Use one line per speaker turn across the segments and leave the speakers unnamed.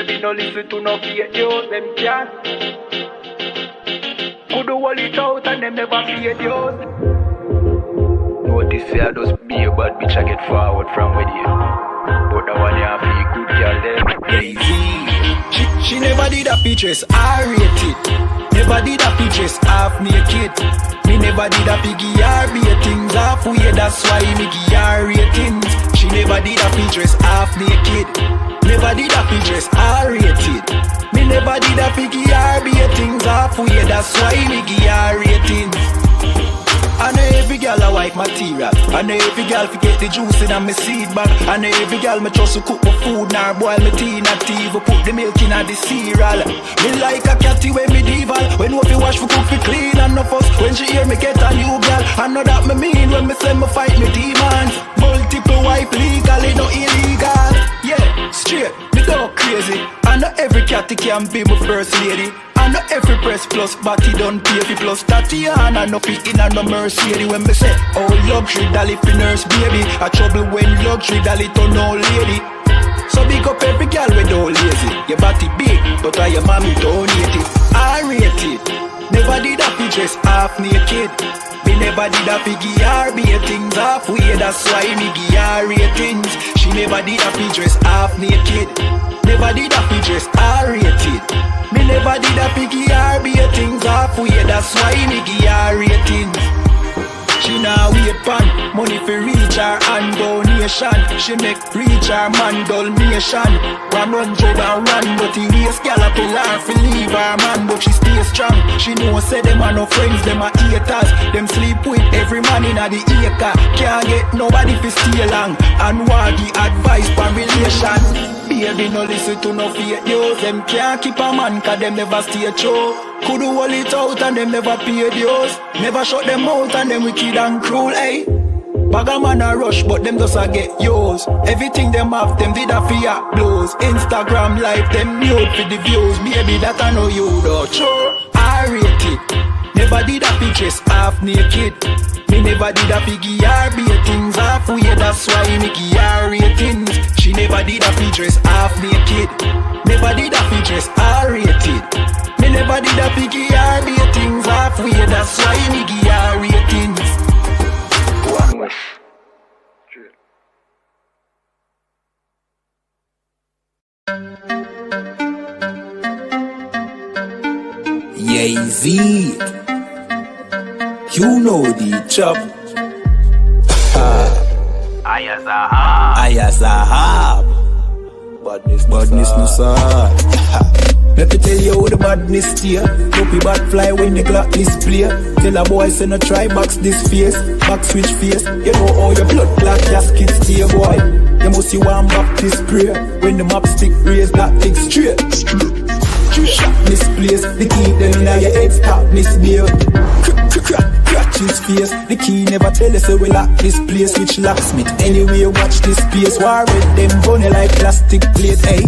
Baby, no listen to no fake news, them can't. Could do all it out and them never fear yours. Notice I just be a bad bitch, I get forward from with you. But the one you have feel good girl them lazy. She never did a pictures, I rate it. Never did a pictures, half naked. Me never did a piggy or ratings halfway, that's why me give her ratings. She never did a pictures, half naked. Never did a pictures, I rated. Me never did a piggy or ratings halfway, that's why me give her ratings. I know every girl a wife material. I know every girl forget the juice in my seed bag. I know every girl me trust to cook my food, nor boil my tea, not even put the milk in the cereal. Me like a catty when medieval. When no fi wash for cook fi clean and no fuss. When she hear me get a new girl, I know that me mean when me say me fight me demons. Multiple wife legally, no illegal. Yeah, straight, me go crazy. I know every catty can be my first lady. I know every press plus body done pay fi plus Tatiana no fit in and no Mercedes. When me say oh luxury dolly fi nurse baby, a trouble when luxury dolly turn old lady. So big up every girl with no lazy. Your body big, but I your mommy donate it. I rate it. Never did a fi dress half naked. Me never did a fi give her ratings halfway, that's why me give her ratings. She never did a fi dress half naked. Never did a fi dress I rated. Me never did a fi give her ratings halfway, that's why me give her ratings. She now wait pan money for reach her and donation. She make reach her man donation. Run job and run, but he waste gal a pill her fi leave her man, but she stay strong. She know say them are no friends, them are haters. Them sleep with every man in a the acre. Can't get nobody fi stay long and want the advice for relation. Baby no listen to no fake news. Them can't keep a man cause them never stay true. Could do all it out and them never pay dues. Never shut them out and them wicked and cruel, eh? Bag a man a rush but them just a get yours. Everything them have them did a fear blows. Instagram live them nude for the views. Baby that I know you though. Sure, I rate it. Never did a pictures half naked. Me never did a piggy or ratings halfway, that's why me give her ratings. She never did a pictures half naked. Never did a pictures I rated. Me never did a piggy or ratings halfway, that's why me give her ratings. One wish.
Yay-Z, you know the chop. Ayazahab. Badness no sad. Let me tell you how the badness steer. Dopey bad fly when the clock display. Tell a boy say no try box this face. Back switch face. You know how your blood clot casket stay boy. You must see one Baptist prayer. When the map stick raise that leg straight. You shot misplaced. The key them in your head stop misbehaved. Crack his face. The key never tell us so we lock this place. Which locksmith anyway watch this space. War with them bunny like plastic plate. Hey,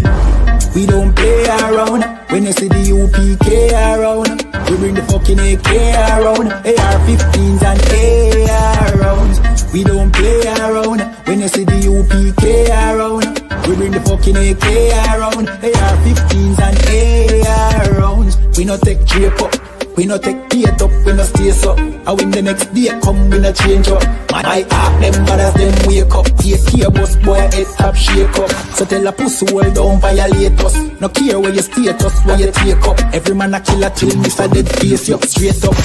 we don't play around. When you see the UPK around, we bring the fucking AK around. AR-15s and AR rounds. We don't play around. When you see the UPK around, we bring the fucking AK around. AR-15s and AR rounds. We no take drape up, we no take date up, we no stay up. And when the next day come, we no change up. My heart them bad as them wake up. Take care bus boy head top shake up. So tell a pussy hold down violate us. No care where you status, where you take up. Every man a killer till miss a dead face you straight up.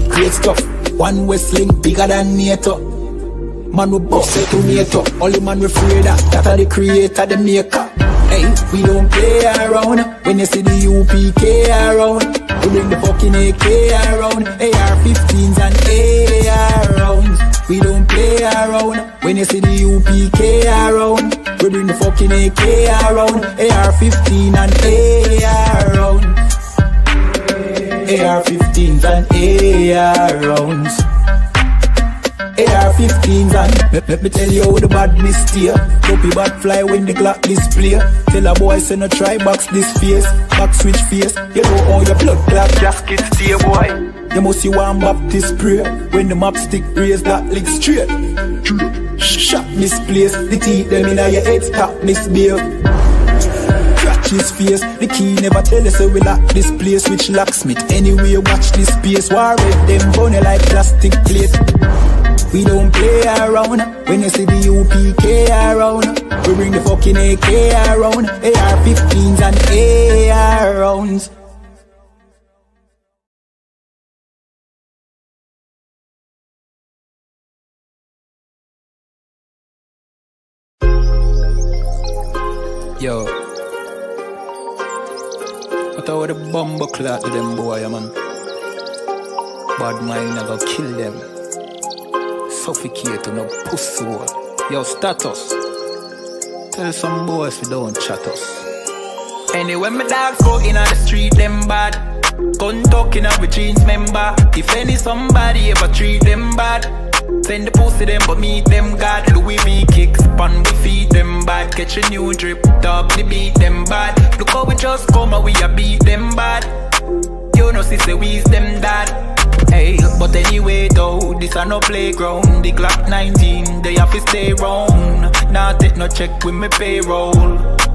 Great stuff, one Westling bigger than NATO. Man we bust it to NATO. Only man we afraid that are the creator, the maker. Hey, we don't play around. When you see the UPK around, we bring the fucking AK around. AR-15s and AR rounds. We don't play around. When you see the UPK around, we bring the fucking AK around. AR-15 and AR rounds. AR-15s and AR rounds. AR-15s and let me tell you how the badness steer. Dopey bad fly when the clock display. Tell a boy say no try box this face. Back switch face. You know how your blood clot casket stay boy. You must see one Baptist prayer. When the map stick raise that leg straight. Shot misplaced. The teeth them in your head stop misbehaved. watch his face. The key never tell us so we lock this place. Which locksmith anyway watch this space. War red them bunny like plastic plate. We don't play around. When you see the UPK around, we bring the fucking AK around. AR-15s and AR rounds. Yo, what about the bumble clock to them boy, man? Bad mind never kill them. Suffocate to no pussy. Yo, status. Tell some boys we don't chat us. Anyway, my dogs go in on the street, them bad. Gun talking up with jeans member. If any somebody ever treat them bad, send the pussy them but meet them God. Louis V kicks, pan we feed them bad. Catch a new drip, dog we beat them bad. Look how we just come and we a beat them bad. You know sister we's them dad. Hey, but anyway though, this a no playground. The Glock 19, they have to stay round. Nah take no check with me payroll.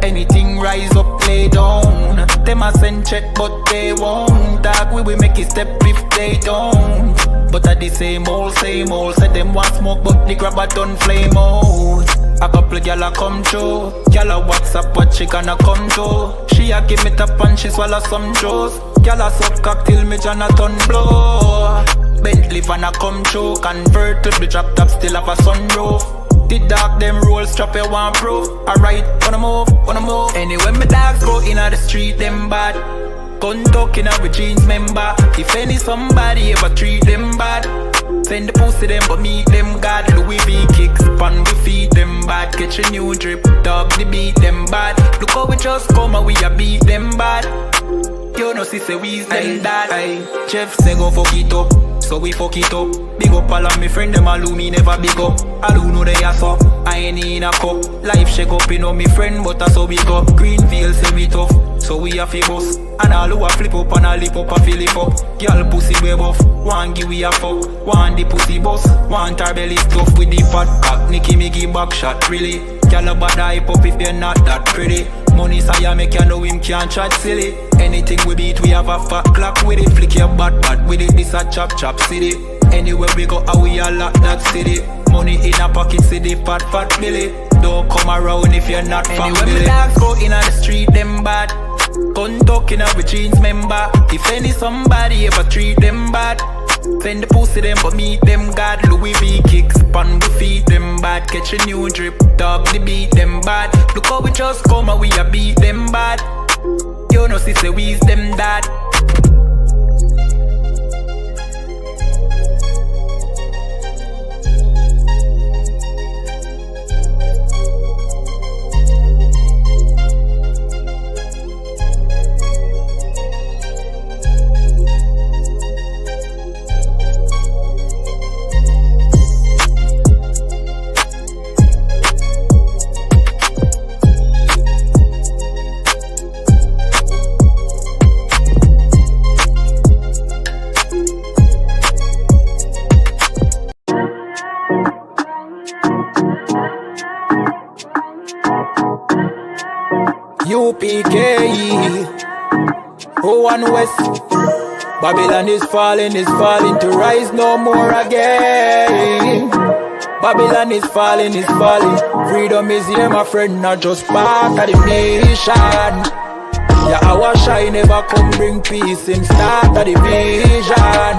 Anything rise up, play down. Them a send check but they won't. Dog we will make it step if they don't. But at the same old, said them want smoke but the grabber done flame out. A couple gyal a come through. Gyal a WhatsApp what she gonna come to. She a give me tap and she swallow some juice. Gyal a suck cock till me Jonathan blow. Bentley van a come through. Convertible drop top still have a sunroof. The dog them roll strap you want proof. Alright, wanna move. Anyway my dogs go in on the street them bad. Gun talking up with jeans member. If any somebody ever treat them bad, send the pussy them but meet them God. Louis V kicks, pan we feed them bad. Catch a new drip, dog they beat them bad. Look how we just come and we a beat them bad. You know sister we's them dad. Jeff say go fuck it up, so we fuck it up. Big up all of me friend them all who me never big up. All who know they are so, I ain't in a cup. Life shake up, you know me friend but I so big up. Greenfield say we tough, so we a fi bust. And all who a flip up and a lip up a fill it up. Girl pussy way buff, one give we a fuck. One the pussy boss, one her belly stuff with the fat cock. Nicky me give back shot really. Girl a bad hype up if you're not that pretty. Money say make you know him can't chat silly. Anything we beat we have a fat clock with it. Flick your bad with it, this a chop city. Anywhere we go we a lock that city. Money in a pocket city, fat Billy. Don't come around if you're not family. Anyway my dogs go in on the street them bad. Gun talking up with jeans member. If any somebody ever treat them bad, send the pussy them but meet them God. Louis V kicks, pan we feed them bad. Catch a new drip, dog they beat them bad. Look how we just come and we a beat them bad. You know sister we's them dad. UPK, O1 West. Babylon is falling to rise no more again. Babylon is falling. Freedom is here, my friend, not just part of the nation. Yeah, our shine never come bring peace in start of the vision.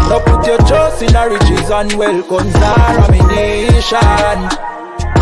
Now put your trust in our riches and wealth, guns are ammunition.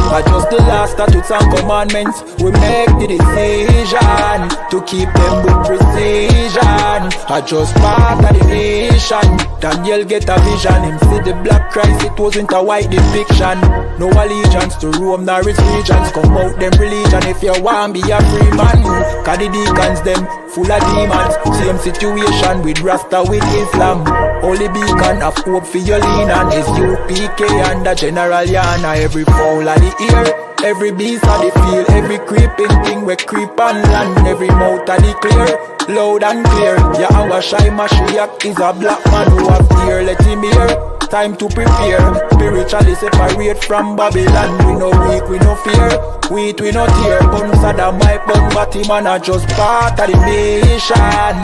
But just the last statutes and commandments, we make the decision to keep them with precision. I just part of the nation. Daniel get a vision, him see the black Christ, it wasn't a white depiction. No allegiance to Rome nor its regions, come out them religion if you want be a free man. Cause the deacons them full of demons, same situation with Rasta with Islam. Only beacon of hope for your lean on is UPK and the General Yana. Every fowl of the ear, every beast of the field, every creeping thing we creep on land, every mouth of the clear, loud and clear. Yeah, our shy Mashiach is a black man who have ear, let him hear. time to prepare. Spiritually separate from Babylon. We no weak, we no fear. We no tear. Bun Saddam, my bun Batman are just part of the mission.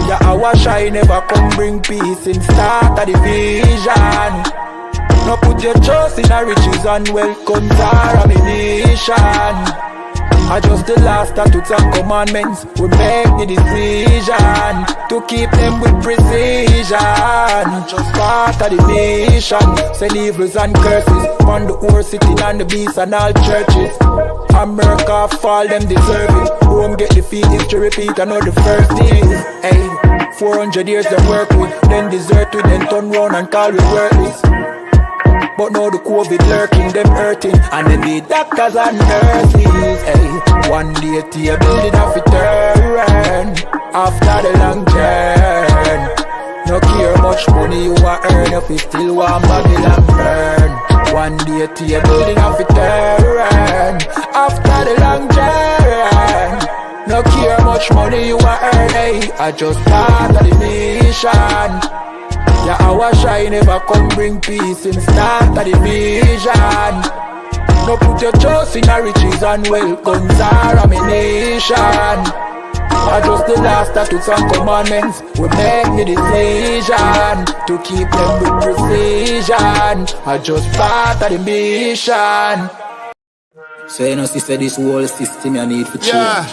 Yeah, our shy never come bring peace in start of the vision. No put your trust in our riches and wealth comes our ammunition. I just the last statutes and commandments. We make the decision to keep them with precision. Just part of the nation. Send evils and curses on the whole city and the beasts and all churches. America fall, them deserve it. Rome get defeated to repeat another first days. Hey, 400 years them work with, then desert with, then turn round and call we worthless. But now the COVID lurking, them hurting, and then the doctors and nurses. Hey, one day to your building have to turn after the long journey. No care much money you a earn if you still want Babylon burn. One day to your building have to turn after the long journey. No care much money you a earn. Hey, I just part of the mission. Yeah, our shy never come bring peace in start of the vision. No put your trust in our riches and wealth guns our ammunition. I just the last statutes and commandments. We make the decision to keep them with precision. I just part of the mission. So you know, sister, this whole system you need for change.
Yeah.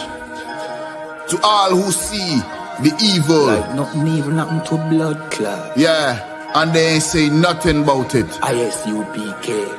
To all who see the evil,
like nothing evil, nothing to blood clot.
Yeah, and they ain't say nothing about it.
ISUPK.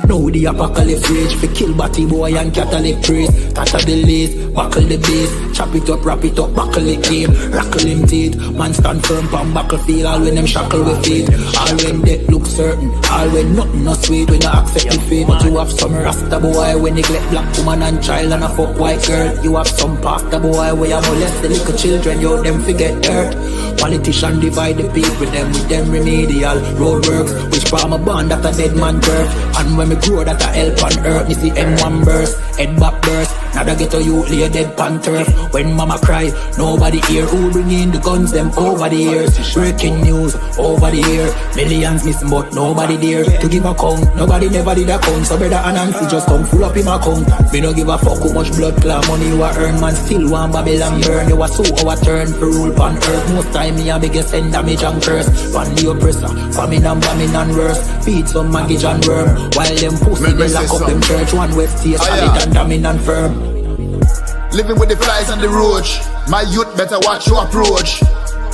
Now the apocalypse rage for kill batty boy and Catholic priest. Tata the lace, buckle the base, chop it up, wrap it up, buckle the game, rackle him teeth. Man stand firm from battlefield, all when them shackle with feet. All when death look certain, all when nothing no sweet, when you accept the fate. But you have some rasta boy when neglect black woman and child and a fuck white girl. You have some pastor boy where you molest the little children, you them forget dirt. Politician divide the people, with them remedial roadworks, which farm a band that a dead man birth. And when me grow that a help on earth, me see M1 burst, head back burst. Now that get a youth lay dead pan turf. When mama cry, nobody hear. Who bring in the guns, them over the years. Breaking news, over the year. Millions missing but nobody there to give a count. Nobody never did a count. So brother and Nancy just come full up in my account. Me no give a fuck how much blood clot money you a earn. Man still want Babylon burn. You a so our turn for rule pan earth. Most time me a biggest send damage and curse. Pan the oppressor, famine and bombing and worse. Feed some maggot and worm. While them pussy they lock up them church. One west here solid and damning and firm.
Living with the flies on the roach. My youth better watch your approach.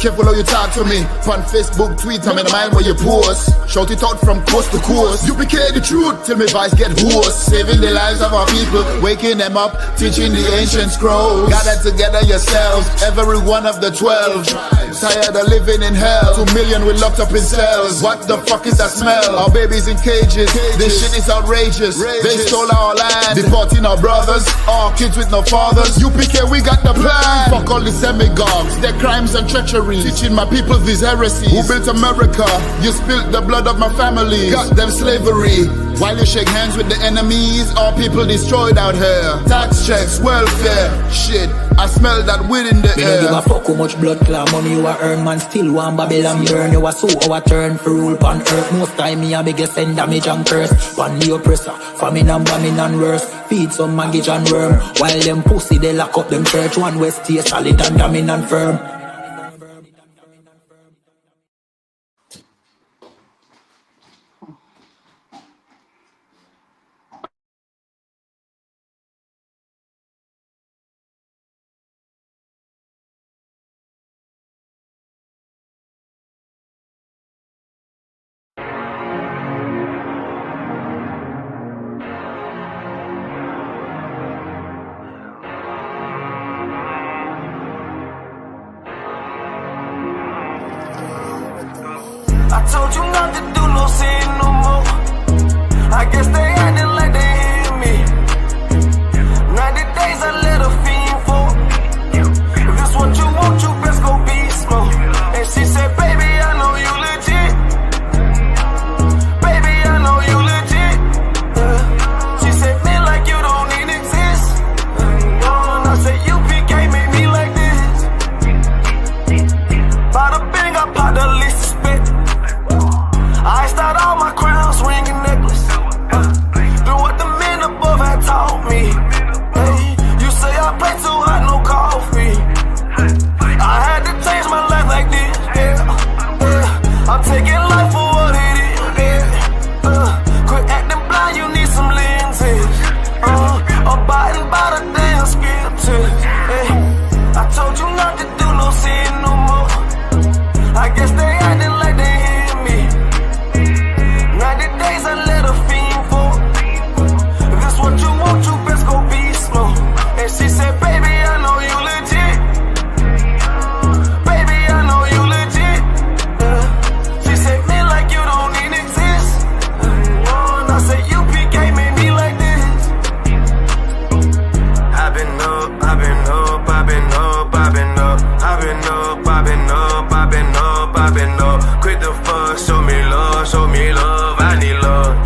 Careful how you talk to me. On Facebook, tweet, I'm in the mind where you post. Shout it out from coast to coast. UPK the truth till my voice get hoarse. Saving the lives of our people, waking them up, teaching the ancient scrolls. Gather together yourselves, every one of the 12. Tired of living in hell. 2 million we locked up in cells. What the fuck is that smell? Our babies in cages. This shit is outrageous. They stole our land, deporting our brothers, our kids with no fathers. UPK, we got the plan. Fuck all the demagogues, their crimes and treachery. Teaching my people these heresies. Who built America? You spilled the blood of my family. Got them slavery. While you shake hands with the enemies, all people destroyed out here. Tax checks, welfare, shit. I smell that weed in the
me
air.
Me no give a fuck how much blood clot money you a earn. Man still want Babylon burn. You a so our turn for rule pan earth. Most time me a biggest send damage and curse. Pan the oppressor, famine and bombing and worse. Feed some maggot and worm. While them pussy they lock up them church. One west here solid and damning and firm.
I told you not to do no sin no more. I guess they acting like they hear me. 90 days I let a fiend for. If this what you want, you best go beast mode. And she said, baby, I know you legit. Baby, I know you legit. She said, me like you don't even exist. And I said, UPK made me like this. Bada bing, I guess they acting like they hear me. 90 days I let a fiend for. If this what you want, you best go be slow. And she said, baby, I know you legit. Baby, I know you legit. She said, man, like you don't even exist. And I said, UPK made me like this. I've been up, I've been up, I've been up, I've been up, I've been up, I've been up, I've been up, I've been up. Quit the fuss, show me love, I need love.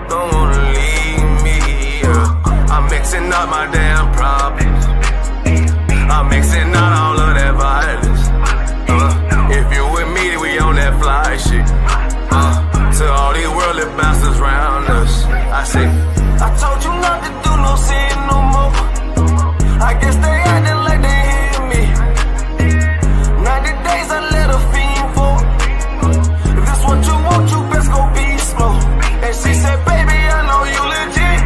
Don't wanna leave me, yeah. I'm mixing up my damn problems. I'm mixing out all of that violence. If you with me, we on that fly shit. To all these worldly bastards round us, I say, I told you not to do no sin no more. I guess they acting like they hear me. 90 days I let a fiend for. If this what you want, you best go be slow. And she said, baby, I know you legit.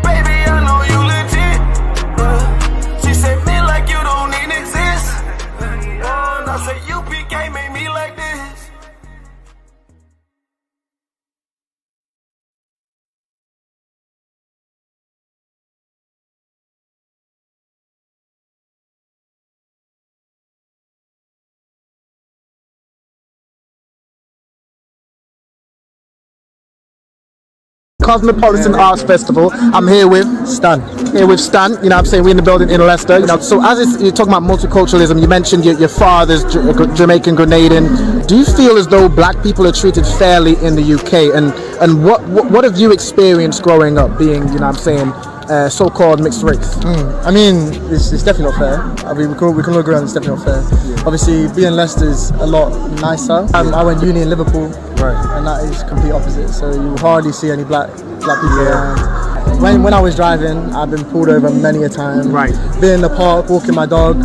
Baby, I know you legit. She said, me like you don't even exist. And I said, UPK made me like this.
Cosmopolitan Arts Festival. I'm here with Stan. Here with Stan. You know what I'm saying? We're in the building in Leicester. You know, so as you're talking about multiculturalism, you mentioned your father's Jamaican Grenadian. Do you feel as though black people are treated fairly in the UK? And what have you experienced growing up being, you know what I'm saying, so-called mixed race?
I mean, it's definitely not fair. I mean, we can all agree on it's definitely not fair. Yeah. Obviously, being Leicester is a lot nicer. I went uni in Liverpool, right, and that is complete opposite. So you hardly see any black people around. When I was driving, I've been pulled over many a time. Right. Being in the park, walking my dog,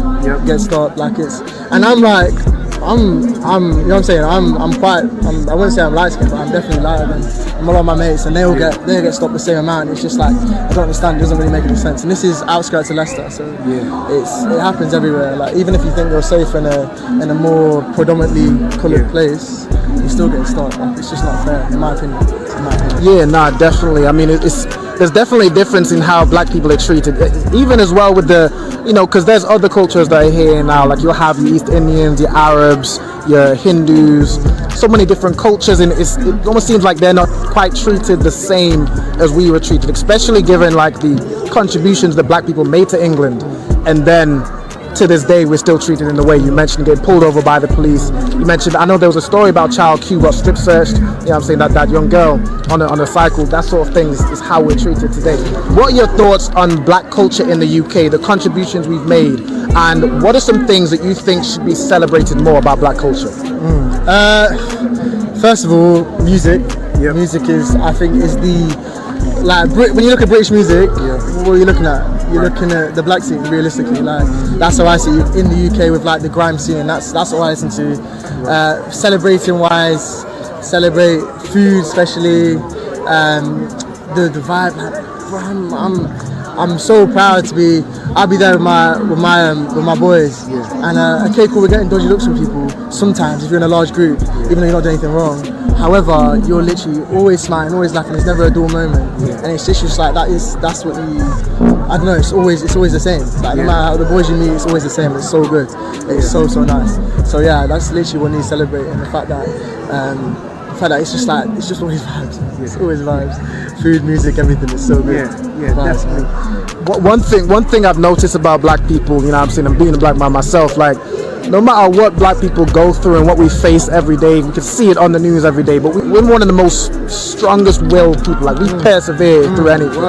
get stopped. And I'm like, I'm, you know what I'm saying? I'm quite. I wouldn't say I'm light skinned, but I'm definitely lighter than a lot of my mates, and they get stopped the same amount. It's just like, I don't understand. It doesn't really make any sense. And this is outskirts of Leicester, so it happens everywhere. Like, even if you think you're safe in a more predominantly coloured place, you still get stopped. Like, it's just not fair, in my opinion.
Yeah, nah, definitely. I mean, there's definitely a difference in how black people are treated, even as well with the, you know, because there's other cultures that are here now, like you'll have your East Indians, your Arabs, your Hindus, so many different cultures, and it almost seems like they're not quite treated the same as we were treated, especially given like the contributions that black people made to England, and then to this day we're still treated in the way you mentioned, getting pulled over by the police. You mentioned, I know there was a story about Child Q got strip searched, you know what I'm saying, that young girl on a cycle. That sort of thing is how we're treated today. What are your thoughts on black culture in the UK, the contributions we've made, and what are some things that you think should be celebrated more about black culture?
First of all, music. Music is, I think, is the, like, when you look at British music, what are you looking at? You're looking at the black scene, realistically. Like, that's how I see it in the UK with like the grime scene. That's what I listen to. Celebrating wise, celebrate food, especially the vibe. Like, I'm so proud to be. I'll be there with my boys. And okay, cool, we're getting dodgy looks from people sometimes if you're in a large group, even though you're not doing anything wrong. However, you're literally always smiling, always laughing. There's never a dull moment, and it's just like that's what I don't know. It's always the same. Like, no matter how the boys you meet, it's always the same. It's so good. It's so nice. So yeah, that's literally what needs celebrating. The fact that it's just always vibes. It's always vibes. Food, music, everything is so good.
Definitely. One thing I've noticed about black people, you know what I'm saying, I'm being a black man myself, like, no matter what black people go through and what we face every day, we can see it on the news every day, but we're one of the most strongest willed people. Like, we persevere through anything.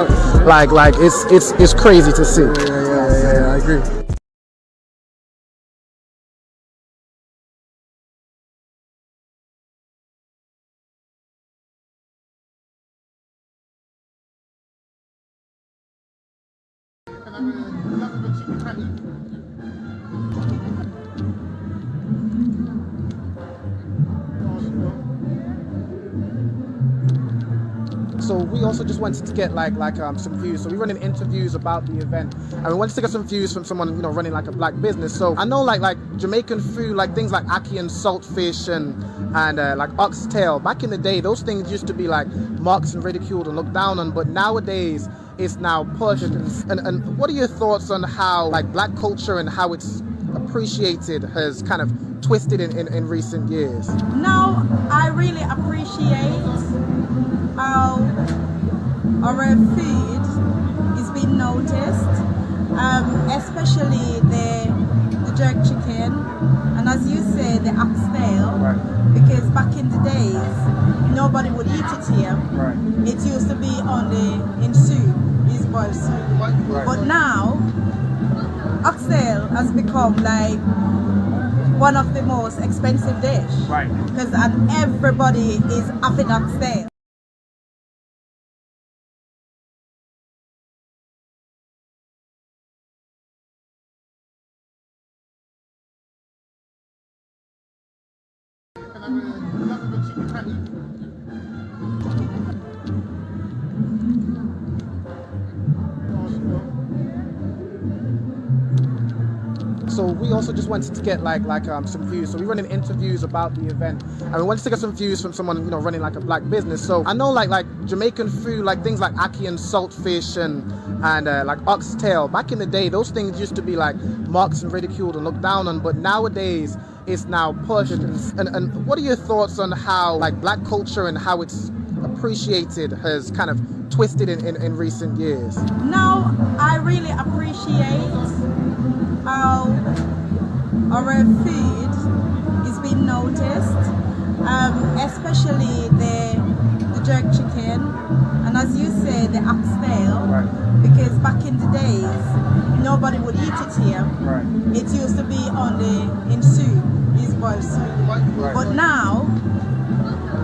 Like it's crazy to see.
Yeah, I agree.
So we also just wanted to get some views. So we're running interviews about the event, and we wanted to get some views from someone running like a black business. So I know like Jamaican food, like things like ackee and saltfish and like oxtail. Back in the day, those things used to be like mocked and ridiculed and looked down on, but nowadays it's now pushed. And what are your thoughts on how like black culture and how it's appreciated has kind of twisted in recent years?
Now I really appreciate how our food is being noticed, especially the jerk chicken, and as you say, the oxtail.
Right.
Because back in the days, nobody would eat it here.
Right.
It used to be in soup, is boiled soup.
Right.
But now, oxtail has become like one of the most expensive dish.
Right.
Because everybody is having oxtail.
So we also just wanted to get some views. So we're running interviews about the event, and we wanted to get some views from someone running like a black business. So I know like Jamaican food, like things like ackee and saltfish and like oxtail. Back in the day, those things used to be like mocked and ridiculed and looked down on, but nowadays it's now pushed. And what are your thoughts on how like black culture and how it's appreciated has kind of twisted in recent years?
Now I really appreciate how our food is being noticed, especially the jerk chicken, and as you say, the oxtail.
Right.
Because back in the days, nobody would eat it here.
Right.
It used to be in soup, is boiled soup.
Right.
But now,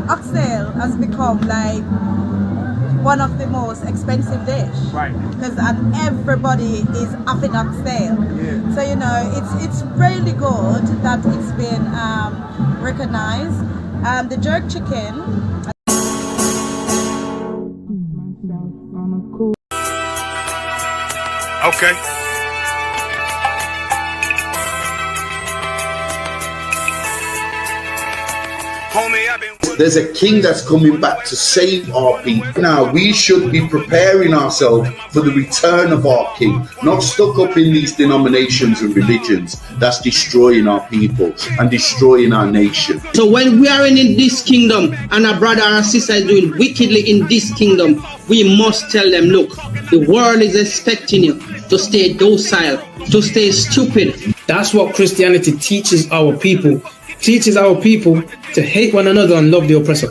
oxtail has become like one of the most expensive dish.
Right.
Because everybody is having oxtail.
Yeah.
So it's really good that it's been recognized. The jerk chicken.
Okay. Homie, I've been.
There's a king that's coming back to save our people. Now we should be preparing ourselves for the return of our king, not stuck up in these denominations and religions that's destroying our people and destroying our nation.
So when we are in this kingdom and our brother and sister is doing wickedly in this kingdom, we must tell them, look, the world is expecting you to stay docile, to stay stupid.
That's what Christianity teaches our people. Teaches our people to hate one another and love the oppressor.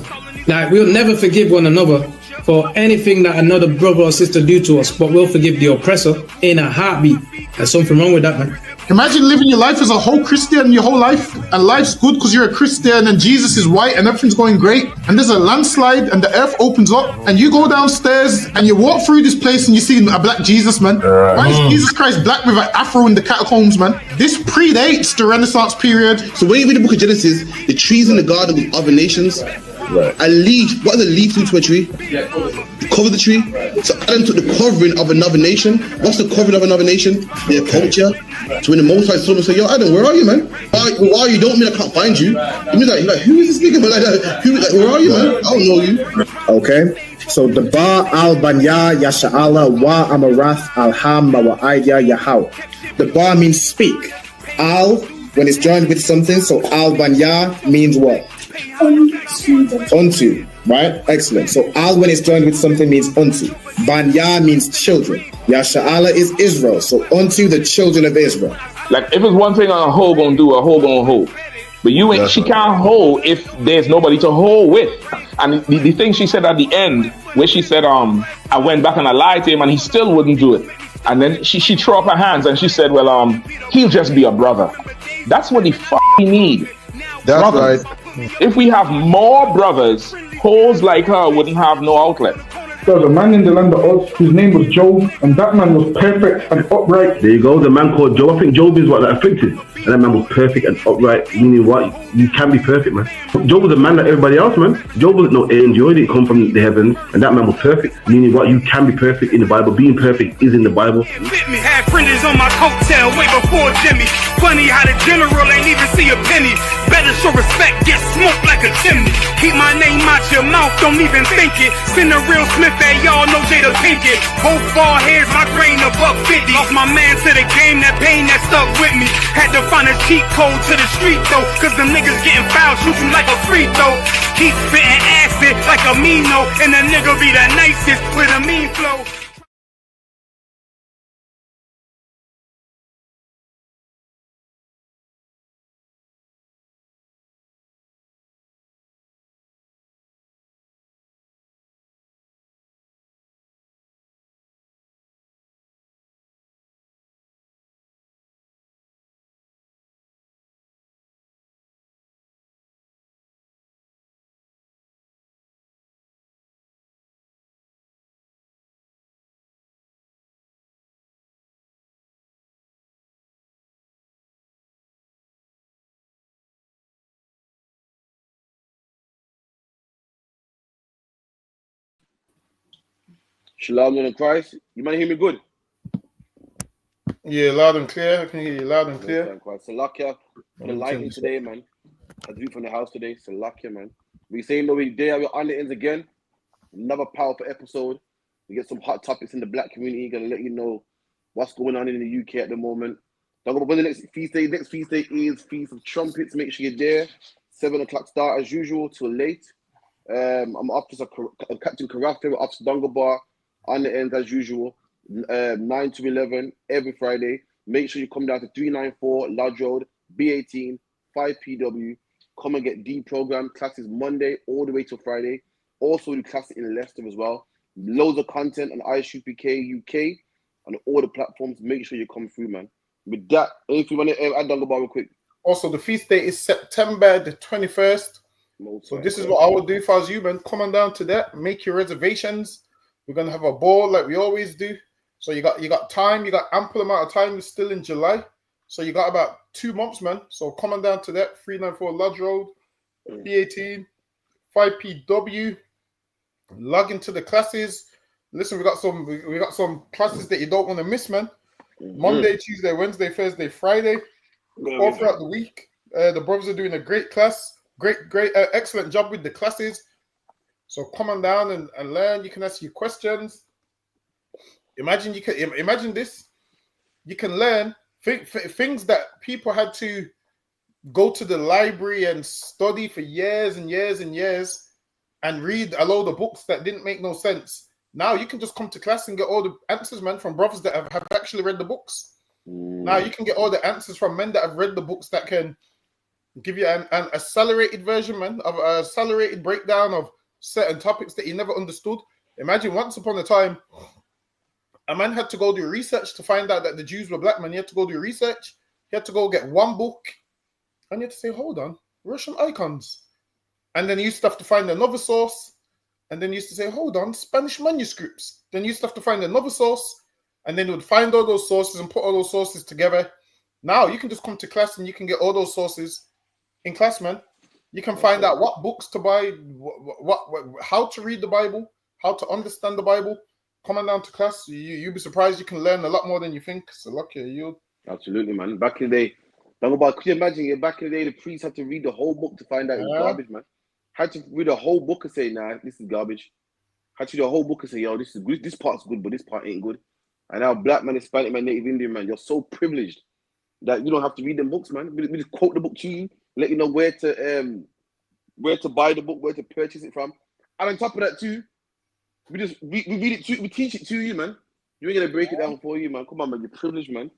Like, we'll never forgive one another for anything that another brother or sister do to us, but we'll forgive the oppressor in a heartbeat. There's something wrong with that, man.
Imagine living your life as a whole Christian your whole life, and life's good because you're a Christian and Jesus is white and everything's going great, and there's a landslide and the earth opens up and you go downstairs and you walk through this place and you see a black Jesus, man. Why is Jesus Christ black with an afro in the catacombs, man? This predates the Renaissance period.
So when you read the book of Genesis, the trees in the garden with other nations, a leaf, what does a leaf do to a tree? Cover the tree. So Adam took the covering of another nation. What's the covering of another nation? Their culture. So when the Most High saw him and said, yo, Adam, where are you, man? Why are you? Don't mean I can't find you. He was like, who is this nigga? Like that. Where are you, man? I don't know you.
Okay. So the Ba al Banya Yasha'ala wa Amarath Alham wa Aidya Yahau. The Ba means speak. Al, when it's joined with something, so Al Banya means what? Unto, right? Excellent. So Al, when it's joined with something, means unto. Banya means children. Yasha'ala is Israel. So unto the children of Israel.
Like, if it's one thing a hoe gonna do, a hoe gonna hold. But you ain't, she can't hold if there's nobody to hold with. And the thing she said at the end, where she said, I went back and I lied to him and he still wouldn't do it. And then she threw up her hands and she said, well, he'll just be a brother. That's what he need.
That's
brothers.
right.
If we have more brothers, hoes like her wouldn't have no outlet.
There was a man in the land of Oz whose name was Job, and that man was perfect and upright.
There you go, the man called Job. I think Job is what that afflicted. And that man was perfect and upright, meaning what? You can be perfect, man. Job was a man like everybody else, man. Job wasn't no angel, he didn't come from the heavens, and that man was perfect, meaning what? You can be perfect in the Bible. Being perfect is in the Bible.
Had friends on my coattail way before Jimmy. Funny how the general ain't even see a penny. Better show respect, get smoked like a chimney. Keep my name out your mouth, don't even think it. Send a real Smith at y'all, no Jada Pinkett. Both ball heads, my grain above 50. Lost my man to the game, that pain that stuck with me. Had to find a cheat code to the street though, cause them niggas getting fouled, shoot you like a free throw. Keep spitting acid like a Mino, and the nigga be the nicest with a mean flow.
Shalom in Christ. You might hear me good?
Yeah, loud and clear. I can hear you loud and clear.
Salakia for the lighting today, man. I do it from the house today. Salakia, man. We saying that we there. We're on the ends again. Another powerful episode. We get some hot topics in the black community. Gonna let you know what's going on in the UK at the moment. Don't go when the next feast day. Next feast day is Feast of Trumpets. Make sure you're there. 7 o'clock start as usual till late. I'm Officer Captain Karafi, Officer Dungabar. On the end as usual, 9 to 11 every Friday. Make sure you come down to 394 Lodge Road, B18, 5PW. Come and get deprogrammed classes Monday all the way till Friday. Also do classes in Leicester as well. Loads of content on ISUPK UK on all the platforms. Make sure you come through, man. With that, if you want to add on real quick.
Also, the feast day is September the 21st. So this is what I would do if I was you, man. Come on down to that. Make your reservations. We're gonna have a ball like we always do. So you got time, you got ample amount of time. It's still in July. So you got about 2 months, man. So come on down to that, 394 Lodge Road, B18, 5PW. Log into the classes. Listen, we got some classes that you don't want to miss, man. Monday, Tuesday, Wednesday, Thursday, Friday, all throughout the week. The brothers are doing a great class, excellent job with the classes. So come on down and learn. You can ask your questions. Imagine this. You can learn things that people had to go to the library and study for years and years and years and read a load of books that didn't make no sense. Now you can just come to class and get all the answers, man, from brothers that have actually read the books. Now you can get all the answers from men that have read the books that can give you an accelerated version, man, of a accelerated breakdown of certain topics that you never understood. Imagine once upon a time, a man had to go do research to find out that the Jews were black, man. He had to go do research. He had to go get one book. And you had to say, hold on, Russian icons. And then you used to have to find another source. And then you used to say, hold on, Spanish manuscripts. Then you used to have to find another source. And then you would find all those sources and put all those sources together. Now you can just come to class and you can get all those sources in class, man. You can find out what books to buy, how to read the Bible, how to understand the Bible. Coming down to class, you'll be surprised. You can learn a lot more than you think. So lucky you.
Absolutely, man. Back in the day, could you imagine? Back in the day, the priests had to read the whole book to find out it was garbage, man. Had to read the whole book and say, nah, this is garbage. Had to read the whole book and say, yo, this is good. This part's good, but this part ain't good. And now black man, Hispanic man, Native Indian man, you're so privileged that you don't have to read them books, man. We just quote the book to you, let you know where to buy the book, where to purchase it from. And on top of that too, we read it to, we teach it to you, man. You ain't gonna break it down for you, man. Come on, man, you're privileged, man.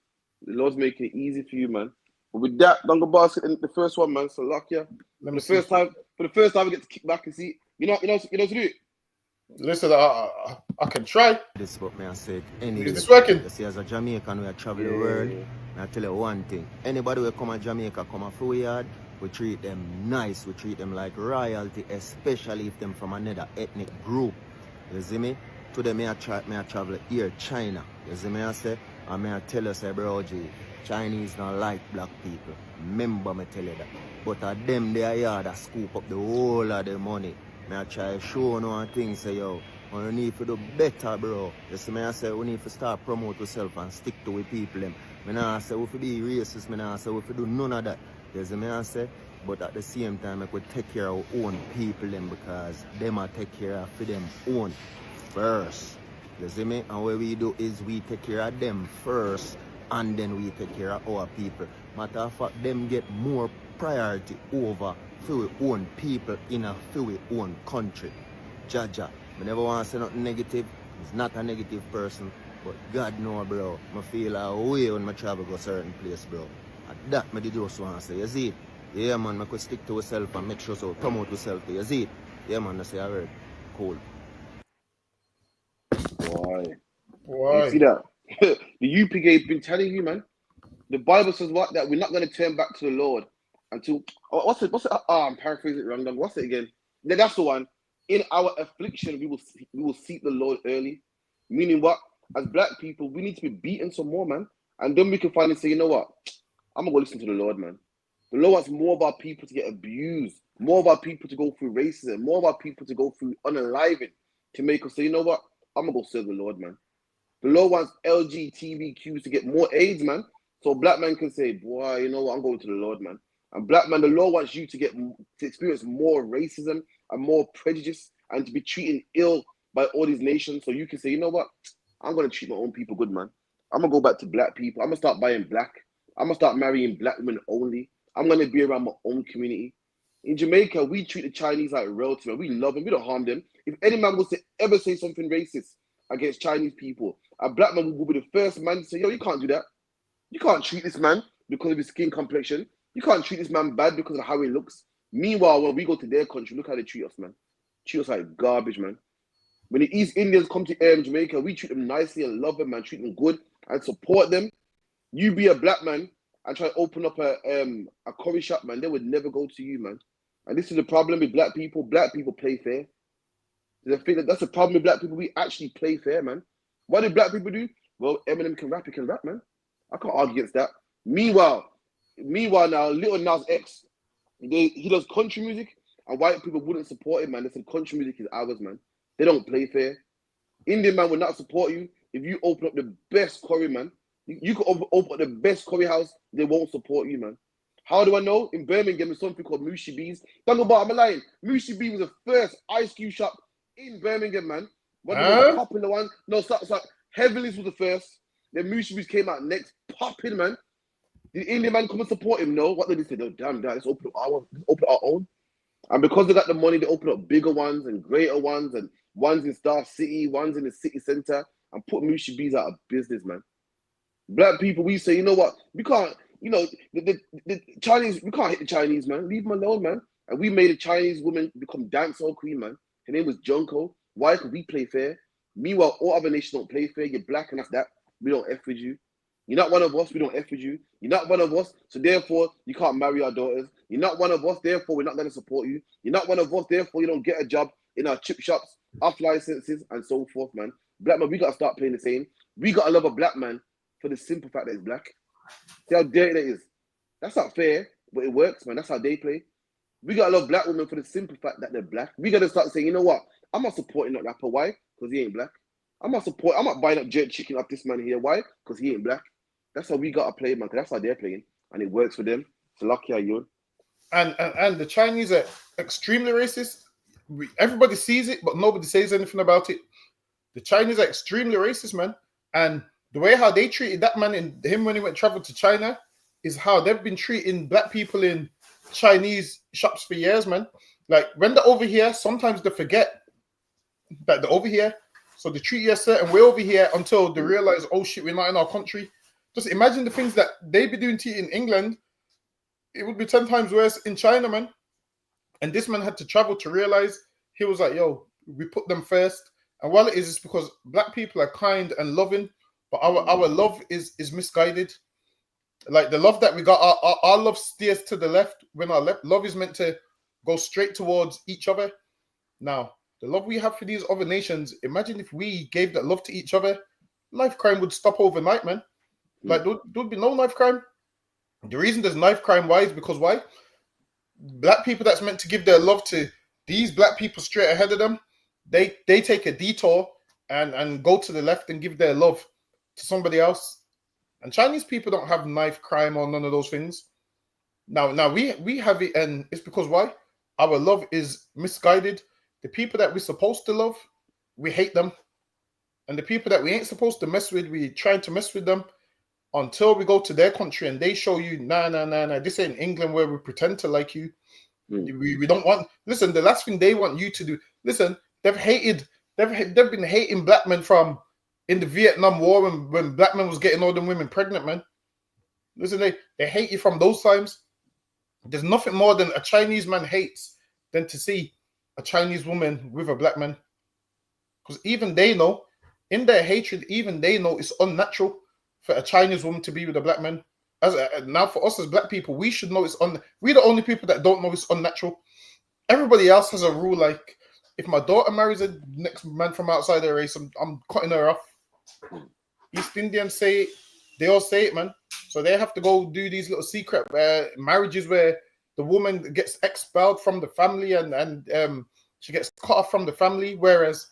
The Lord's making it easy for you, man. But with that, Dunga Bar the first one, man. So luck, yeah. For the first time, we get to kick back and see. You know to do it.
Listen, I can try.
This is what I said. Is
this working?
You see, as a Jamaican, we travel the world. And I tell you one thing. Anybody who come to Jamaica, come a full yard, we treat them nice. We treat them like royalty, especially if them from another ethnic group. You see me? Today, me I travel here, China. You see me I say? And me I tell you, say, bro, G, Chinese don't like black people. Remember me tell you that. But at them, they are here that scoop up the whole of the money. Me I try to show you one thing, say, yo, we need to do better, bro. You see me I say, we need to start promote ourselves and stick to we people. Them. Me nah say we fi be racist, me nah say we fi do none of that. You see me I say? But at the same time, I could take care of our own people them because them are take care of for them own first. You see me? And what we do is we take care of them first and then we take care of our people. Matter of fact, them get more priority over for our own people in a for our own country. Jaja, I never want to say nothing negative. He's not a negative person. But God know, bro, I feel a way when I travel to a certain place, bro. And that I just want to say, you see it? Yeah, man, I could stick to yourself and make sure so promote yourself. You see it? Yeah, man, I say, alright, cool.
Why? You see that? The UPK been telling you, man. The Bible says what? That we're not going to turn back to the Lord until what's it? I'm paraphrasing it wrong. What's it again? That's the one. In our affliction, we will seek the Lord early. Meaning what? As black people, we need to be beaten some more, man. And then we can finally say, you know what? I'm gonna go listen to the Lord, man. The Lord wants more of our people to get abused, more of our people to go through racism, more of our people to go through unaliving, to make us say, you know what? I'm gonna go serve the Lord, man. The Lord wants LGBTQs to get more AIDS, man. So black man can say, boy, you know what? I'm going to the Lord, man. And black man, the Lord wants you to experience more racism and more prejudice and to be treated ill by all these nations. So you can say, you know what? I'm going to treat my own people good, man. I'm going to go back to black people. I'm going to start buying black. I'm going to start marrying black women only. I'm going to be around my own community. In Jamaica, we treat the Chinese like royalty, man. We love them. We don't harm them. If any man was to ever say something racist against Chinese people, a black man will be the first man to say, yo, you can't do that. You can't treat this man because of his skin complexion. You can't treat this man bad because of how he looks. Meanwhile, when we go to their country, look how they treat us, man. Treat us like garbage, man. When the East Indians come to Jamaica, we treat them nicely and love them, man. Treat them good and support them. You be a black man and try to open up a curry shop, man. They would never go to you, man. And this is the problem with black people. Black people play fair. That's the problem with black people. We actually play fair, man. What do black people do? Well, Eminem can rap, he can rap, man. I can't argue against that. Meanwhile now, Lil Nas X, he does country music, and white people wouldn't support him, man. They said country music is ours, man. They don't play fair. Indian man will not support you if you open up the best curry, man. You could open up the best curry house, they won't support you, man. How do I know? In Birmingham, there's something called Mushy B's. Don't go about, I'm lying. Mushy B was the first ice cube shop in Birmingham, man. One of the most popular ones. No, stop. Heavenly's was the first. Then Mushy B's came out next. Popping, man. Did the Indian man come and support him? No. What did they say? Oh, damn, let's open up our own. And because they got the money, they open up bigger ones and greater ones and ones in Star City, ones in the city center, and put Mushy B's out of business, man. Black people, we say, you know what? We can't, you know, the Chinese, we can't hit the Chinese, man. Leave them alone, man. And we made a Chinese woman become dancehall queen, man. Her name was Junko. Why? Because we play fair. Meanwhile, all other nations don't play fair. You're black and that's that. We don't F with you. You're not one of us, we don't F with you. You're not one of us, so therefore, you can't marry our daughters. You're not one of us, therefore, we're not going to support you. You're not one of us, therefore, you don't get a job in our chip shops, off licenses, and so forth, man. Black man, we got to start playing the same. We got to love a black man for the simple fact that he's black. See how dirty that is? That's not fair, but it works, man. That's how they play. We got to love black women for the simple fact that they're black. We got to start saying, you know what? I'm not supporting that rapper. Why? Because he ain't black. I'm not buying up jerk chicken off this man here. Why? Because he ain't black. That's how we got to play, man. Because that's how they're playing. And it works for them. So lucky are you.
And the Chinese are extremely racist. Everybody sees it, but nobody says anything about it. The Chinese are extremely racist, man. And the way how they treated that man and him when he went travel to China is how they've been treating black people in Chinese shops for years, man. Like when they're over here, sometimes they forget that they're over here. So they treat you a certain way over here until they realize, oh shit, we're not in our country. Just imagine the things that they be doing to you in England. It would be 10 times worse in China, man. And this man had to travel to realize, he was like, yo, we put them first. And while it is, it's because black people are kind and loving, but our love is misguided. Like the love that we got, our love steers to the left when our love is meant to go straight towards each other. Now, the love we have for these other nations, imagine if we gave that love to each other, knife crime would stop overnight, man. Like, there'd be no knife crime. The reason there's knife crime, why, is because why? Black people that's meant to give their love to these black people straight ahead of them, they take a detour and go to the left and give their love to somebody else. And Chinese people don't have knife crime or none of those things. Now we have it, and it's because why? Our love is misguided. The people that we're supposed to love, we hate them. And the people that we ain't supposed to mess with, we try to mess with them until we go to their country and they show you, nah, this ain't England where we pretend to like you. We don't want, listen, the last thing they want you to do, listen, they've been hating black men from in the Vietnam War when black men was getting all them women pregnant, man. Listen, they hate you from those times. There's nothing more than a Chinese man hates than to see a Chinese woman with a black man. Because even they know, in their hatred, even they know it's unnatural for a Chinese woman to be with a black man. Now for us as black people, we should know we're the only people that don't know it's unnatural. Everybody else has a rule, like, if my daughter marries a next man from outside their race, I'm cutting her off. East Indians say, they all say it, man. So they have to go do these little secret marriages where the woman gets expelled from the family and she gets cut off from the family. Whereas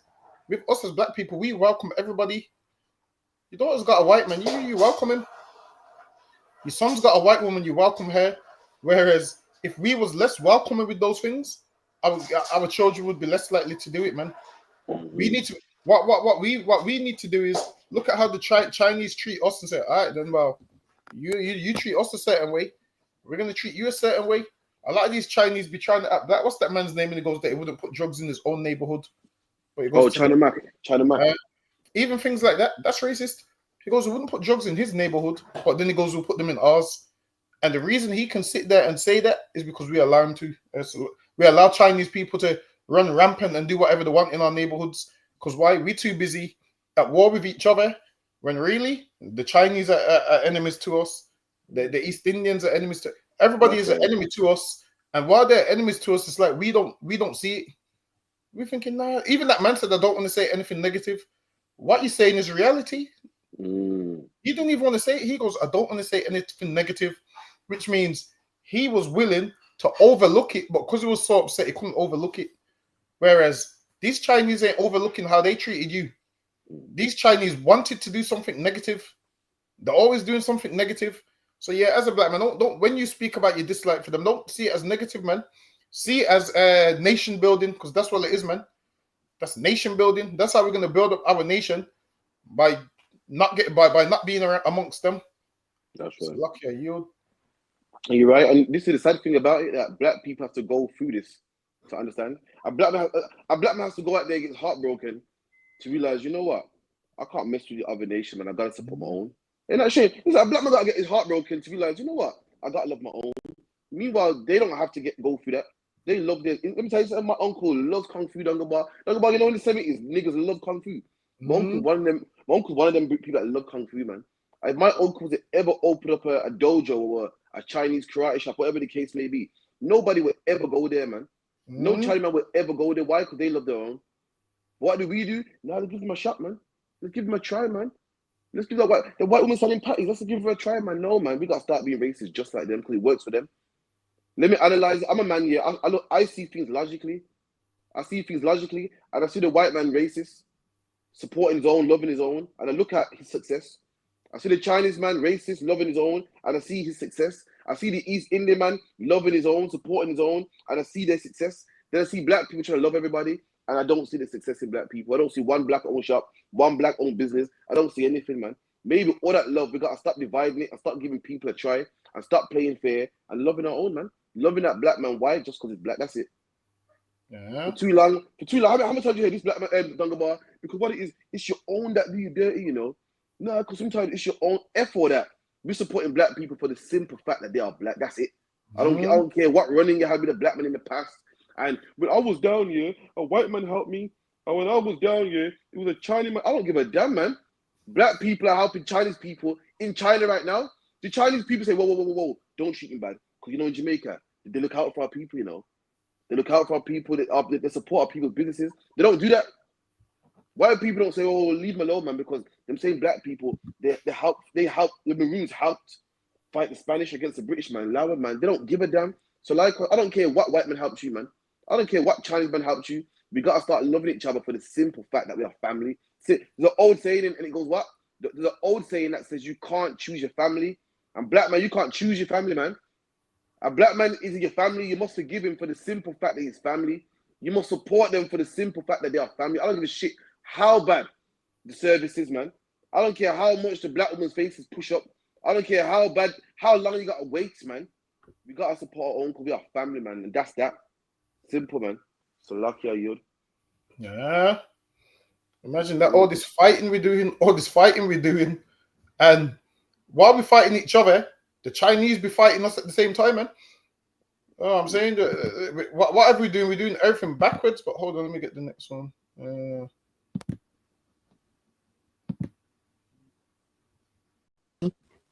with us as black people, we welcome everybody. Your daughter's got a white man, you welcome him. Your son's got a white woman, you welcome her. Whereas if we was less welcoming with those things, our children would be less likely to do it, man. We need to what we need to do is look at how the Chinese treat us and say, all right, then, well, you treat us a certain way, we're gonna treat you a certain way. A lot of these Chinese be trying to act black. What's that man's name? And he goes that he wouldn't put drugs in his own neighborhood. But he goes
China Mac.
Even things like that, that's racist. He goes, we wouldn't put drugs in his neighborhood, but then he goes, we'll put them in ours. And the reason he can sit there and say that is because we allow him to. We allow Chinese people to run rampant and do whatever they want in our neighborhoods. Because why? We're too busy at war with each other, when really the Chinese are enemies to us. The East Indians are enemies to everybody. Is an enemy to us. And while they're enemies to us, it's like we don't see it. We're thinking, nah. Even that man said, I don't want to say anything negative. What you're saying is reality. He didn't even want to say it. He goes, I don't want to say anything negative, which means he was willing to overlook it, but because he was so upset, he couldn't overlook it. Whereas these Chinese ain't overlooking how they treated you. These Chinese wanted to do something negative. They're always doing something negative. So yeah, as a black man, don't when you speak about your dislike for them, don't see it as negative, man. See it as nation building, because that's what it is, man. That's nation building. That's how we're gonna build up our nation, by not being around amongst them.
That's right.
So lucky you.
You're right, and this is the sad thing about it, that black people have to go through this to understand. A black man has to go out there and get heartbroken to realize, you know what, I can't mess with the other nation, man. I gotta support my own. Ain't that shame? It's like a black man gotta get his heartbroken to realize, you know what, I gotta love my own. Meanwhile, they don't have to go through that. They love their. Let me tell you something. My uncle loves kung fu. Dungabar, you know, in the 70s, niggas love kung fu. My uncle's one of them people that love kung fu, man. If my uncle was ever open up a dojo or a Chinese karate shop, whatever the case may be, nobody would ever go there, man. No Chinaman would ever go there. Why? Because they love their own. What do we do? Now let's give them a shot, man. Let's give them a try, man. Let's give the white woman selling patties. Let's give her a try, man. No, man, we gotta start being racist just like them because it works for them. Let me analyze it. I'm a man here. I see things logically. I see things logically, and I see the white man racist, supporting his own, loving his own, and I look at his success. I see the Chinese man racist, loving his own, and I see his success. I see the East Indian man loving his own, supporting his own, and I see their success. Then I see black people trying to love everybody, and I don't see the success in black people. I don't see one black owned shop, one black owned business. I don't see anything, man. Maybe all that love, we gotta stop dividing it and start giving people a try and start playing fair and loving our own, man. Loving that black man. Why? Just because it's black. That's it.
Yeah.
For too long. How much time do you hear this black man, Dungabar? Because what it is, it's your own that do you dirty, you know. No, because sometimes it's your own effort that we're supporting black people for the simple fact that they are black. That's it. I don't care what running you had with a black man in the past. And when I was down here, a white man helped me. And when I was down here, it was a Chinese man. I don't give a damn, man. Black people are helping Chinese people in China right now. The Chinese people say, whoa, don't treat me bad. Because, you know, in Jamaica, they look out for our people, you know. They look out for people. They support people's businesses. They don't do that. White people don't say, "Oh, leave them alone, man," because them same black people, they help. The Maroons helped fight the Spanish against the British, man. Loud, man. They don't give a damn. So like, I don't care what white man helped you, man. I don't care what Chinese man helped you. We gotta start loving each other for the simple fact that we are family. See, there's an old saying, and it goes what? There's an old saying that says you can't choose your family. And black man, you can't choose your family, man. A black man isn't your family. You must forgive him for the simple fact that he's family. You must support them for the simple fact that they are family. I don't give a shit how bad the service is, man. I don't care how much the black woman's faces push up. I don't care how long you gotta wait, man. We gotta support our own because we are family, man. And that's that. Simple, man. So lucky are you.
Yeah. Imagine that, all this fighting we're doing, and while we're fighting each other, the Chinese be fighting us at the same time, man. Oh, I'm saying, whatever we're doing everything backwards. But hold on, let me get the next one.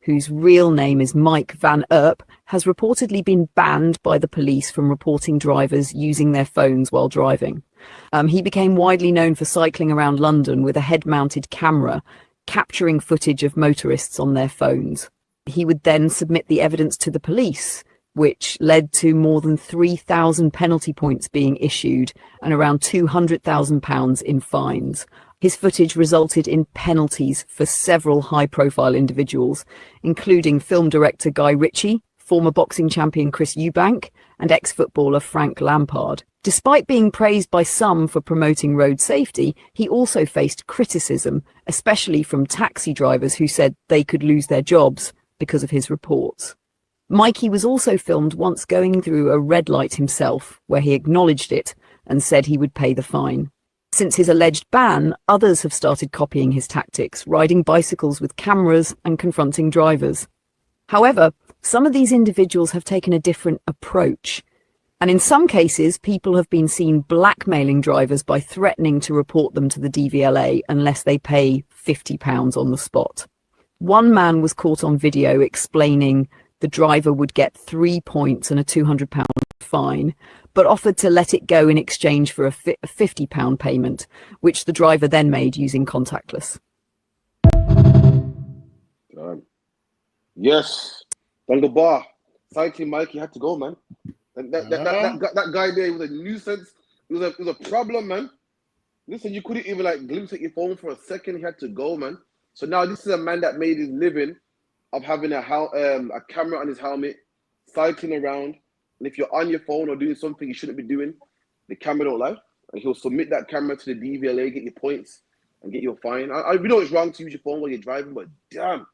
Whose real name is Mike Van Earp, has reportedly been banned by the police from reporting drivers using their phones while driving. He became widely known for cycling around London with a head-mounted camera, capturing footage of motorists on their phones. He would then submit the evidence to the police, which led to more than 3,000 penalty points being issued and around £200,000 in fines. His footage resulted in penalties for several high-profile individuals, including film director Guy Ritchie, former boxing champion Chris Eubank, and ex-footballer Frank Lampard. Despite being praised by some for promoting road safety, he also faced criticism, especially from taxi drivers who said they could lose their jobs because of his reports. Mikey was also filmed once going through a red light himself, where he acknowledged it and said he would pay the fine. Since his alleged ban, others have started copying his tactics, riding bicycles with cameras and confronting drivers. However, some of these individuals have taken a different approach. And in some cases, people have been seen blackmailing drivers by threatening to report them to the DVLA unless they pay £50 on the spot. One man was caught on video explaining the driver would get 3 points and a £200 fine, but offered to let it go in exchange for a £50 payment, which the driver then made using contactless.
Yes, on the bar, cycling Mikey had to go, man. That guy there was a nuisance. It was a problem, man. Listen, you couldn't even like glimpse at your phone for a second. He had to go, man. So now this is a man that made his living of having a camera on his helmet, cycling around. And if you're on your phone or doing something you shouldn't be doing, the camera don't lie. And he'll submit that camera to the DVLA, get your points, and get your fine. We know it's wrong to use your phone while you're driving, but damn,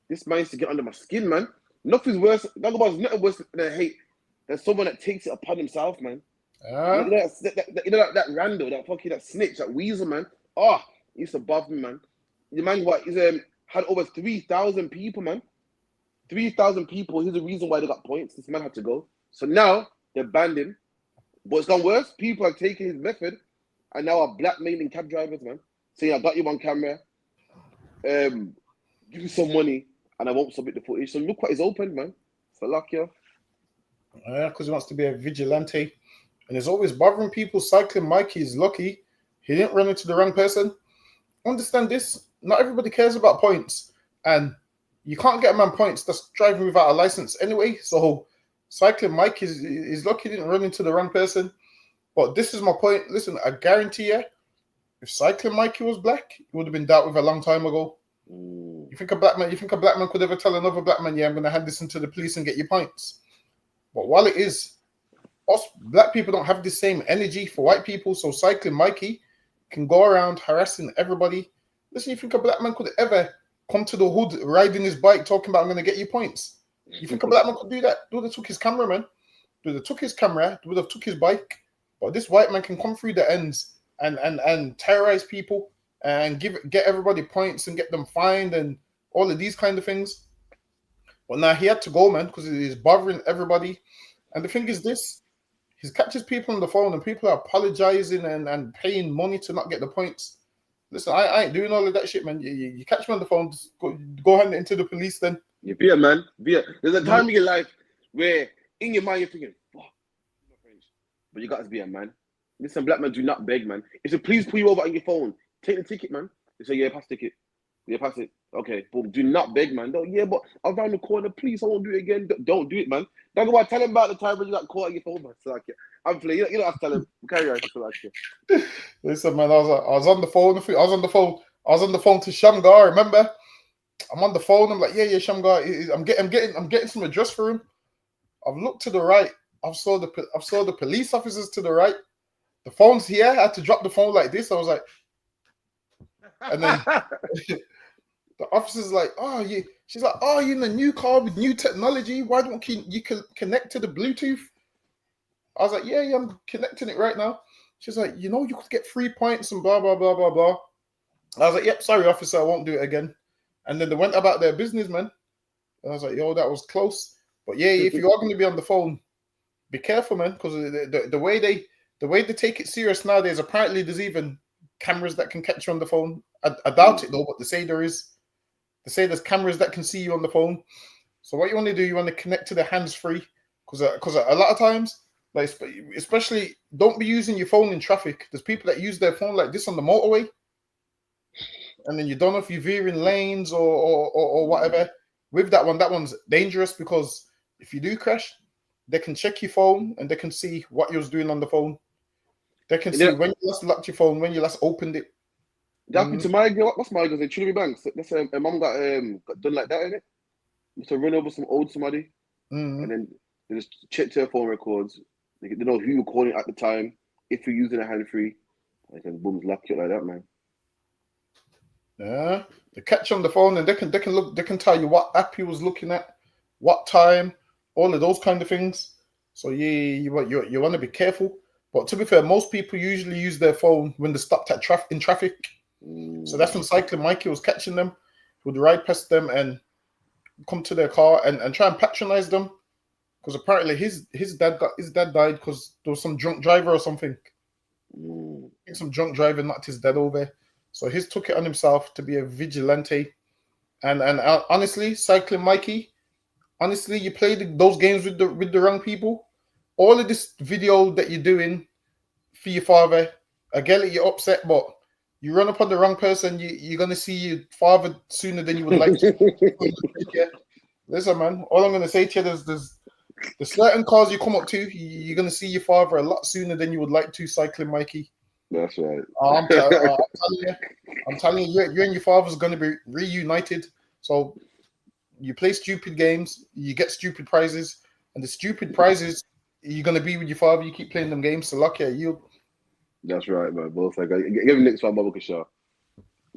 this man used to get under my skin, man. Nothing's worse. Nothing worse than hate than someone that takes it upon himself, man. You know that rando, that snitch, that weasel, man. Oh, he used to bother me, man. The man had over 3,000 people, man. 3,000 people. Here's the reason why they got points. This man had to go. So now they're banned him. But it's gone worse. People are taking his method and now are blackmailing cab drivers, man. Saying, I got you on camera. Give me some money and I won't submit the footage. So look what is open, man. So luck, yeah.
Because he wants to be a vigilante. And he's always bothering people. Cycling Mikey is lucky. He didn't run into the wrong person. Understand this. Not everybody cares about points. And you can't get a man points that's driving without a license anyway. So cycling Mike is lucky he didn't run into the wrong person. But this is my point. Listen, I guarantee you, if cycling Mikey was black, he would have been dealt with a long time ago. You think a black man could ever tell another black man, yeah, I'm going to hand this into the police and get your points? But while it is, us black people don't have the same energy for white people. So cycling Mikey can go around harassing everybody. Listen, you think a black man could ever come to the hood riding his bike talking about, I'm going to get you points? You think a black man could do that? They would have took his camera, man. They would have took his camera. They would have took his bike. But this white man can come through the ends and terrorize people and get everybody points and get them fined and all of these kind of things. But now he had to go, man, because he's bothering everybody. And the thing is this, he's catches people on the phone and people are apologizing and paying money to not get the points. Listen, I ain't doing all of that shit, man. You catch me on the phone, just go hand it into the police then.
You be a man. There's a time in your life where in your mind you're thinking, fuck, But you got to be a man. Listen, black man, do not beg, man. If the police pull you over on your phone, take the ticket, man. They say, yeah, pass the ticket. Yeah, pass it. Okay, boom. Do not beg, man. Don't, yeah, but around the corner, please, I won't do it again. Don't do it, man. That's why I tell him about the time when you got caught on your phone, man. So, like, I'm playing. You don't have to tell him. Carry on. So, like,
Listen, man, I was on the phone. I was on the phone to Shamgar. Remember? I'm on the phone. I'm like, yeah, Shamgar. I'm getting some address for him. I've looked to the right. I saw the police officers to the right. The phone's here. I had to drop the phone like this. I was like, and then the officer's like, oh, yeah. She's like, oh, you're in a new car with new technology. Why don't you connect to the Bluetooth? I was like, yeah, I'm connecting it right now. She's like, you could get 3 points and blah, blah, blah, blah, blah. I was like, yep, sorry, officer, I won't do it again. And then they went about their business, man. And I was like, yo, that was close. But yeah, if you are going to be on the phone, be careful, man, because the way they take it serious nowadays, apparently there's even cameras that can catch you on the phone. I doubt it, though, but they say there is. They say there's cameras that can see you on the phone. So what you want to do, you want to connect to the hands-free, because a lot of times, like especially, don't be using your phone in traffic. There's people that use their phone like this on the motorway, and then you don't know if you're veering lanes or whatever. With that one's dangerous, because if you do crash, they can check your phone and they can see what you was doing on the phone. They can see when you last locked your phone, when you last opened it.
That happened to my girl. What's my girl? In Trinity Banks. That's a mum got done like that, innit? Used to run over some old somebody, and then they just checked her phone records. They know who you were calling at the time. If you're using a hand-free, like, and boom, lock you like that, man.
Yeah, they catch on the phone and they can tell you what app you was looking at, what time, all of those kind of things. So yeah, you want to be careful. But to be fair, most people usually use their phone when they stopped at in traffic. So that's when Cycling Mikey was catching them, would ride past them and come to their car and try and patronize them, because apparently his dad died because there was some drunk driver or something. I think some drunk driver knocked his dad over. So he's took it on himself to be a vigilante. And honestly, Cycling Mikey, honestly, you play those games with the wrong people. All of this video that you're doing for your father, I get it, you're upset, but you run upon the wrong person, you're going to see your father sooner than you would like to. Yeah. Listen, man, all I'm going to say to you, there's certain cars you come up to, you're going to see your father a lot sooner than you would like to, Cycling Mikey.
That's right.
I'm telling you, you and your father's going to be reunited. So you play stupid games, you get stupid prizes, and the stupid prizes, you're going to be with your father. You keep playing them games, so lucky you.
That's right, man. Both like, give me next one, Bubba Kishar.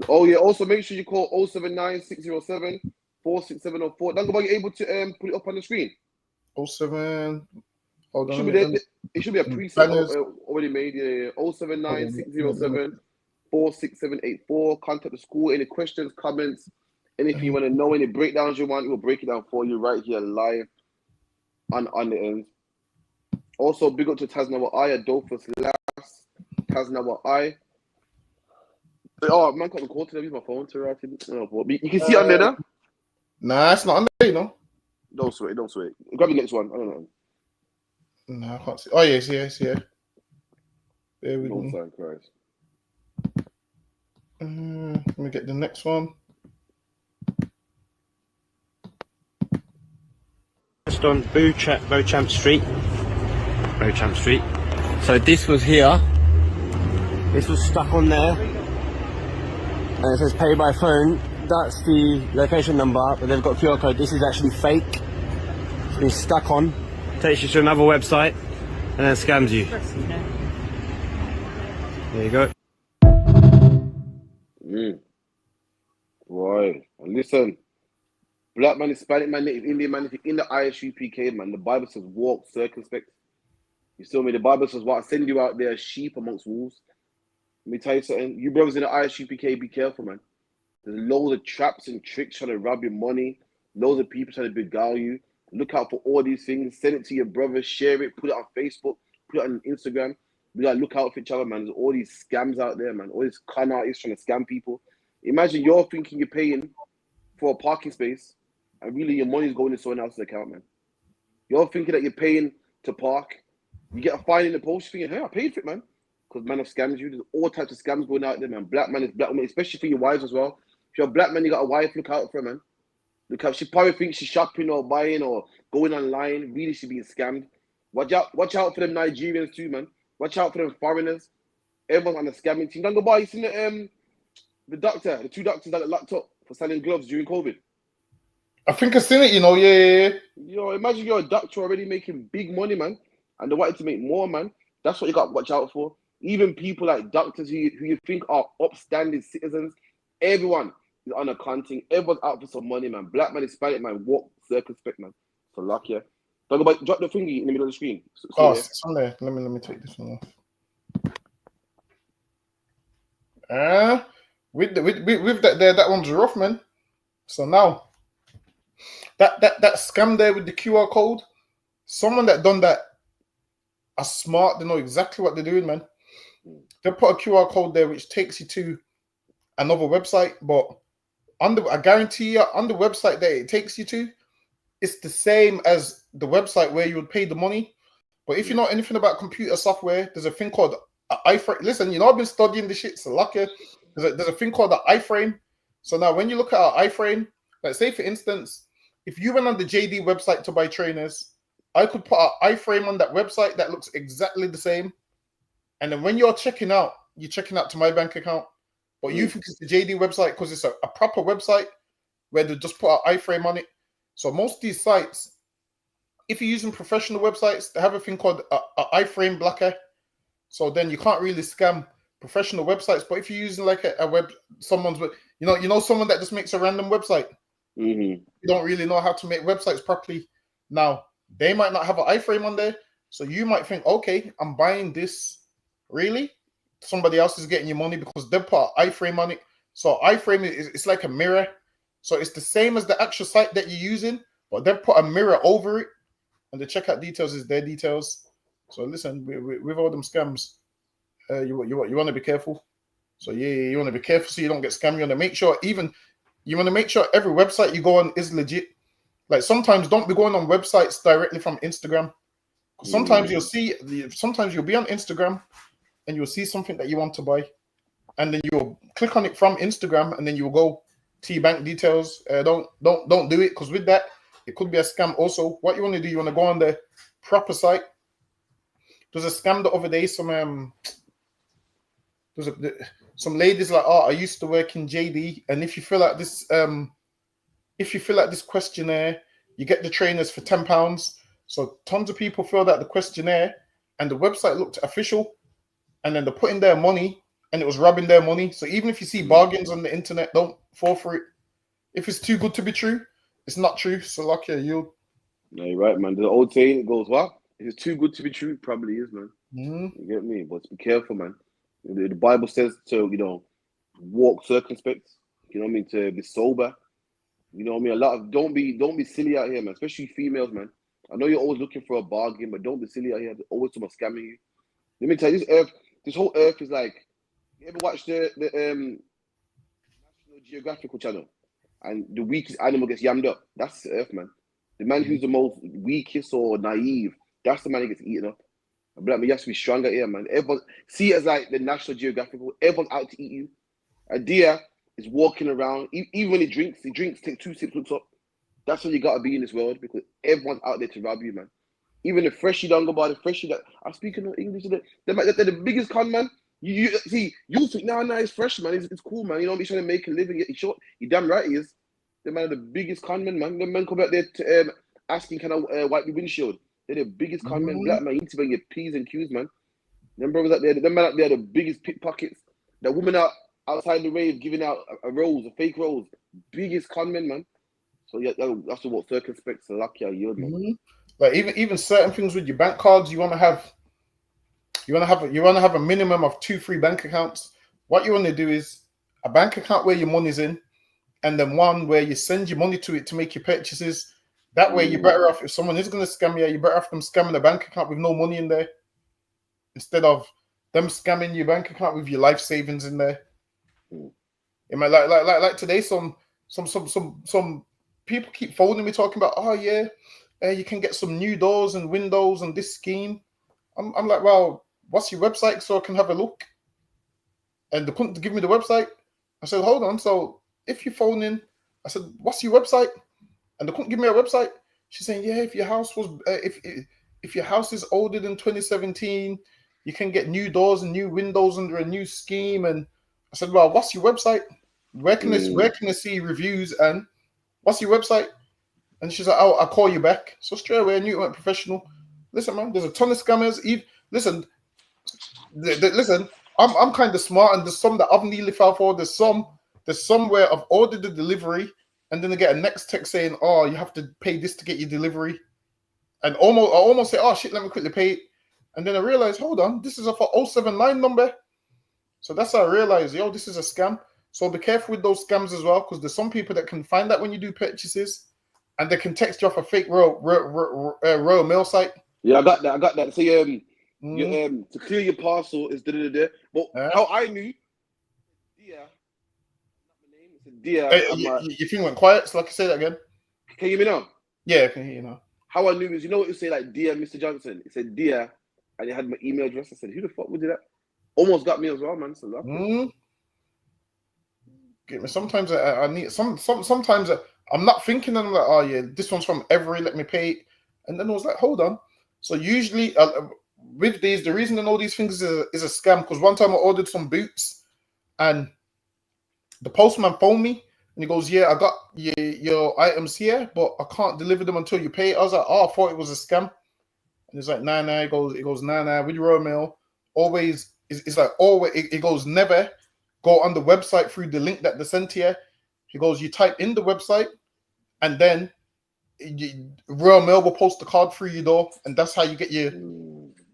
Oh yeah. Also, make sure you call 079-607-46704. Don't go about, you able to put it up on the screen.
07. Hold on.
It should be a preset already made. Yeah. 079-607-46784. Contact the school. Any questions, comments, anything you want to know, any breakdowns you want, we'll break it down for you right here live on the end. Also, big up to Tasnawa I, Adolphus Last, Tasnawa I. Oh, man, got the call today. Use my phone to write it. You can see it on there now?
Nah, it's not on there, you know.
Don't sweat. Grab the next one. I don't know.
No, I can't see. Oh, yeah, it's here. There we go.
Christ.
Let me get the next one.
Just on Beauchamp Street. So this was here. This was stuck on there. And it says pay by phone. That's the location number, but they've got QR code. This is actually fake. It's been stuck on. Takes you to another website and then scams you. There you go.
Right. And listen, black man, Hispanic man, Native Indian man, if you're in the ISUPK, man, the Bible says walk circumspect. You still me? The Bible says, what, I send you out there as sheep amongst wolves. Let me tell you something. You brothers in the ISUPK, be careful, man. There's loads of traps and tricks trying to rob your money. Loads of people trying to beguile you. Look out for all these things. Send it to your brother. Share it. Put it on Facebook. Put it on Instagram. We got to look out for each other, man. There's all these scams out there, man. All these con artists trying to scam people. Imagine you're thinking you're paying for a parking space and really your money's going in someone else's account, man. You're thinking that you're paying to park You get a fine in the post, you're thinking, hey, I paid for it, man. Because man have scams you. There's all types of scams going out there, man. Black man is black woman, especially for your wives as well. If you're a black man, you got a wife, look out for her, man. Look out. She probably thinks she's shopping or buying or going online. Really, she's being scammed. Watch out for them Nigerians too, man. Watch out for them foreigners. Everyone's on the scamming team. Don't go by. You seen the two doctors that got locked up for selling gloves during COVID?
I think I've seen it, you know, yeah.
Yo, imagine you're a doctor already making big money, man, and they wanted to make more, man. That's what you got to watch out for. Even people like doctors who you think are upstanding citizens, everyone is on accounting. Everyone's out for some money, man. Black man, Hispanic man, walk circumspect, man. So luck, yeah. Don't go by, drop the thingy in the middle of the screen.
Sunday. Let me take this one off. With that there, that one's rough, man. So now that scam there with the QR code, someone that done that are smart. They know exactly what they're doing, man. They put a QR code there which takes you to another website, but I guarantee you, on the website that it takes you to, it's the same as the website where you would pay the money. But if you know anything about computer software, there's a thing called iframe. Listen, you know I've been studying this shit, so lucky. There's a thing called the iframe. So now when you look at an iframe, like say for instance, if you went on the JD website to buy trainers, I could put an iframe on that website that looks exactly the same. And then when you're checking out to my bank account. But you think it's the JD website because it's a proper website where they just put an iframe on it. So most of these sites, if you're using professional websites, they have a thing called a iframe blocker. So then you can't really scam professional websites. But if you're using like someone that just makes a random website, you don't really know how to make websites properly. Now they might not have an iframe on there, so you might think, okay, I'm buying this. Really? Somebody else is getting your money because they put an iframe on it. So iframe it's like a mirror. So it's the same as the actual site that you're using, but they put a mirror over it, and the checkout details is their details. So listen, with all them scams, you want to be careful. So you want to be careful so you don't get scammed. You want to make sure every website you go on is legit. Like sometimes don't be going on websites directly from Instagram. Sometimes you'll be on Instagram and you'll see something that you want to buy, and then you'll click on it from Instagram, and then you'll go to your bank details. Don't do it, because with that it could be a scam. Also, what you want to do, you want to go on the proper site. There's a scam the other day. Some ladies like, I used to work in JD, and if you fill out this questionnaire, you get the trainers for £10. So tons of people filled out the questionnaire, and the website looked official, and then they're putting their money, and it was robbing their money. So even if you see bargains on the internet, don't fall for it. If it's too good to be true, it's not true. So like you.
No, you're right, man. The old saying goes, "What? If it's too good to be true, it probably is, man." You get me? But be careful, man. The Bible says to walk circumspect. You know what I mean? To be sober. You know what I mean? Don't be silly out here, man. Especially females, man. I know you're always looking for a bargain, but don't be silly out here. There's always someone scamming you. Let me tell you, this whole earth is like. You ever watch the National Geographical channel, and the weakest animal gets yammed up? That's the earth, man. The man who's the most weakest or naive, that's the man who gets eaten up. I'm like, man, you have to be stronger here, man. Everyone see it as like the National Geographical. Everyone's out to eat you. A deer is walking around. Even when he drinks, take 2 sips, looks up. That's what you gotta be in this world, because everyone's out there to rob you, man. Even the freshie don't go by the freshie that I'm speaking of English today. They're the biggest con, man. You think it's fresh, man. It's cool, man. You know, he's trying to make a living. He's short. You damn right he is. The man, the biggest conman, man. The man come back there to asking, can I wipe the windshield? They're the biggest conman. Black man, you need to bring your P's and Q's, man. Them brothers out there, them man out there are the biggest pickpockets. The woman outside the rave giving out a fake rose. Biggest conman, man. So yeah, that's what circumspect. So lucky I yield, man.
Like even certain things with your bank cards, you want to have a minimum of 2-3 bank accounts. What you want to do is a bank account where your money's in, and then one where you send your money to it to make your purchases. That way you're better off. If someone is going to scam you, you're better off them scamming a bank account with no money in there, instead of them scamming your bank account with your life savings in there. It might like today, some people keep phoning me talking about, you can get some new doors and windows and this scheme. I'm like, well, what's your website so I can have a look? And they couldn't give me the website. I said, hold on. So if you phone in, I said, what's your website? And they couldn't give me a website. She's saying, yeah, if your house was if your house is older than 2017, you can get new doors and new windows under a new scheme. And I said, well, what's your website? Where can I see reviews? And what's your website? And she's like, oh, I'll call you back. So straight away, I knew it went professional. Listen, man, there's a ton of scammers. Listen, I'm kind of smart, and there's some that I've nearly fell for. There's some where I've ordered the delivery, and then I get a next text saying, oh, you have to pay this to get your delivery. And I almost say, oh shit, let me quickly pay it. And then I realize, hold on, this is a 079 number. So that's how I realized, yo, this is a scam. So be careful with those scams as well, because there's some people that can find that when you do purchases, and they can text you off a fake Royal Mail site.
Yeah, I got that. So to clear your parcel is da. But how I knew,
your thing went quiet, so like I say that again.
Can you hear me now?
Yeah, I can hear you now.
How I knew is, you know what you say, like, dear Mr. Johnson. It said dear, and it had my email address. I said, who the fuck would do that? Almost got me as well, man. So
sometimes I need sometimes I'm not thinking, and I'm like, oh yeah, this one's from Every, let me pay it. And then I was like, hold on. So usually with these, the reason I know these things is a scam, because one time I ordered some boots and the postman phoned me and he goes, yeah, I got your items here, but I can't deliver them until you pay. I was like, oh, I thought it was a scam. And he's like, nah, it goes, nah, with your Royal Mail, always, it's like, always, it goes, never go on the website through the link that they sent here. He goes, you type in the website, and then Royal Mail will post the card through your door, and that's how you get your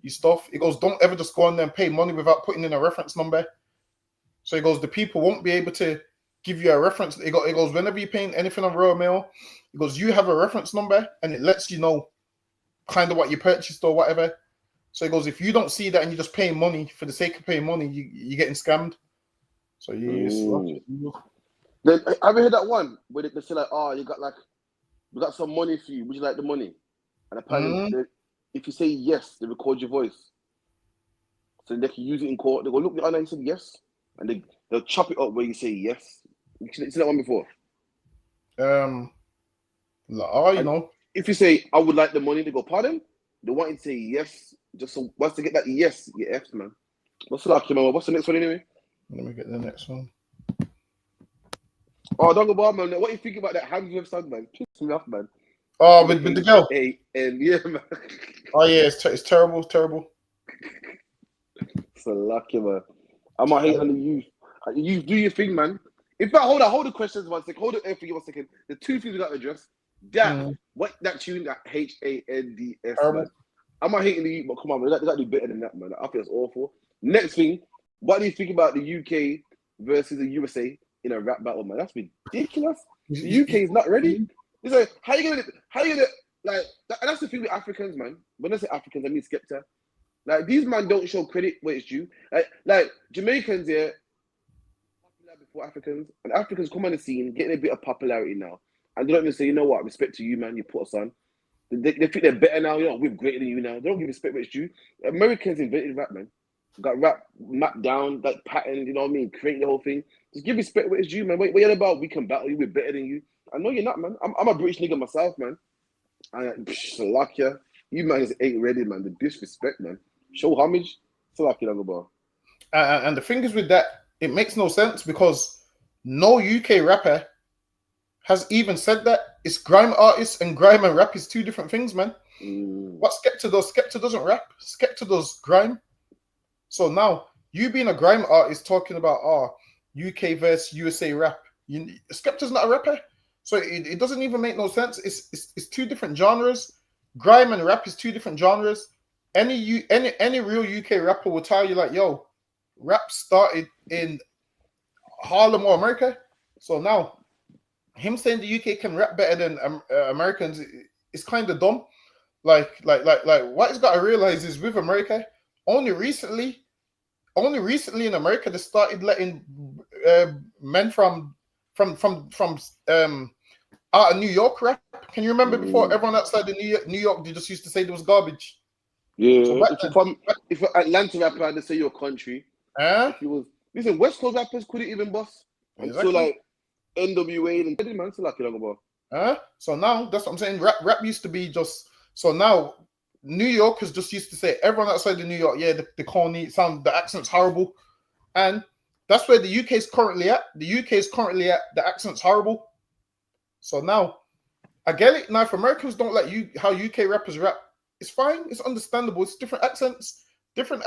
stuff. He goes, don't ever just go on there and pay money without putting in a reference number. So he goes, the people won't be able to give you a reference. It goes, whenever you're paying anything on Royal Mail, he goes, you have a reference number, and it lets you know kind of what you purchased or whatever. So he goes, if you don't see that and you're just paying money for the sake of paying money, you're getting scammed. So
Then have you heard that one where they say like, oh, we got some money for you. Would you like the money? And apparently, if you say yes, they record your voice, so they can use it in court. They go, look, the other, you said yes, and they'll chop it up where you say yes. You seen that one before?
If
you say I would like the money, they go, pardon? They want you to say yes. Just so once they get that yes, you F, man. What's the lucky, man? What's the next one anyway?
Let me get the next one.
Oh, don't go bar, man. What do you think about that hands with son, man? Piss me off, man.
Oh, with the girl.
And yeah, man.
Oh yeah, it's terrible, terrible.
So lucky, man. I'm not hating on the youth. You do your thing, man. In fact, hold the questions 1 second. Hold it for you 1 second. The two things we got to address. What that tune, that HANDS, man. I'm not hating the youth, but come on, man. They got to do better than that, man. I feel it's awful. Next thing, what do you think about the UK versus the USA in a rap battle, man? That's ridiculous. The UK is not ready. It's like, how you gonna like that, and that's the thing with Africans, man. When I say Africans, I mean Skepta. Like, these man don't show credit where it's due. Like Jamaicans here, popular before Africans, and Africans come on the scene, getting a bit of popularity now, and they don't even say, you know what, respect to you, man. You put us on. They think they're better now. You know, we're greater than you now. They don't give respect where it's due. Americans invented rap, man. Got rap mapped down, that pattern, you know what I mean? Create the whole thing. Just give respect where it's due, man. What you're about, we can battle you, we're better than you. I know you're not, man. I'm a British nigga myself, man. Salakia. You man ain't ready, man. The disrespect, man. Show homage. Salakia, Dagobah.
And the thing is with that, it makes no sense, because no UK rapper has even said that. It's grime artists, and grime and rap is two different things, man. What Skepta does, Skepta doesn't rap. Skepta does grime. So now, you being a grime artist talking about UK versus USA rap, Skepta's not a rapper, so it doesn't even make no sense. It's two different genres. Grime and rap is two different genres. Any real UK rapper will tell you, like, yo, rap started in Harlem or America. So now, him saying the UK can rap better than Americans is kind of dumb. Like what he's got to realize is, with America, only recently in America they started letting men from out of New York rap. Can you remember before, everyone outside of New York, they just used to say there was garbage? So
Yeah,
back
if you're
then,
from, if you're Atlanta rapper, I'd say your country.
eh?
If you was, listen, West Coast rappers couldn't even bust until
Exactly.
like NWA and man, still like it about.
So now that's what I'm saying. Rap used to be just so now New Yorkers just used to say everyone outside of New York, yeah, the corny sound, the accent's horrible, and that's where the UK is currently at. The UK is currently at the accent's horrible. So now I get it. Now if Americans don't like you how UK rappers rap, it's fine. It's understandable. It's different accents, different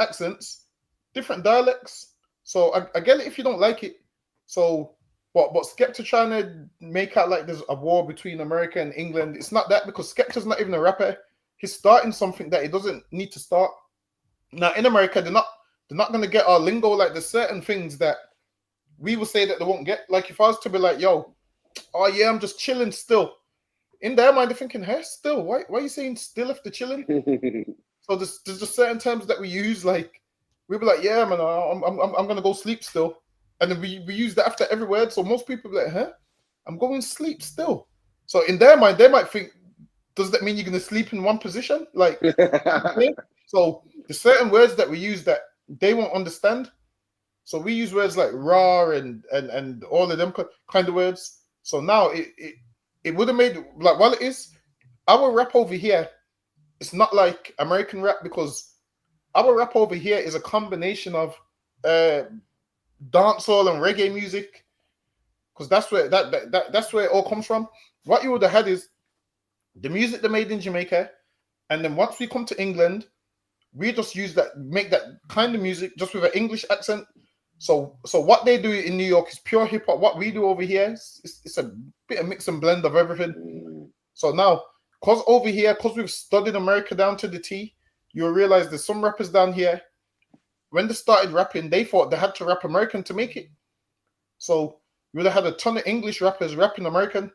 dialects. So I get it if you don't like it. So but Skepta trying to make out like there's a war between America and England. It's not that because Skepta's not even a rapper. He's starting something that he doesn't need to start. Now in America, they're not gonna get our lingo. Like there's certain things that we will say that they won't get. Like if I was to be like, yo, oh yeah, I'm just chilling still. In their mind, they're thinking, hey, still, why are you saying still if they're chilling? So there's just certain terms that we use, like we'll be like, yeah, man, I'm gonna go sleep still. And then we use that after every word. So most people are like, huh? I'm going to sleep still. So in their mind, they might think, does that mean you're going to sleep in one position? Like, so there's certain words that we use that they won't understand. So we use words like raw and all of them kind of words. So now it would have made, like, while it is, our rap over here, it's not like American rap because our rap over here is a combination of dancehall and reggae music, because that's where that's where it all comes from. What you would have had is the music they made in Jamaica, and then once we come to England, we just make that kind of music just with an English accent. So what they do in New York is pure hip hop. What we do over here it's a bit of mix and blend of everything. So now, because we've studied America down to the T, you'll realize there's some rappers down here. When they started rapping, they thought they had to rap American to make it. So you would have had a ton of English rappers rapping American.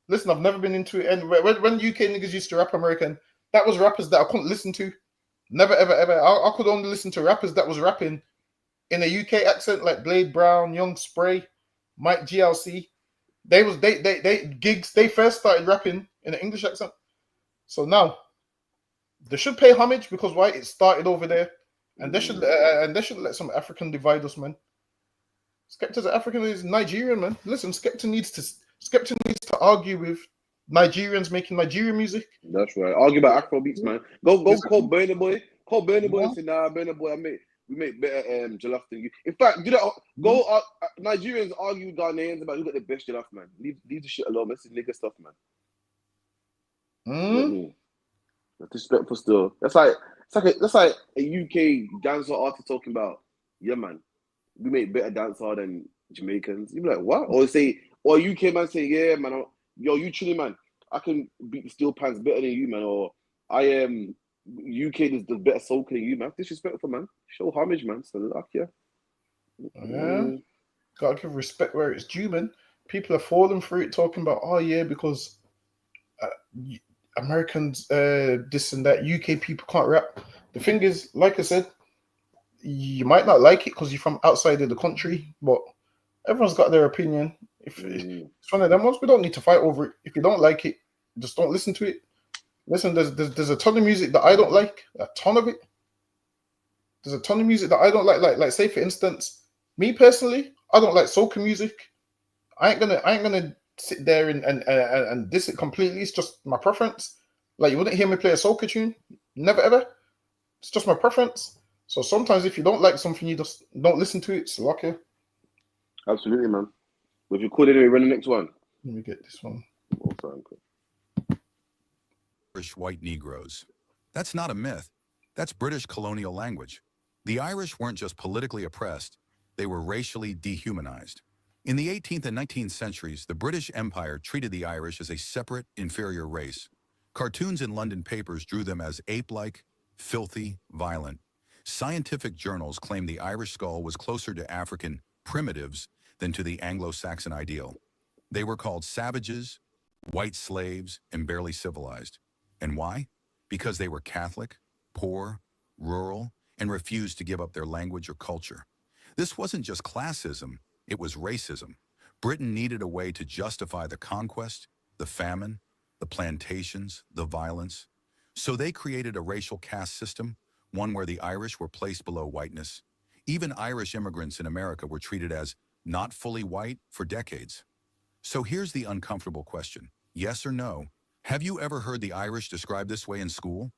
Listen, I've never been into it. And when UK niggas used to rap American, that was rappers that I couldn't listen to. Never, ever, ever. I could only listen to rappers that was rapping in a UK accent, like Blade Brown, Young Spray, Mike GLC. They gigs. They first started rapping in an English accent. So now they should pay homage because why? It started over there. And they should let some African divide us, man. Skepta's African, is Nigerian, man. Listen, Skepta needs to argue with Nigerians making Nigerian music.
That's right. Argue about Afro beats, man. Go call Burna Boy. Call Burna Boy and say, nah, Burna Boy, we make better jollof than you. In fact, do that. Go Nigerians argue with Ghanaians about who got the best jollof, man. Leave the shit alone. That's nigga stuff, man. You know what I mean? That's disrespectful still. That's like a UK dancer artist talking about, yeah, man, we make better dancehall than Jamaicans. You be like, what? Or a UK man say, yeah, man, yo, you chilling, man. I can beat the steel pans better than you, man. Or I am UK does better soca than you, man. Disrespectful, man. Show homage, man. So luck, yeah.
Gotta give respect where it's due, man. People are falling for it, talking about, oh yeah, because Americans this and that, UK people can't rap. The thing is, like I said, you might not like it because you're from outside of the country, but everyone's got their opinion. If it's one of them ones, we don't need to fight over it. If you don't like it, just don't listen to it. Listen, there's a ton of music that I don't like, a ton of it. There's a ton of music that I don't like. Like say for instance, me personally, I don't like soca music. I ain't gonna sit there and diss it completely. It's just my preference. Like you wouldn't hear me play a soca tune, never ever. It's just my preference. So sometimes if you don't like something, you just don't listen to it. It's lucky.
Absolutely, man. If you could anyway, run the next one.
Let me get this one.
Irish white Negroes. That's not a myth. That's British colonial language. The Irish weren't just politically oppressed, they were racially dehumanized. In the 18th and 19th centuries, the British Empire treated the Irish as a separate, inferior race. Cartoons in London papers drew them as ape-like, filthy, violent. Scientific journals claimed the Irish skull was closer to African primitives than to the Anglo-Saxon ideal. They were called savages, white slaves, and barely civilized. And why? Because they were Catholic, poor, rural, and refused to give up their language or culture. This wasn't just classism, it was racism. Britain needed a way to justify the conquest, the famine, the plantations, the violence. So they created a racial caste system one where the Irish were placed below whiteness. Even Irish immigrants in America were treated as not fully white for decades. So here's the uncomfortable question. Yes or no? Have you ever heard the Irish described this way in school?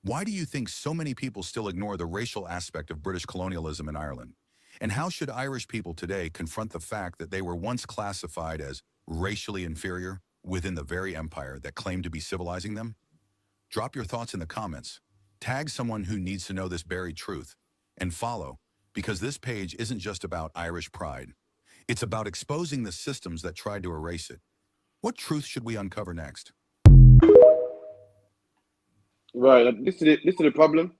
Why do you think so many people still ignore the racial aspect of British colonialism in Ireland? And how should Irish people today confront the fact that they were once classified as racially inferior within the very empire that claimed to be civilizing them? Drop your thoughts in the comments. Tag someone who needs to know this buried truth. And follow, because this page isn't just about Irish pride. It's about exposing the systems that tried to erase it. What truth should we uncover next?
Right, this is the problem.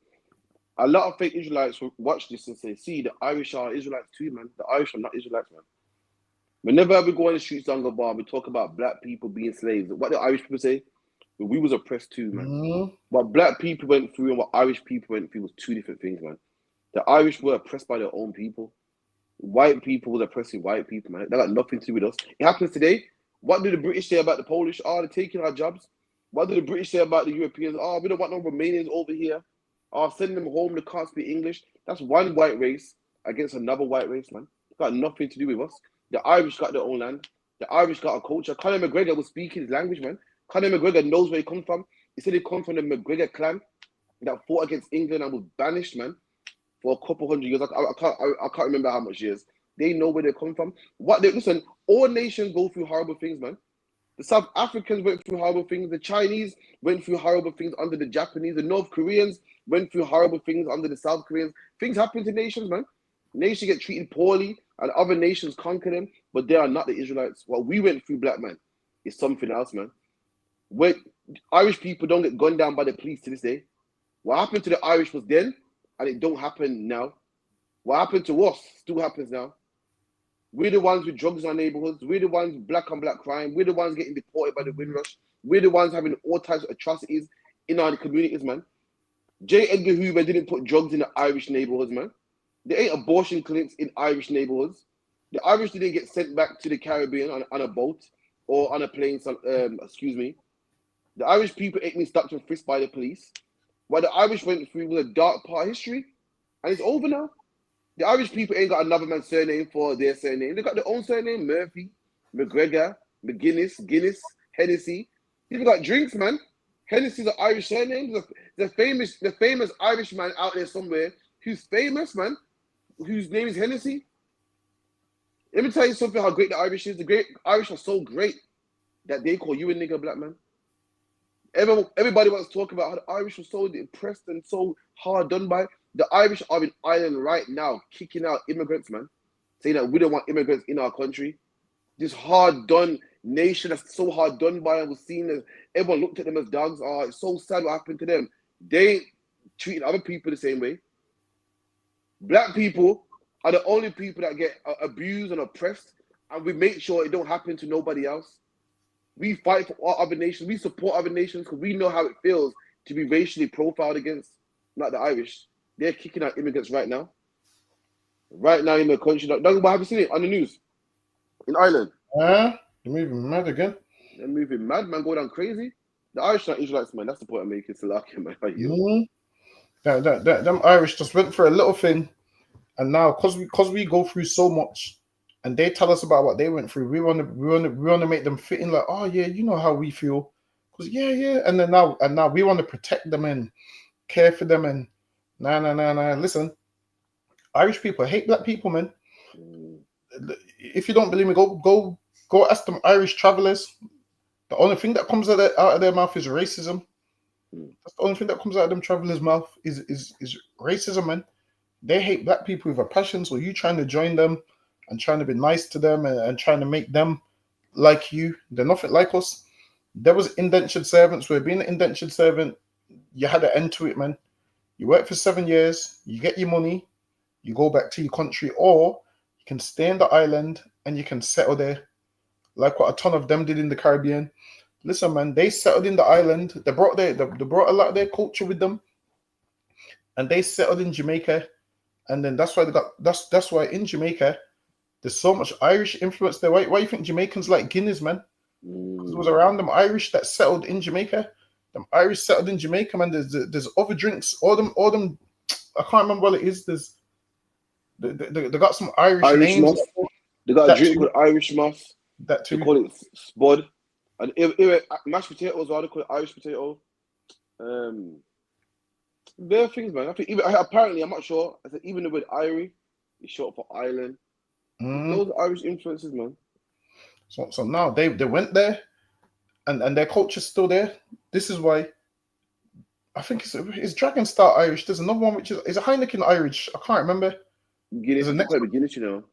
A lot of fake Israelites will watch this and say, see, the Irish are Israelites too, man. The Irish are not Israelites, man. Whenever we go on the streets of Bar, we talk about black people being slaves. What the Irish people say, we was oppressed too, man. What black people went through and what Irish people went through was two different things, man. The Irish were oppressed by their own people. White people was oppressing white people, man. That got nothing to do with us. It happens today. What do the British say about the Polish? Oh, they're taking our jobs. What do the British say about the Europeans? Oh, we don't want no Romanians over here. Oh, send them home, they can't speak English. That's one white race against another white race, man. It's got nothing to do with us. The Irish got their own land. The Irish got a culture. Conor McGregor was speaking his language, man. Conor McGregor knows where he comes from. He said he comes from the McGregor clan that fought against England and was banished, man, for a couple hundred years. I can't remember how much years. They know where they come from. Listen, all nations go through horrible things, man. The South Africans went through horrible things. The Chinese went through horrible things under the Japanese. The North Koreans went through horrible things under the South Koreans. Things happen to nations, man. Nations get treated poorly and other nations conquer them, but they are not the Israelites. What we went through, black man, is something else, man. When Irish people don't get gunned down by the police to this day. What happened to the Irish was then, and it don't happen now. What happened to us still happens now. We're the ones with drugs in our neighborhoods. We're the ones with black on black crime. We're the ones getting deported by the Windrush. We're the ones having all types of atrocities in our communities, man. J. Edgar Hoover didn't put drugs in the Irish neighborhoods, man. There ain't abortion clinics in Irish neighborhoods. The Irish didn't get sent back to the Caribbean on a boat or on a plane, excuse me. The Irish people ain't been stopped and frisked by the police. What the Irish went through was a dark part of history, and it's over now. The Irish people ain't got another man's surname for their surname. They got their own surname: Murphy, McGregor, McGuinness, Guinness, Hennessy. You've got drinks, man. Hennessy's an Irish surname. The famous Irish man out there somewhere who's famous, man, whose name is Hennessy. Let me tell you something, how great the Irish is. The great Irish are so great that they call you a nigger, black man. Everybody wants to talk about how the Irish were so depressed and so hard done by. The Irish are in Ireland right now, kicking out immigrants, man. Saying that we don't want immigrants in our country. This hard done nation that's so hard done by and was seen as, everyone looked at them as dogs. Oh, it's so sad what happened to them. They ain't treating other people the same way. Black people are the only people that get abused and oppressed, and we make sure it don't happen to nobody else. We fight for all other nations. We support other nations because we know how it feels to be racially profiled against. Not the Irish. They're kicking out immigrants right now. Right now in the country. Have you seen it on the news? In Ireland.
They're moving mad again.
They're moving mad, man. Go down crazy. The Irish are Israelites, man. That's the point I'm making. Salakia, man.
Them Irish just went for a little thing, and now because we go through so much, and they tell us about what they went through, we want to make them fit in like, oh yeah, you know how we feel, because yeah, and now we want to protect them and care for them and nah. Listen, Irish people hate black people, man. If you don't believe me, go ask them Irish travelers. The only thing that comes out of their mouth is racism. That's the only thing that comes out of them travelers' mouth is racism, man. They hate black people with a passion. So you trying to join them and trying to be nice to them and trying to make them like you. They're nothing like us. There was indentured servants where being an indentured servant, you had an end to it, man. You work for 7 years, you get your money, you go back to your country, or you can stay in the island and you can settle there, like what a ton of them did in the Caribbean. Listen, man, they settled in the island. They brought a lot of their culture with them, and they settled in Jamaica. And then that's why that's why in Jamaica there's so much Irish influence there. Why you think Jamaicans like Guinness, man? Because it was around them Irish that settled in Jamaica. them Irish settled in Jamaica, man. There's other drinks. All them. I can't remember what it is. There's they got some Irish names.
Moss. They got a drink called Irish Moss.
That too.
They call it spud. And mashed potatoes, what they call it Irish potato. There are things, man. I think apparently, I'm not sure. I said even the word Irie is short for island. Those are Irish influences, man.
So now they went there, and their culture's still there. This is why I think it's Dragon Star Irish. There's another one which is a Heineken Irish. I can't remember.
Guinness, Guinness, you know.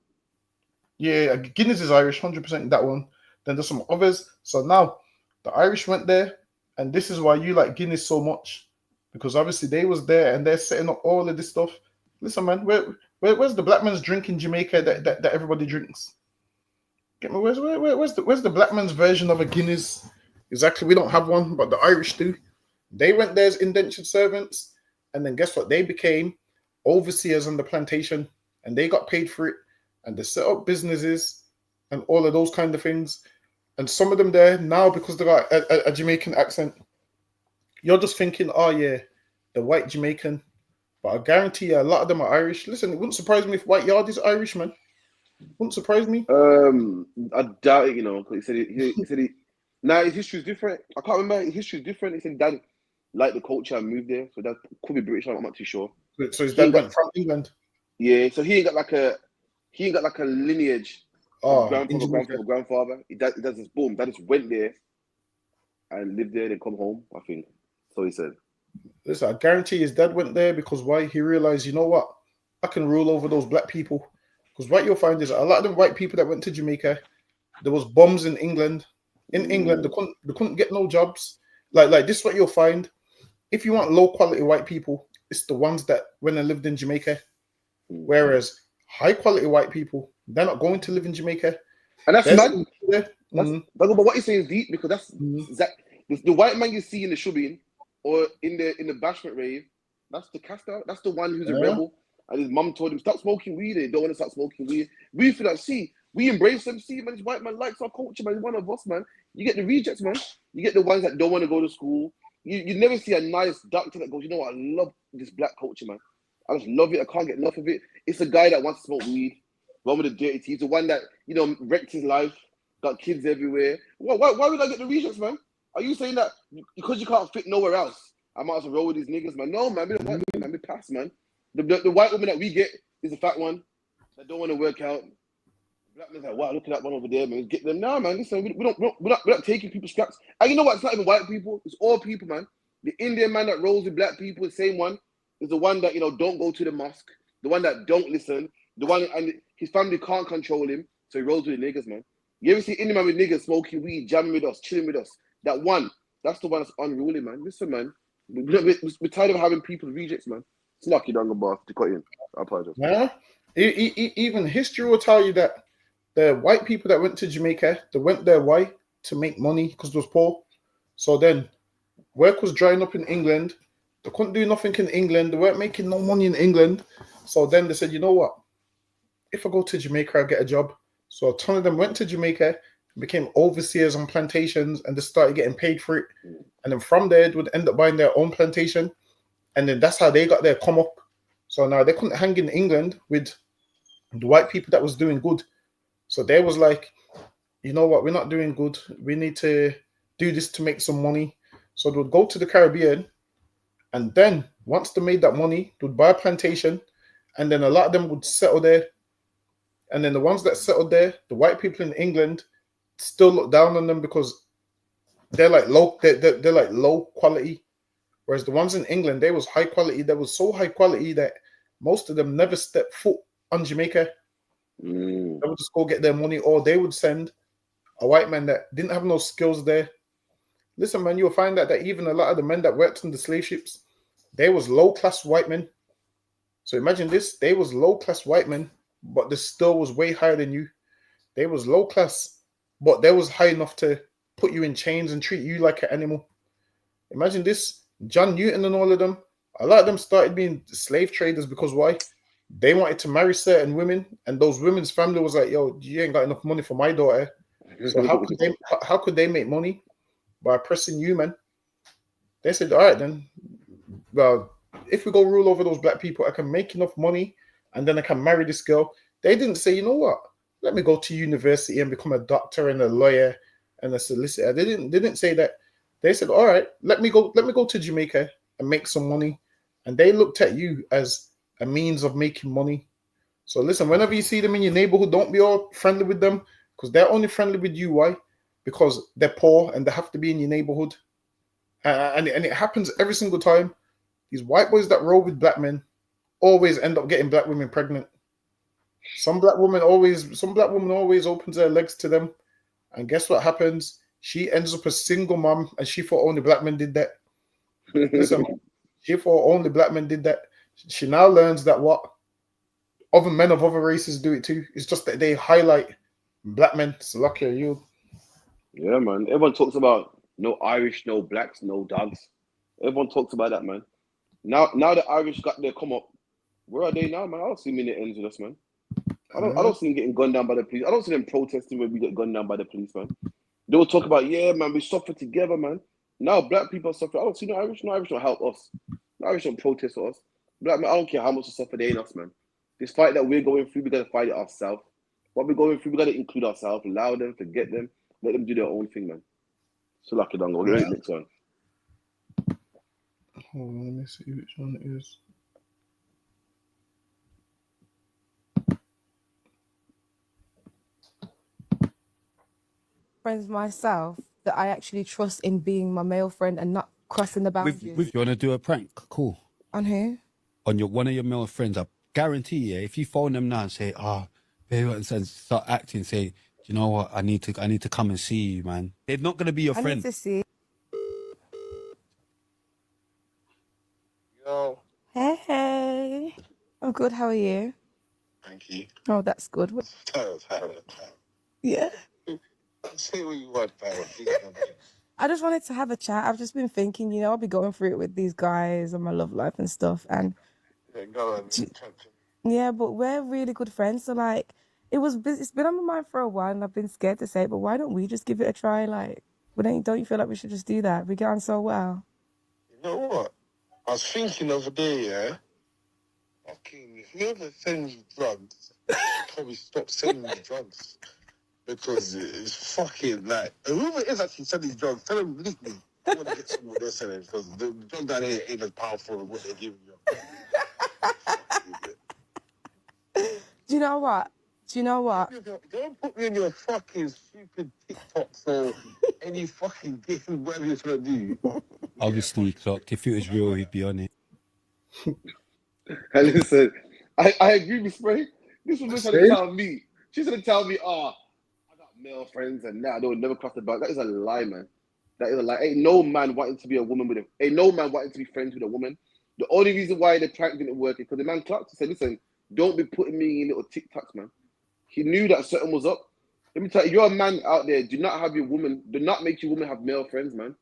Yeah, Guinness is Irish, 100% that one. Then there's some others. So now the Irish went there, and this is why you like Guinness so much, because obviously they was there and they're setting up all of this stuff. Listen, man, where's the black man's drink in Jamaica that everybody drinks? Get me, where's the black man's version of a Guinness? Exactly, we don't have one, but the Irish do. They went there as indentured servants, and then guess what? They became overseers on the plantation, and they got paid for it, and they set up businesses and all of those kind of things. And some of them there now, because they got a Jamaican accent, you're just thinking, oh yeah, the white Jamaican. But I guarantee you, a lot of them are Irish. Listen, it wouldn't surprise me if White Yard is Irish, man. Wouldn't surprise me.
I doubt it, you know. He said it. Now his history is different. I can't remember. His history is different. He said dad liked the culture and moved there, so that could be British. I'm not too sure.
So his dad went from England.
Yeah, so he ain't got like a lineage. Grandfather. He does this. Boom. That just went there and lived there. Then come home. I think so. He said.
Listen, I guarantee his dad went there because why? He realized, you know what? I can rule over those black people. Because what you'll find is a lot of them white people that went to Jamaica, there was bombs in England. In England, they couldn't get no jobs. Like this is what you'll find. If you want low quality white people, it's the ones that went and lived in Jamaica. Whereas high quality white people, they're not going to live in Jamaica.
And that's mad. But what you're saying is deep, because that's the white man you see in the shubbing or in the bashment rave. That's the cast out. That's the one who's a rebel. And his mum told him, stop smoking weed. They don't want to stop smoking weed. We feel like, see, we embrace them. See, man, this white man likes our culture, man. He's one of us, man. You get the rejects, man. You get the ones that don't want to go to school. You never see a nice doctor that goes, you know what, I love this black culture, man. I just love it. I can't get enough of it. It's a guy that wants to smoke weed. One with the dirty teeth. The one that, you know, wrecked his life. Got kids everywhere. Why would I get the rejects, man? Are you saying that because you can't fit nowhere else, I might as well roll with these niggas, man? No, man. We don't white women, man. We pass, man. The white woman that we get is the fat one that don't want to work out. Black man's like, wow, look at that one over there, man. Get them now, man. Listen, we're not taking people's scraps. And you know what? It's not even white people. It's all people, man. The Indian man that rolls with black people, the same one, is the one that, you know, don't go to the mosque. The one that don't listen. The one, and his family can't control him, so he rolls with the niggas, man. You ever see Indian man with niggas smoking weed, jamming with us, chilling with us? That one, that's the one that's unruly, man. Listen, man. We're tired of having people rejects, man. It's lucky don't go bath to cut in. I apologize.
Yeah. Even history will tell you that the white people that went to Jamaica, they went there why? To make money because it was poor. So then work was drying up in England. They couldn't do nothing in England. They weren't making no money in England. So then they said, you know what? If I go to Jamaica, I'll get a job. So a ton of them went to Jamaica, became overseers on plantations, and they started getting paid for it. And then from there, they would end up buying their own plantation. And then that's how they got their come up. So now they couldn't hang in England with the white people that was doing good. So they was like, you know what, we're not doing good. We need to do this to make some money. So they would go to the Caribbean. And then once they made that money, they would buy a plantation. And then a lot of them would settle there. And then the ones that settled there, the white people in England still look down on them because they're like low, they're like low quality. Whereas the ones in England, they was high quality. They was so high quality that most of them never stepped foot on Jamaica. They would just go get their money, or they would send a white man that didn't have no skills there. Listen, man, you'll find that even a lot of the men that worked on the slave ships, they was low-class white men. So imagine this, they was low-class white men, but they still was way higher than you. They was low-class, but they was high enough to put you in chains and treat you like an animal. Imagine this, John Newton and all of them, a lot of them started being slave traders because why? They wanted to marry certain women, and those women's family was like, yo, you ain't got enough money for my daughter. So how could they make money? By oppressing you, man. They said, all right, then, well, if we go rule over those black people, I can make enough money and then I can marry this girl. They didn't say, you know what? Let me go to university and become a doctor and a lawyer and a solicitor. They didn't say that. They said, all right, let me go to Jamaica and make some money. And they looked at you as a means of making money. So listen, whenever you see them in your neighborhood, don't be all friendly with them because they're only friendly with you. Why? Because they're poor and they have to be in your neighborhood. And it happens every single time. These white boys that roll with black men always end up getting black women pregnant. Some black woman always opens her legs to them. And guess what happens? She ends up a single mom and she thought only black men did that. Listen, she thought only black men did that. She now learns that what? Other men of other races do it too. It's just that they highlight black men. So lucky are you.
Yeah, man. Everyone talks about no Irish, no blacks, no dogs. Everyone talks about that, man. Now the Irish got their come up. Where are they now, man? I don't see them in the ends with us, man. I don't see them getting gunned down by the police. I don't see them protesting when we get gunned down by the police, man. They will talk about, yeah, man, we suffer together, man. Now black people are suffering. I don't see no Irish. No Irish don't help us. No Irish don't protest for us. Black man, I don't care how much to suffer they ain't us, man. This fight that we're going through, we gotta fight it ourselves. What we're going through, we gotta include ourselves, allow them, forget them, let them do their own thing, man. So lucky, don't go. Get ready next one.
Hold on, let me see which one it is.
Friends myself that I actually trust in being my male friend and not crossing the boundaries.
You want to do a prank? Cool.
On who?
On one of your male friends. I guarantee you, if you phone them now and say, baby, and start acting, say, do you know what? I need to come and see you, man. They're not gonna be your
I
friend.
need to see.
Yo.
Hey. I'm good. How are you?
Thank you.
Oh, that's good. Yeah.
Say what you want, Tyler.
I just wanted to have a chat. I've just been thinking, I'll be going through it with these guys and my love life and stuff. And
Yeah, go on.
yeah, but we're really good friends. So like, it's been on my mind for a while, and I've been scared to say it. But why don't we just give it a try? Like, don't you feel like we should just do that? We get on so well.
You know what? I was thinking the other day, yeah? Fucking whoever sends you drugs, probably stop sending you drugs. Because it's fucking like, whoever is actually sending these drugs, tell them leak me. I want to get some of they're selling because the drug down here ain't as powerful as what they're giving you.
Do you know what?
Don't put me in your fucking stupid TikToks or any fucking game, whatever you're trying to do.
Obviously, clocked. If it was real, he'd be on it.
And listen, I agree with Spray. This woman trying to tell me. She's going to tell me, I got male friends and now I don't never cross the back. That is a lie, man. That is a lie. Ain't no man wanting to be a woman with him. Ain't no man wanting to be friends with a woman. The only reason why the prank didn't work is because the man clocked. He said, listen, don't be putting me in little TikToks, man. He knew that something was up. Let me tell you, you're a man out there. Do not have your woman. Do not make your woman have male friends, man.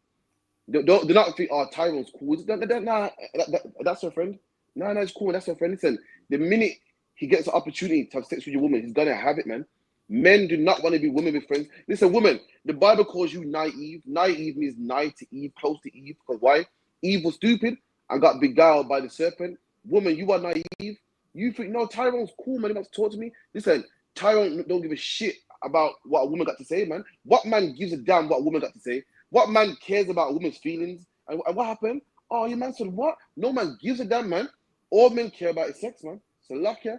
Do not think, Tyrone's cool. That's her friend. No, it's cool. That's her friend. Listen, the minute he gets an opportunity to have sex with your woman, he's gonna have it, man. Men do not want to be women with friends. Listen, woman, the Bible calls you naive. Naive means nigh to Eve, close to Eve. Because why? Eve was stupid and got beguiled by the serpent. Woman, you are naive. You think, no, Tyrone's cool, man. He wants to talk to me. Listen, Tyrone don't give a shit about what a woman got to say, man. What man gives a damn what a woman got to say? What man cares about a woman's feelings? And what happened? Oh, your man said what? No man gives a damn, man. All men care about is sex, man. So lucky.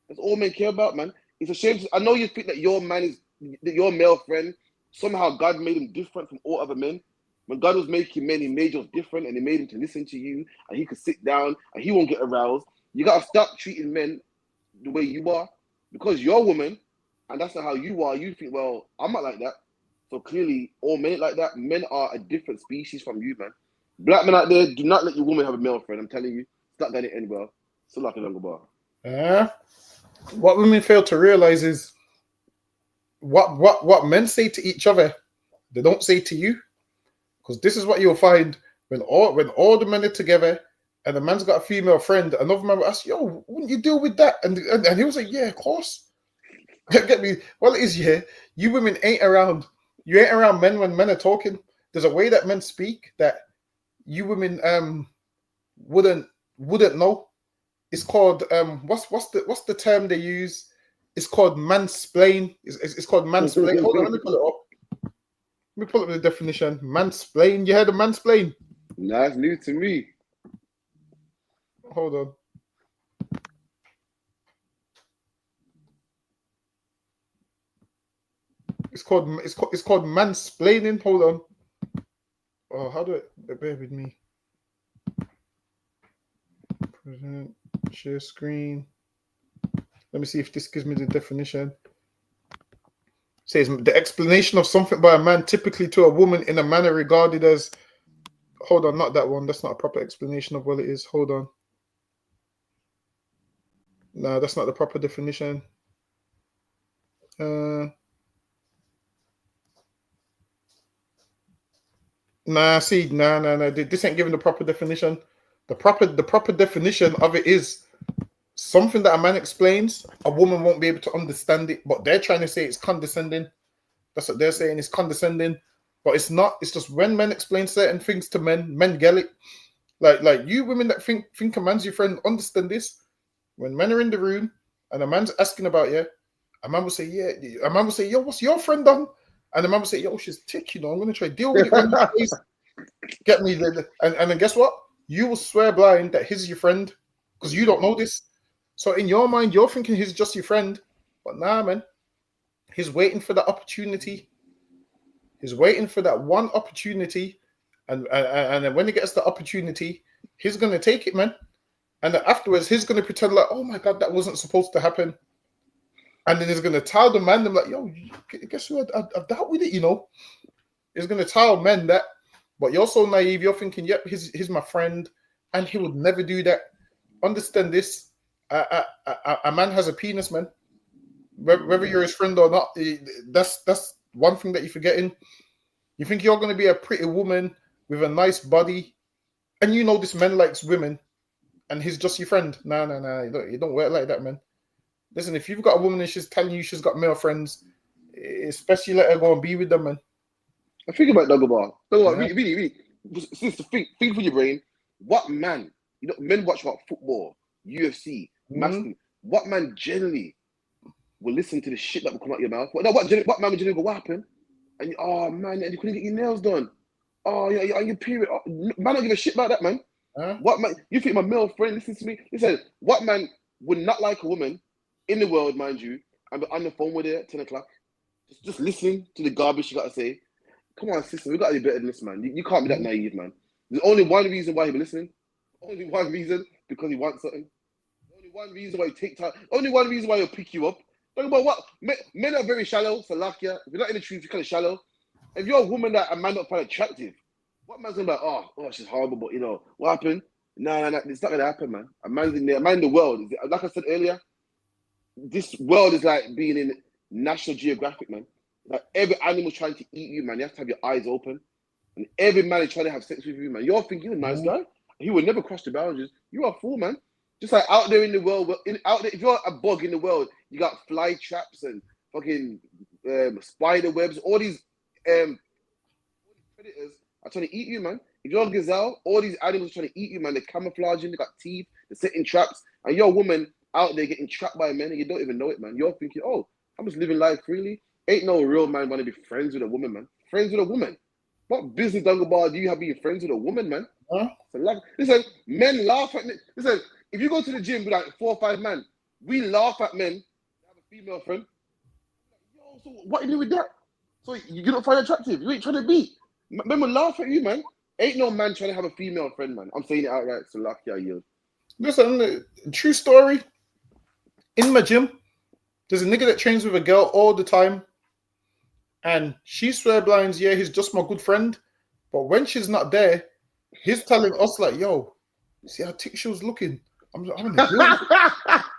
That's all men care about, man. It's a shame. I know you think that your man is your male friend. Somehow God made him different from all other men. When God was making men, he made you different and he made him to listen to you and he could sit down and he won't get aroused. You got to stop treating men the way you are because you're a woman and that's not how you are. You think, well, I'm not like that. So clearly, all men ain't like that. Men are a different species from you, man. Black men out there, do not let your woman have a male friend. I'm telling you, it's not going to end well. Still like a longer bar.
What women fail to realize is what men say to each other, they don't say to you. Because this is what you'll find when all the men are together and the man's got a female friend, another man will ask, yo, wouldn't you deal with that? And he'll say, yeah, of course. Get me? Well, it is, yeah. You women ain't around. You ain't around men when men are talking. There's a way that men speak that you women wouldn't know. It's called what's the term they use? It's called mansplain. It's called mansplain. Hold on, let me pull it up. Let me pull up the definition. Mansplain. You heard of mansplain?
Nah, it's new to me.
Hold on. It's called mansplaining. Hold on. Oh, how do it? Bear with me. Present, share screen. Let me see if this gives me the definition. It says the explanation of something by a man, typically to a woman, in a manner regarded as. Hold on, not that one. That's not a proper explanation of what it is. Hold on. No, that's not the proper definition. Nah. This ain't giving the proper definition. The proper definition of it is something that a man explains, a woman won't be able to understand it, but they're trying to say it's condescending. That's what they're saying, it's condescending. But it's not. It's just when men explain certain things to men get it. Like you women that think a man's your friend, understand this. When men are in the room and a man's asking about you, a man will say, yeah. A man will say, yo, what's your friend done? And the man will say, yo, she's tick, I'm going to try to deal with it when you get me. And then guess what? You will swear blind that he's your friend because you don't know this. So in your mind, you're thinking he's just your friend. But nah, man. He's waiting for the opportunity. He's waiting for that one opportunity. And then when he gets the opportunity, he's going to take it, man. And then afterwards, he's going to pretend like, oh my God, that wasn't supposed to happen. And then he's going to tell the man, them like, yo, guess who I've dealt with it, He's going to tell men that, but you're so naive, you're thinking, yep, he's my friend, and he would never do that. Understand this, a man has a penis, man. Whether you're his friend or not, that's one thing that you're forgetting. You think you're going to be a pretty woman with a nice body, and this man likes women, and he's just your friend. Nah, you don't work like that, man. Listen, if you've got a woman and she's telling you she's got male friends, especially let her go and be with them, man.
I think about Dagobah. Really. Sister, think for your brain. What man? Men watch about football, UFC, masculine. What man generally will listen to the shit that will come out your mouth? What man would generally go, what happened? And oh man, you couldn't get your nails done. Oh, you're on your period. Oh, man, don't give a shit about that, man. What man? You think my male friend listens to me? Listen, what man would not like a woman in the world, mind you, and be on the phone with her at 10 o'clock, just listening to the garbage you got to say? Come on, sister, we got to be better than this, man. You can't be that naive, man. There's only one reason why he be listening. Only one reason, because he wants something. Only one reason why he take time. Only one reason why he'll pick you up. Talk about what? Men are very shallow, so like you. If you're not in the truth, you're kind of shallow. If you're a woman that a man not find attractive, what man's gonna be like, oh, she's horrible, but what happened? No, it's not gonna happen, man. A man in the world. Like I said earlier, this world is like being in National Geographic, man. Like every animal trying to eat you, man. You have to have your eyes open. And every man is trying to have sex with you, man. You're thinking you're a nice guy. He will never cross the boundaries. You are a fool, man. Just like out there in the world, out there, if you're a bug in the world, you got fly traps and fucking spider webs. All these predators are trying to eat you, man. If you're a gazelle, all these animals are trying to eat you, man. They're camouflaging, they got teeth, they're setting traps, and you're a woman out there getting trapped by men and you don't even know it, man. You're thinking, oh, I'm just living life freely. Ain't no real man want to be friends with a woman, man. Friends with a woman. What business Dungabar do you have being friends with a woman, man? Listen, men laugh at me. Listen, if you go to the gym with like 4 or 5 men, we laugh at men that have a female friend. Yo, so what are you doing with that? So you don't find it attractive. You ain't trying to beat. Men will laugh at you, man. Ain't no man trying to have a female friend, man. I'm saying it outright, so lucky I yield.
Listen, true story. In my gym, there's a nigga that trains with a girl all the time. And she swear blinds, yeah, he's just my good friend. But when she's not there, he's telling us like, yo, see how thick she was looking? I'm in the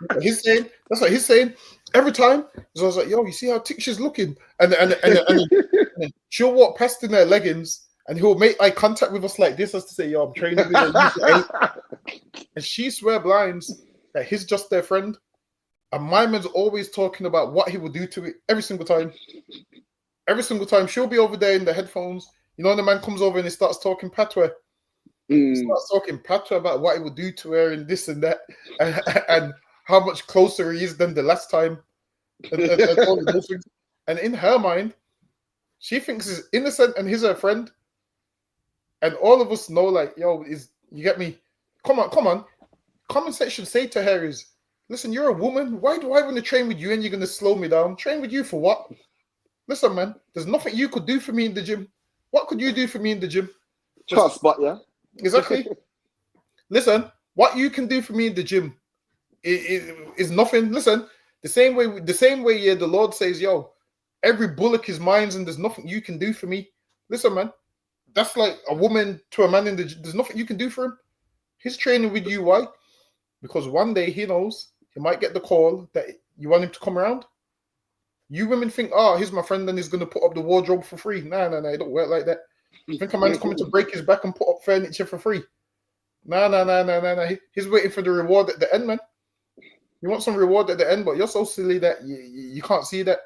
gym. He's saying, that's what he's saying. Every time, so I was like, yo, you see how thick she's looking? And she'll walk past in her leggings and he'll make eye contact with us like this as to say, yo, I'm training with her. And she swear blinds that he's just their friend. And my man's always talking about what he will do to it every single time. Every single time. She'll be over there in the headphones. The man comes over and he starts talking patois. starts talking patois about what he would do to her and this and that, and how much closer he is than the last time, and all of those things. And in her mind, she thinks he's innocent and he's her friend. And all of us know, like, yo, you get me? Come on. Common sense should say to her is, listen, you're a woman. Why do I want to train with you and you're going to slow me down? Train with you for what? Listen, man, there's nothing you could do for me in the gym. What could you do for me in the gym?
Trust spot, yeah?
Exactly. Listen, what you can do for me in the gym is nothing. Listen, the same way, yeah, the Lord says, yo, every bullock is mine and there's nothing you can do for me. Listen, man, that's like a woman to a man in the gym. There's nothing you can do for him. He's training with you. Why? Because one day he knows he might get the call that you want him to come around. You women think, oh, he's my friend and he's going to put up the wardrobe for free. No, it don't work like that. You think a man's coming to break his back and put up furniture for free? No. He's waiting for the reward at the end, man. You want some reward at the end, but you're so silly that you can't see that.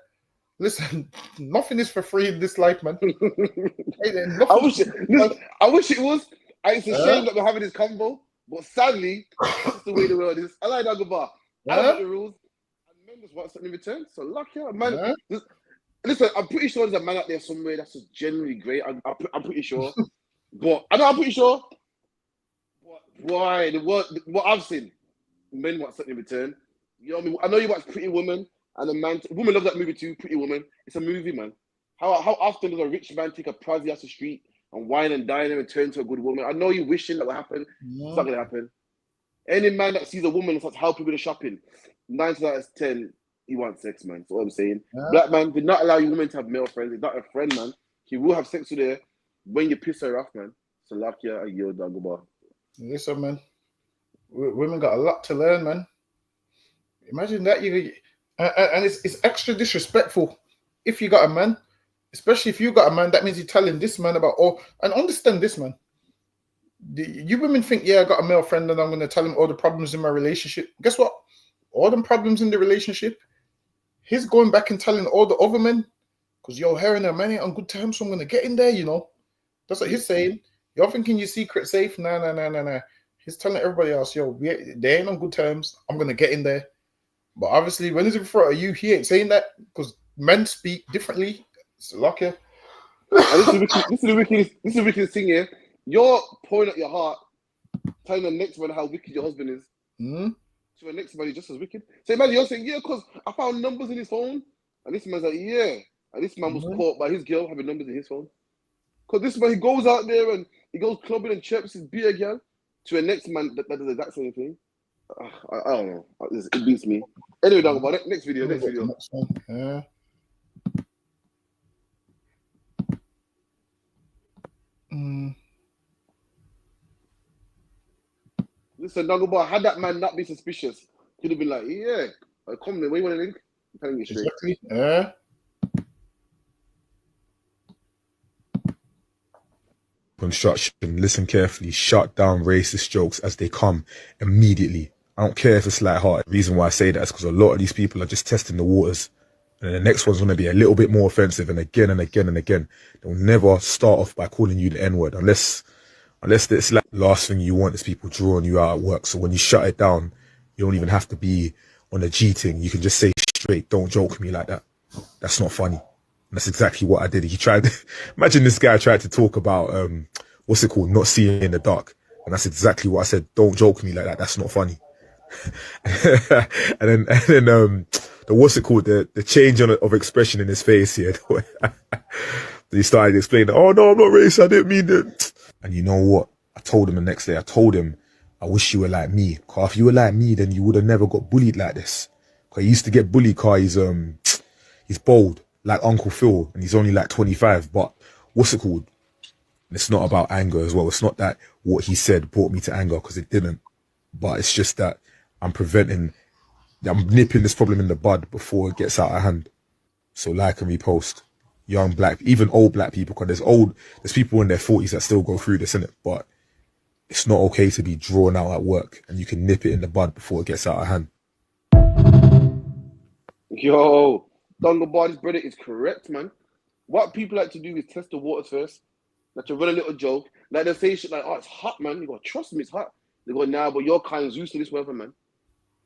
Listen, nothing is for free in this life, man.
I wish it was. It's a shame that we're having this convo, but sadly, that's the way the world is. I like Dagobah. I like the rules. And men just want something in return. So lucky, man. Listen, I'm pretty sure there's a man out there somewhere that's just genuinely great. I'm pretty sure. But I'm pretty sure. Why? What I've seen, men want something in return. You know what I mean? I know you watch Pretty Woman, and a woman loves that movie too, Pretty Woman. It's a movie, man. How often does a rich man take a prezi off the street and wine and dine her and turn to a good woman? I know you're wishing that would happen. It's not going to happen. Any man that sees a woman and starts helping with the shopping, 9 times out of 10, he wants sex, man. That's what I'm saying. Black man did not allow your woman to have male friends. He's not a friend, man. He will have sex with her when you piss her off, man. Salakia and yo Dagobah.
Listen, man. Women got a lot to learn, man. Imagine that and it's extra disrespectful if you got a man, especially if you got a man. That means you're telling this man about all. And understand this, man. You women think, yeah, I got a male friend and I'm going to tell him all the problems in my relationship. Guess what? All them problems in the relationship, he's going back and telling all the other men, because yo, her and her man ain't on good terms, so I'm going to get in there, you know. That's what he's saying. You're thinking your secret safe? Nah. He's telling everybody else, yo, they ain't on good terms. I'm going to get in there. But obviously, when he's in front of you, he ain't saying that, because men speak differently. It's lucky.
This is the wickedest thing here. You're pouring out your heart, telling the next man how wicked your husband is. So the next man is just as wicked. So imagine you're saying, yeah, because I found numbers in his phone. And this man's like, yeah. And this man was caught by his girl having numbers in his phone. Because this man, he goes out there and he goes clubbing and chirps his beer again to a next man that does the exact same thing. I don't know. It beats me. Anyway, next video.
Yeah.
Listen, Dagobah, had that man not been suspicious, he'd have been like, yeah, come then, where you want to link? I'm telling you straight.
Exactly. Yeah.
Construction, listen carefully, shut down racist jokes as they come immediately. I don't care if it's lighthearted. The reason why I say that is because a lot of these people are just testing the waters. And the next one's going to be a little bit more offensive, and again and again and again. They'll never start off by calling you the N-word unless it's like the last thing you want is people drawing you out at work. So when you shut it down, you don't even have to be on a G thing. You can just say straight, don't joke me like that. That's not funny. And that's exactly what I did. Imagine this guy tried to talk about, not seeing in the dark. And that's exactly what I said. Don't joke me like that. That's not funny. and then the change of expression in his face here. He started explaining, oh no, I'm not racist, I didn't mean that. And you know what? I told him the next day, I wish you were like me. Cause if you were like me, then you would have never got bullied like this. Cause he used to get bullied cause he's bold, like Uncle Phil, and he's only like 25. But it's not about anger as well. It's not that what he said brought me to anger, because it didn't. But it's just that I'm nipping this problem in the bud before it gets out of hand. So like and repost. Young black, even old black people, because there's people in their 40s that still go through this, innit? But it's not okay to be drawn out at work, and you can nip it in the bud before it gets out of hand.
Yo, Dagobah's brother is correct, man. What people like to do is test the waters first. Like to run a little joke. Like they say shit like, oh, it's hot, man. You go, trust me, it's hot. They go, nah, but your kind's used to this weather, man.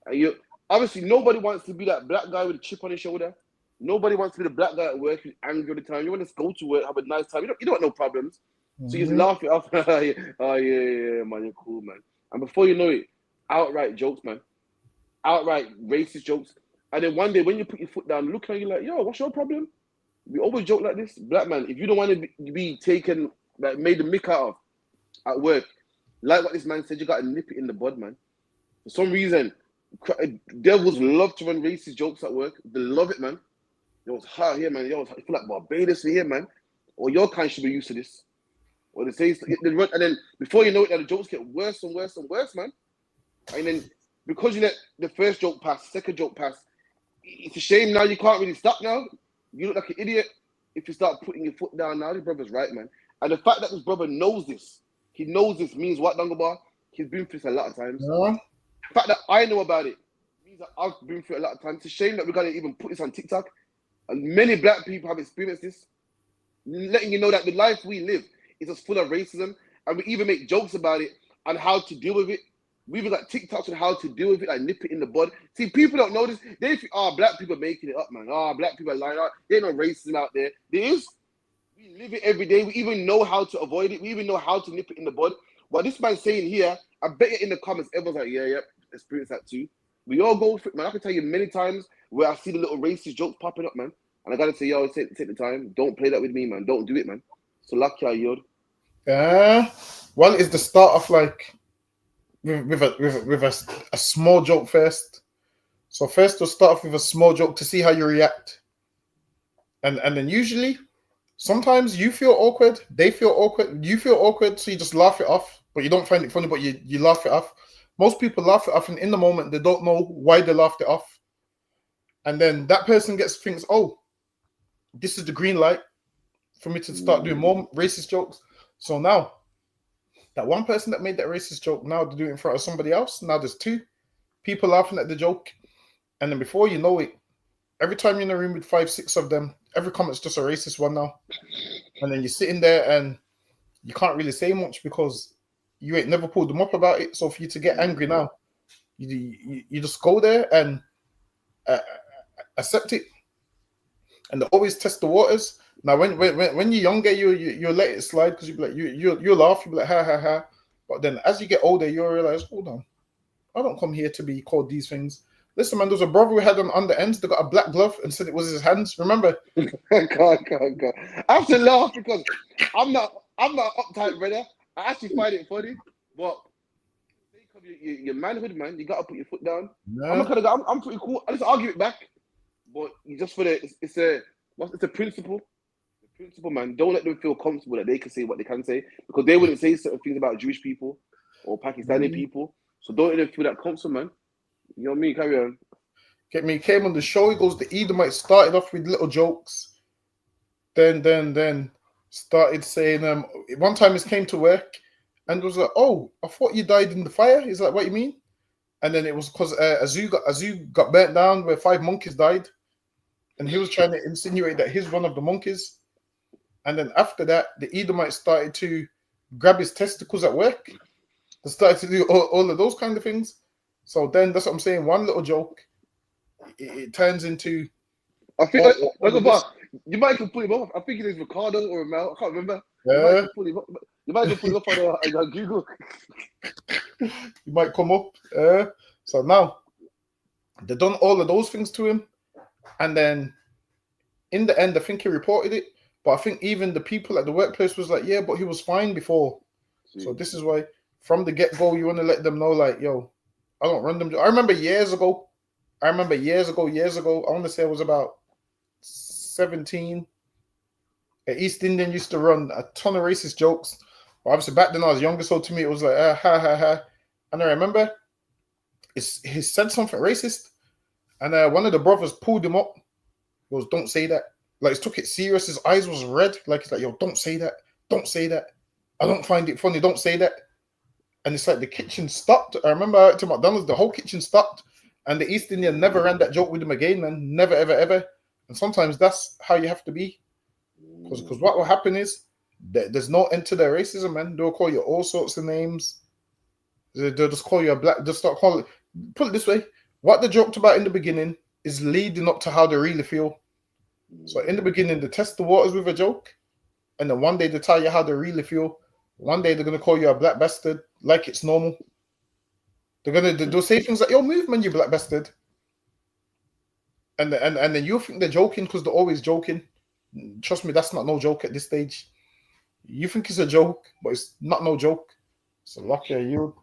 And you obviously nobody wants to be that black guy with a chip on his shoulder. Nobody wants to be the black guy at work who's angry all the time. You want to go to work, have a nice time. You don't want no problems. So you just laugh it off. Oh yeah, man, you're cool, man. And before you know it, outright jokes, man. Outright racist jokes. And then one day when you put your foot down, look at you like, yo, what's your problem? We always joke like this. Black man, if you don't want to be taken, like made a mick out of at work, like what this man said, you got to nip it in the bud, man. For some reason, devils love to run racist jokes at work. They love it, man. Yo, it's hot here, man. Yo, I feel like Barbados here, man. Or your kind should be used to this. Or they say, and then before you know it, the jokes get worse and worse and worse, man. And then because you let the first joke pass, second joke pass, it's a shame now you can't really stop now. You look like an idiot if you start putting your foot down now. This brother's right, man. And the fact that this brother knows this, he knows this means what, Dungabar? He's been through this a lot of times.
Yeah.
The fact that I know about it means that I've been through it a lot of times. It's a shame that we're going to even put this on TikTok. And many black people have experienced this. Letting you know that the life we live is just full of racism. And we even make jokes about it and how to deal with it. We even got TikToks on how to deal with it, like nip it in the bud. See, people don't know this. They think, black people are making it up, man. Black people are lying out. There ain't no racism out there. There is. We live it every day. We even know how to avoid it. We even know how to nip it in the bud. What this man's saying here, I bet you in the comments, everyone's like, yeah, experience that too. We all go for it, man. I can tell you many times where I see the little racist jokes popping up, man. And I gotta say, yo, take the time. Don't play that with me, man. Don't do it, man. So lucky I yod.
Well, it's the start of like with a small joke first. So first we'll start off with a small joke to see how you react. And then usually, sometimes you feel awkward, they feel awkward, you feel awkward, so you just laugh it off, but you don't find it funny, but you laugh it off. Most people laugh it off, and in the moment, they don't know why they laughed it off. And then that person thinks, oh, this is the green light for me to start doing more racist jokes. So now, that one person that made that racist joke, now they're doing it in front of somebody else. Now there's two people laughing at the joke. And then before you know it, every time you're in a room with 5, 6 of them, every comment's just a racist one now. And then you're sitting there and you can't really say much because you ain't never pulled them up about it. So for you to get angry now, you just go there and accept it. And they always test the waters. Now, when you're younger, you'll let it slide because you'll be like, you'll laugh, you'll be like, ha, ha, ha. But then as you get older, you'll realize, hold on, I don't come here to be called these things. Listen, man, there was a brother we had on the ends that got a black glove and said it was his hands. Remember?
God. I have to laugh because I'm not uptight, brother. I actually find it funny, but your manhood, man, you gotta put your foot down.
Yeah.
I'm not gonna go. I'm pretty cool. I just argue it back, but you just for it's a principle. The principle, man. Don't let them feel comfortable that they can say what they can say because they wouldn't say certain things about Jewish people or Pakistani people. So don't let them feel that comfortable, man. You know what I mean? Carry on.
Get me. He came on the show. He goes, the Edomite started off with little jokes. Then started saying, one time he came to work and was like, oh, I thought you died in the fire. He's like, what you mean? And then it was because a zoo got burnt down where 5 monkeys died. And he was trying to insinuate that he's one of the monkeys. And then after that, the Edomite started to grab his testicles at work. They started to do all of those kind of things. So then that's what I'm saying. One little joke, it turns into.
I think you might can pull him off. I think it is Ricardo or Mel. I can't remember.
Yeah.
You might pull him up on Google.
You might come up. So now they done all of those things to him, and then in the end, I think he reported it. But I think even the people at the workplace was like, "Yeah, but he was fine before." So this is why, from the get-go, you want to let them know, like, "Yo, I don't run them." I remember years ago. I want to say I was about 17. East Indian used to run a ton of racist jokes. But obviously back then I was younger, so to me it was like ha ha ha. And I remember he said something racist, and one of the brothers pulled him up. He goes, "Don't say that." Like, he took it serious. His eyes was red. Like, he's like, "Yo, don't say that. Don't say that. I don't find it funny. Don't say that." And it's like the kitchen stopped. I remember I went to McDonald's, the whole kitchen stopped, and the East Indian never ran that joke with him again, man. Never, ever, ever. And sometimes that's how you have to be. Because what will happen is, There's no end to their racism, man. They'll call you all sorts of names. They'll just call you a black. They'll start calling. Put it this way: what they joked about in the beginning is leading up to how they really feel. So in the beginning, they test the waters with a joke, and then one day they tell you how they really feel. One day they're gonna call you a black bastard, like it's normal. They'll say things like, "Yo, move, man, you black bastard," and then you think they're joking because they're always joking. Trust me, that's not no joke at this stage. You think it's a joke, but it's not no joke. It's a lucky you.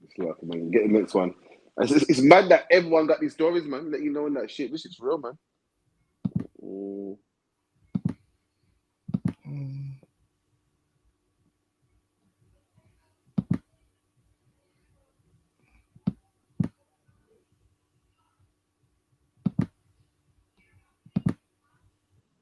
It's lucky, man. Get the next one. It's mad that everyone got these stories, man. Let you know that shit. This is real, man.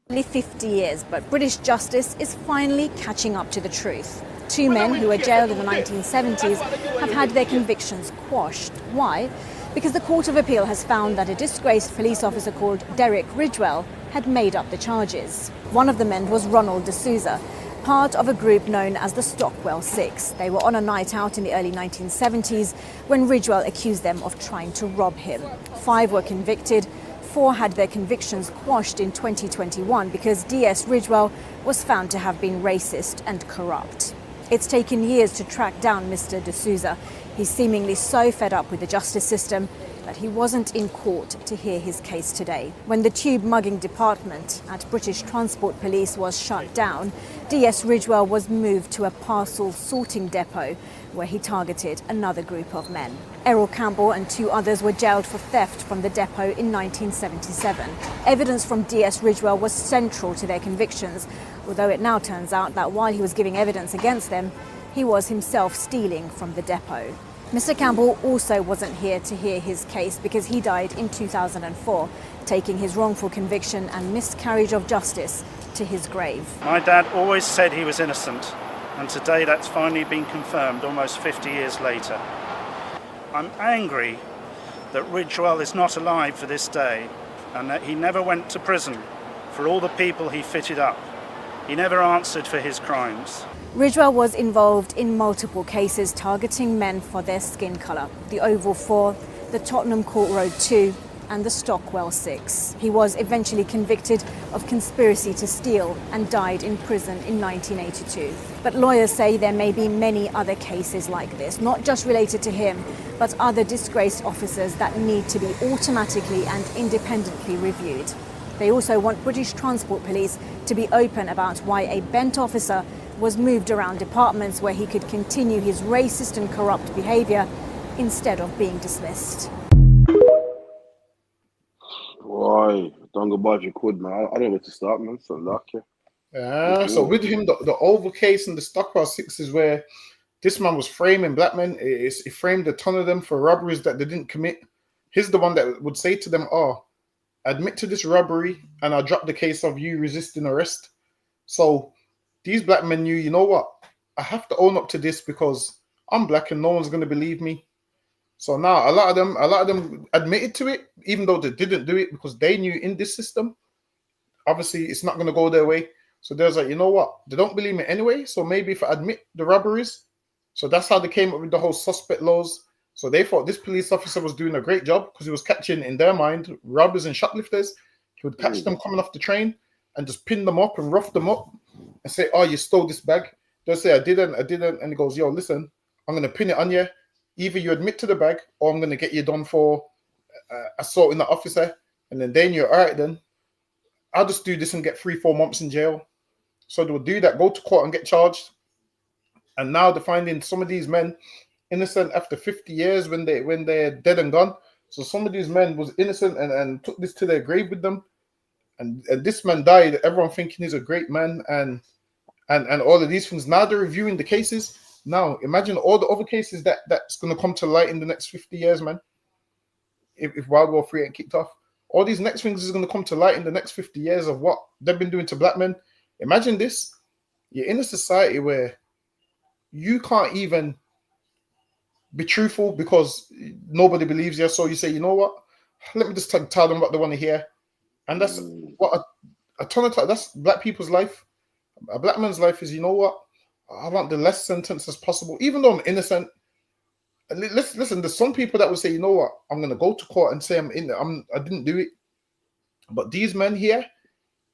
Nearly 50 years, but British justice is finally catching up to the truth. Two men who were jailed in the 1970s have had their convictions quashed. Why? Because the Court of Appeal has found that a disgraced police officer called Derek Ridgwell had made up the charges. One of the men was Ronald D'Souza, part of a group known as the Stockwell Six. They were on a night out in the early 1970s when Ridgwell accused them of trying to rob him. 5 were convicted. 4 had their convictions quashed in 2021 because DS Ridgwell was found to have been racist and corrupt. It's taken years to track down Mr. D'Souza. He's seemingly so fed up with the justice system that he wasn't in court to hear his case today. When the tube mugging department at British Transport Police was shut down, DS Ridgwell was moved to a parcel sorting depot where he targeted another group of men. Errol Campbell and 2 others were jailed for theft from the depot in 1977. Evidence from DS Ridgwell was central to their convictions, although it now turns out that while he was giving evidence against them, he was himself stealing from the depot. Mr. Campbell also wasn't here to hear his case because he died in 2004, taking his wrongful conviction and miscarriage of justice to his grave.
My dad always said he was innocent, and today that's finally been confirmed almost 50 years later. I'm angry that Ridgwell is not alive for this day and that he never went to prison for all the people he fitted up. He never answered for his crimes.
Ridgwell was involved in multiple cases targeting men for their skin colour. The Oval 4, the Tottenham Court Road 2 and the Stockwell 6. He was eventually convicted of conspiracy to steal and died in prison in 1982. But lawyers say there may be many other cases like this, not just related to him, but other disgraced officers that need to be automatically and independently reviewed. They also want British Transport Police to be open about why a bent officer was moved around departments where he could continue his racist and corrupt behaviour instead of being dismissed.
Boy, don't go by if you could, man. I don't know where to start, man. So lucky.
So with him, the Oval case and the Stockwell 6 is where this man was framing black men. He framed a ton of them for robberies that they didn't commit. He's the one that would say to them, "Oh, admit to this robbery and I'll drop the case of you resisting arrest." So these black men knew, you know what? I have to own up to this because I'm black and no one's going to believe me. So now a lot of them admitted to it, even though they didn't do it because they knew in this system, obviously it's not going to go their way. So there's like, you know what? They don't believe me anyway. So maybe if I admit the robberies, so that's how they came up with the whole suspect laws. So they thought this police officer was doing a great job because he was catching, in their mind, robbers and shoplifters. He would catch them coming off the train and just pin them up and rough them up and say, "Oh, you stole this bag." They'll say, I didn't. And he goes, "Yo, listen, I'm going to pin it on you. Either you admit to the bag or I'm going to get you done for assaulting the officer." And then they knew, all right, then I'll just do this and get 3-4 months in jail. So they would do that, go to court and get charged. And now they're finding some of these men innocent after 50 years when they're dead and gone. So some of these men was innocent and took this to their grave with them. And this man died, everyone thinking he's a great man and all of these things. Now they're reviewing the cases. Now imagine all the other cases that's going to come to light in the next 50 years, man. If World War III ain't kicked off, all these next things is going to come to light in the next 50 years of what they've been doing to black men. Imagine this: you're in a society where you can't even be truthful because nobody believes you. So you say, you know what? Let me just tell them what they want to hear. And that's what a ton of time. That's black people's life. A black man's life is, you know what? I want the less sentence as possible, even though I'm innocent. And listen, there's some people that will say, you know what? I'm gonna go to court and say I didn't do it. But these men here,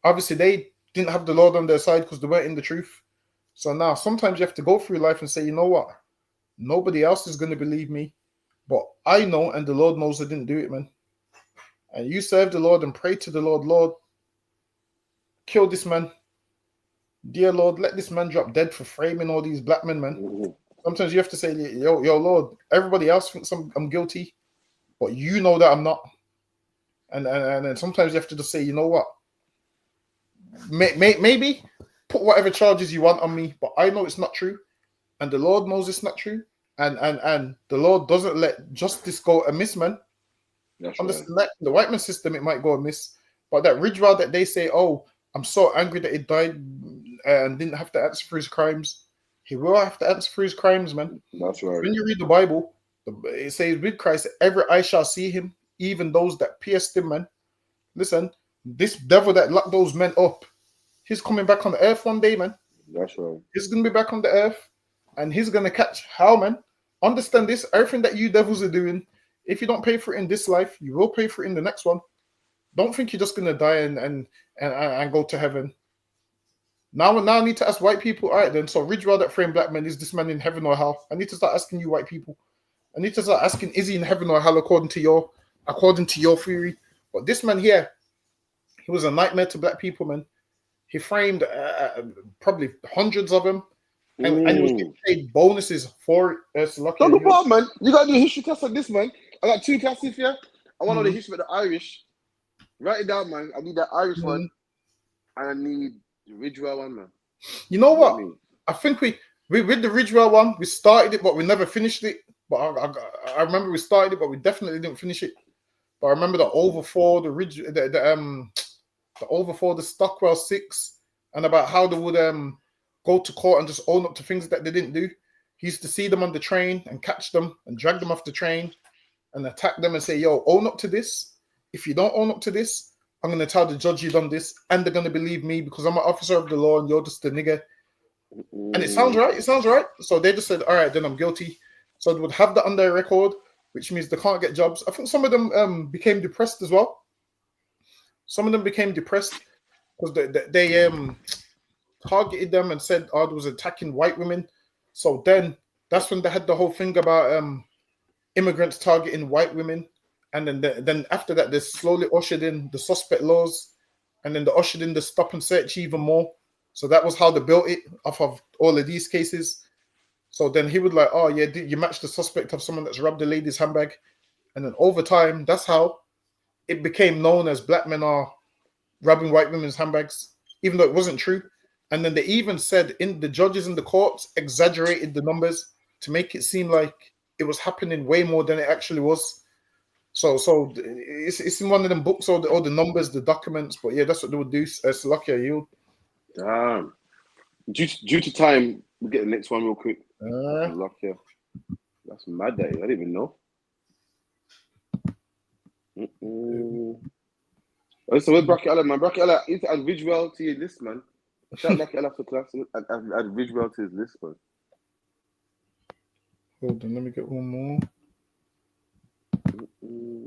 obviously, they didn't have the Lord on their side because they weren't in the truth. So now sometimes you have to go through life and say, you know what? Nobody else is going to believe me, but I know and the Lord knows I didn't do it, man. And you serve the Lord and pray to the Lord, Lord, kill this man. Dear Lord, let this man drop dead for framing all these black men, man. Sometimes you have to say, yo, Lord, everybody else thinks I'm guilty, but you know that I'm not. And then sometimes you have to just say, you know what? Maybe put whatever charges you want on me, but I know it's not true, and the Lord knows it's not true, and the Lord doesn't let justice go amiss, man. Understand the white man system, it might go amiss, but that Ridgewell that they say, oh, I'm so angry that he died and didn't have to answer for his crimes. He will have to answer for his crimes, man.
That's right.
When you read the Bible, it says with Christ, every eye shall see him, even those that pierced him, man. Listen, this devil that locked those men up, he's coming back on the earth one day, man.
That's right.
He's going to be back on the earth, and he's going to catch hell, man. Understand this, everything that you devils are doing, if you don't pay for it in this life, you will pay for it in the next one. Don't think you're just going to die and go to heaven. Now I need to ask white people, all right then, so Ridgewell that framed black men, is this man in heaven or hell? I need to start asking you white people. I need to start asking, is he in heaven or hell according to your theory? But this man here, he was a nightmare to black people, man. He framed probably hundreds of them, and he was getting paid bonuses for it.
Talk about, man. You got to do a history test on this, man. I got 2 classes here. I want to know the history of the Irish. Write it down, man. I need that Irish one, and I need the Ridgewell one, man.
You know what? I think we with the Ridgewell one, we started it, but we never finished it. But I remember we started it, but we definitely didn't finish it. But I remember the over 4, the over 4, the Stockwell 6, and about how they would go to court and just own up to things that they didn't do. He used to see them on the train and catch them and drag them off the train and attack them and say, yo, own up to this. If you don't own up to this, I'm going to tell the judge you done this, and they're going to believe me because I'm an officer of the law and you're just a nigger. And it sounds right. It sounds right. So they just said, all right, then I'm guilty. So they would have that on their record, which means they can't get jobs. I think some of them became depressed as well. Some of them became depressed because they targeted them and said, oh, they was attacking white women. So then that's when they had the whole thing about immigrants targeting white women. And then after that, they slowly ushered in the suspect laws, and then they ushered in the stop and search even more. So that was how they built it off of all of these cases. So then he would like, oh yeah, you match the suspect of someone that's robbed a lady's handbag. And then over time, that's how it became known as black men are robbing white women's handbags, even though it wasn't true. And then they even said in the judges in the courts exaggerated the numbers to make it seem like it was happening way more than it actually was. So it's in one of them books, all the numbers, the documents. But yeah, that's what they would do. Salakia, you.
Damn. Due to time, we'll get the next one real quick. Salakia. That's mad day. I didn't even know. So with Bracket Allah, man. Bracket Allah, you need to add Ridgewell to your list, man. Shout Bracket Allah for class. Add Ridgewell to his list, man.
Hold on, let me get one more.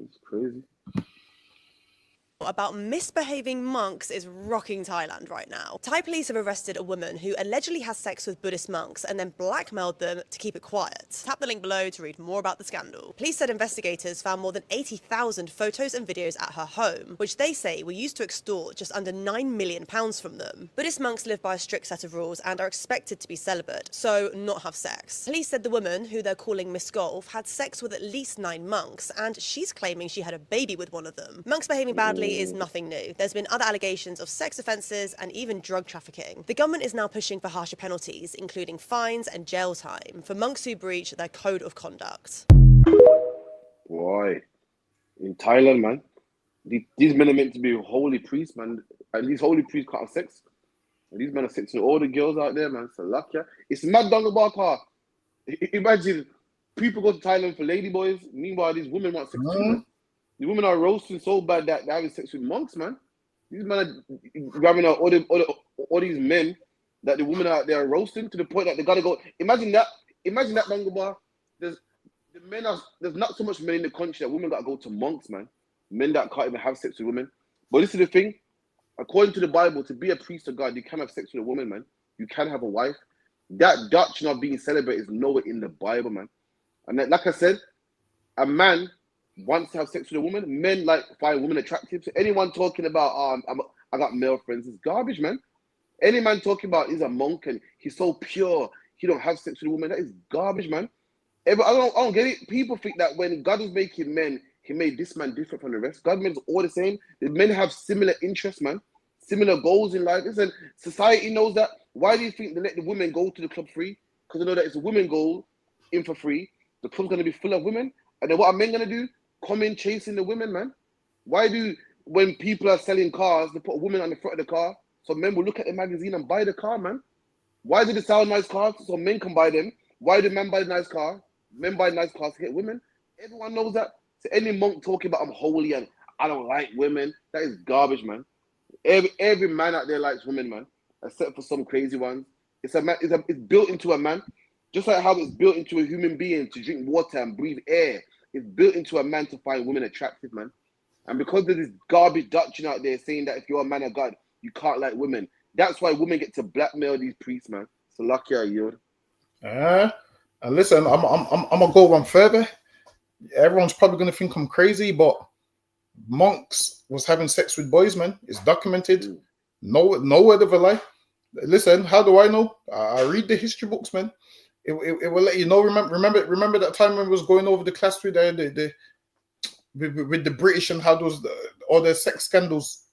It's crazy.
About misbehaving monks is rocking Thailand right now. Thai police have arrested a woman who allegedly has sex with Buddhist monks and then blackmailed them to keep it quiet. Tap the link below to read more about the scandal. Police said investigators found more than 80,000 photos and videos at her home, which they say were used to extort just under £9 million from them. Buddhist monks live by a strict set of rules and are expected to be celibate, so not have sex. Police said the woman, who they're calling Miss Golf, had sex with at least 9 monks, and she's claiming she had a baby with one of them. Monks behaving badly is nothing new. There's been other allegations of sex offences and even drug trafficking. The government is now pushing for harsher penalties, including fines and jail time, for monks who breach their code of conduct.
Boy, in Thailand, man, these men are meant to be holy priests, man, and these holy priests can't have sex. And these men are sexing all the girls out there, man. So lucky. It's mad down the bar car. Imagine people go to Thailand for ladyboys. Meanwhile, these women want sex too, man. The women are roasting so bad that they're having sex with monks, man. These men are grabbing out all these men that the women out there are roasting to the point that they gotta go. Imagine that, Bangobar. There's not so much men in the country that women gotta go to monks, man. Men that can't even have sex with women. But this is the thing. According to the Bible, to be a priest of God, you can have sex with a woman, man. You can have a wife. That doctrine of being celibate is nowhere in the Bible, man. And like I said, a man wants to have sex with a woman. Men like find women attractive. So anyone talking about I got male friends is garbage, man. Any man talking about he's a monk and he's so pure, he don't have sex with a woman, that is garbage, man. I don't get it. People think that when God was making men, he made this man different from the rest. God made us all the same. The men have similar interests, man. Similar goals in life. Listen, society knows that. Why do you think they let the women go to the club free? Because they know that it's a women goal in for free. The club's going to be full of women. And then what are men going to do? Come in chasing the women, man. Why do, when people are selling cars, they put a woman on the front of the car so men will look at the magazine and buy the car, man? Why do they sell nice cars so men can buy them? Why do men buy the nice car? Men buy nice cars to get women. Everyone knows that. So any monk talking about I'm holy and I don't like women, that is garbage, man. Every man out there likes women, man, except for some crazy ones. It's built into a man, just like how it's built into a human being to drink water and breathe air. It's built into a man to find women attractive, man. And because there's this garbage doctrine out there saying that if you're a man of God, you can't like women. That's why women get to blackmail these priests, man. So lucky are you.
And listen, I'm gonna go one further. Everyone's probably gonna think I'm crazy, but monks was having sex with boys, man. It's documented. No word of a lie. Listen, how do I know? I read the history books, man. It will let you know. Remember that time when we was going over the class with with the British and how those all their sex scandals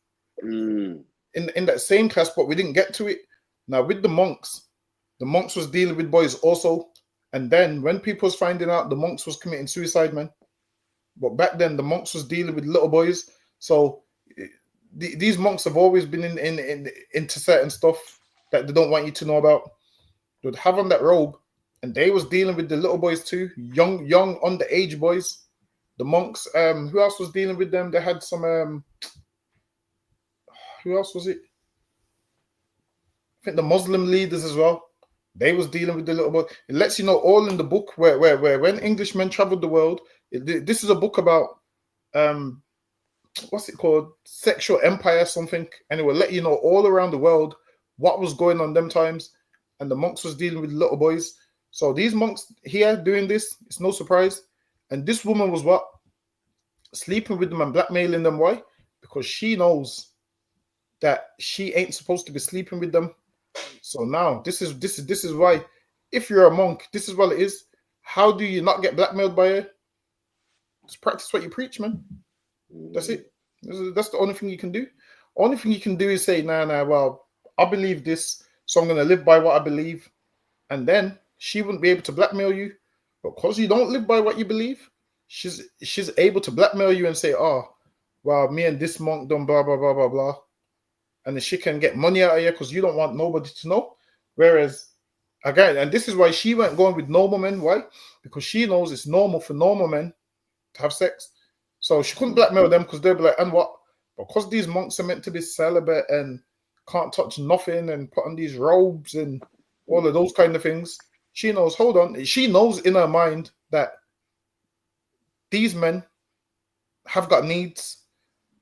in that same class, but we didn't get to it. Now with the monks was dealing with boys also, and then when people was finding out, the monks was committing suicide, man. But back then the monks was dealing with little boys, so these monks have always been into certain stuff that they don't want you to know about. They'd have on that robe, and they was dealing with the little boys too, young underage boys. The monks, who else was dealing with them? They had some, who else was it? I think the Muslim leaders as well. They was dealing with the little boy. It lets you know all in the book where when Englishmen traveled the world. This is a book about what's it called? Sexual empire something, and it will let you know all around the world what was going on them times. And the monks was dealing with little boys. So these monks here doing this, it's no surprise. And this woman was what? Sleeping with them and blackmailing them. Why? Because she knows that she ain't supposed to be sleeping with them. So now this is why, if you're a monk, this is what it is. How do you not get blackmailed by her? Just practice what you preach, man. That's it. That's the only thing you can do. Only thing you can do is say, nah, well, I believe this, so I'm going to live by what I believe. And then she wouldn't be able to blackmail you. But because you don't live by what you believe, she's able to blackmail you and say, oh, well, me and this monk done blah, blah, blah, blah, blah. And then she can get money out of you because you don't want nobody to know. Whereas, again, and this is why she went going with normal men. Why? Because she knows it's normal for normal men to have sex. So she couldn't blackmail them because they'd be like, and what? Because these monks are meant to be celibate and can't touch nothing and put on these robes and all of those kind of things. She knows, hold on, she knows in her mind that these men have got needs.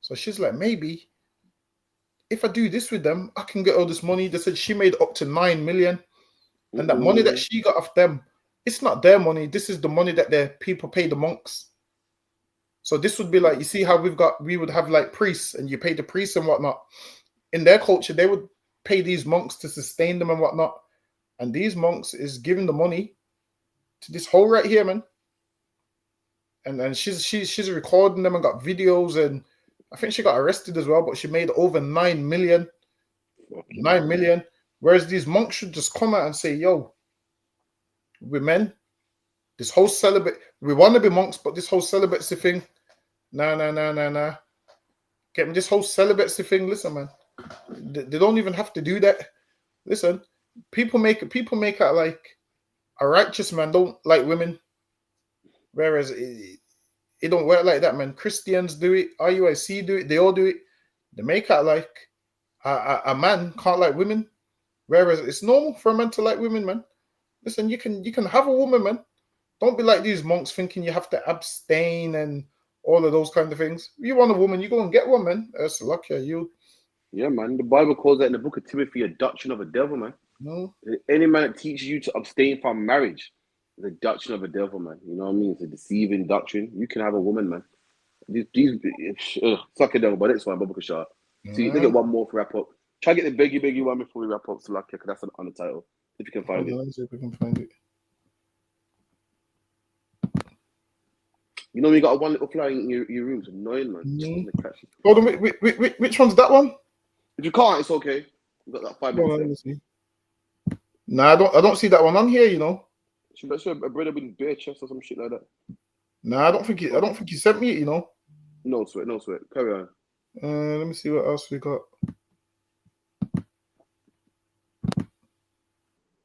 So she's like, maybe if I do this with them, I can get all this money. They said she made up to 9 million. And that money that she got off them, it's not their money. This is the money that their people pay the monks. So this would be like, you see how we would have like priests and you pay the priests and whatnot. In their culture, they would pay these monks to sustain them and whatnot. And these monks is giving the money to this hole right here, man. And she's recording them and got videos, and I think she got arrested as well, but she made over 9 million. 9 million. Whereas these monks should just come out and say, yo, we're men. This whole celibate, we want to be monks, but this whole celibacy thing, nah. Get me this whole celibacy thing. Listen, man, they don't even have to do that. Listen, people make out like a righteous man don't like women, whereas it don't work like that, man. Christians do it, IUIC do it, they all do it. They make out like a man can't like women. Whereas it's normal for a man to like women, man. Listen, you can have a woman, man. Don't be like these monks thinking you have to abstain and all of those kind of things. You want a woman, you go and get one, man. That's lucky you.
Yeah, man. The Bible calls that in the book of Timothy a doctrine of a devil, man.
No.
Any man that teaches you to abstain from marriage is a doctrine of a devil, man. You know what I mean? It's a deceiving doctrine. You can have a woman, man. These suck it down, but it's fine, Bubba Shah. So you can get one more for wrap up. Try to get the Beggy Beggy one before we wrap up, so because that's on the title. If you can find it.
Let's see if we can find it.
You know, you got one little fly in your room. It's annoying, man.
Hold on, which one's that one?
If you can't, it's okay. You got that 5 minutes.
Nah, I don't see that one on here. You know.
Should I show a brother with bare chest or some shit like that?
Nah, I don't think he sent me it. You know.
No sweat. Carry on.
Let me see what else we got.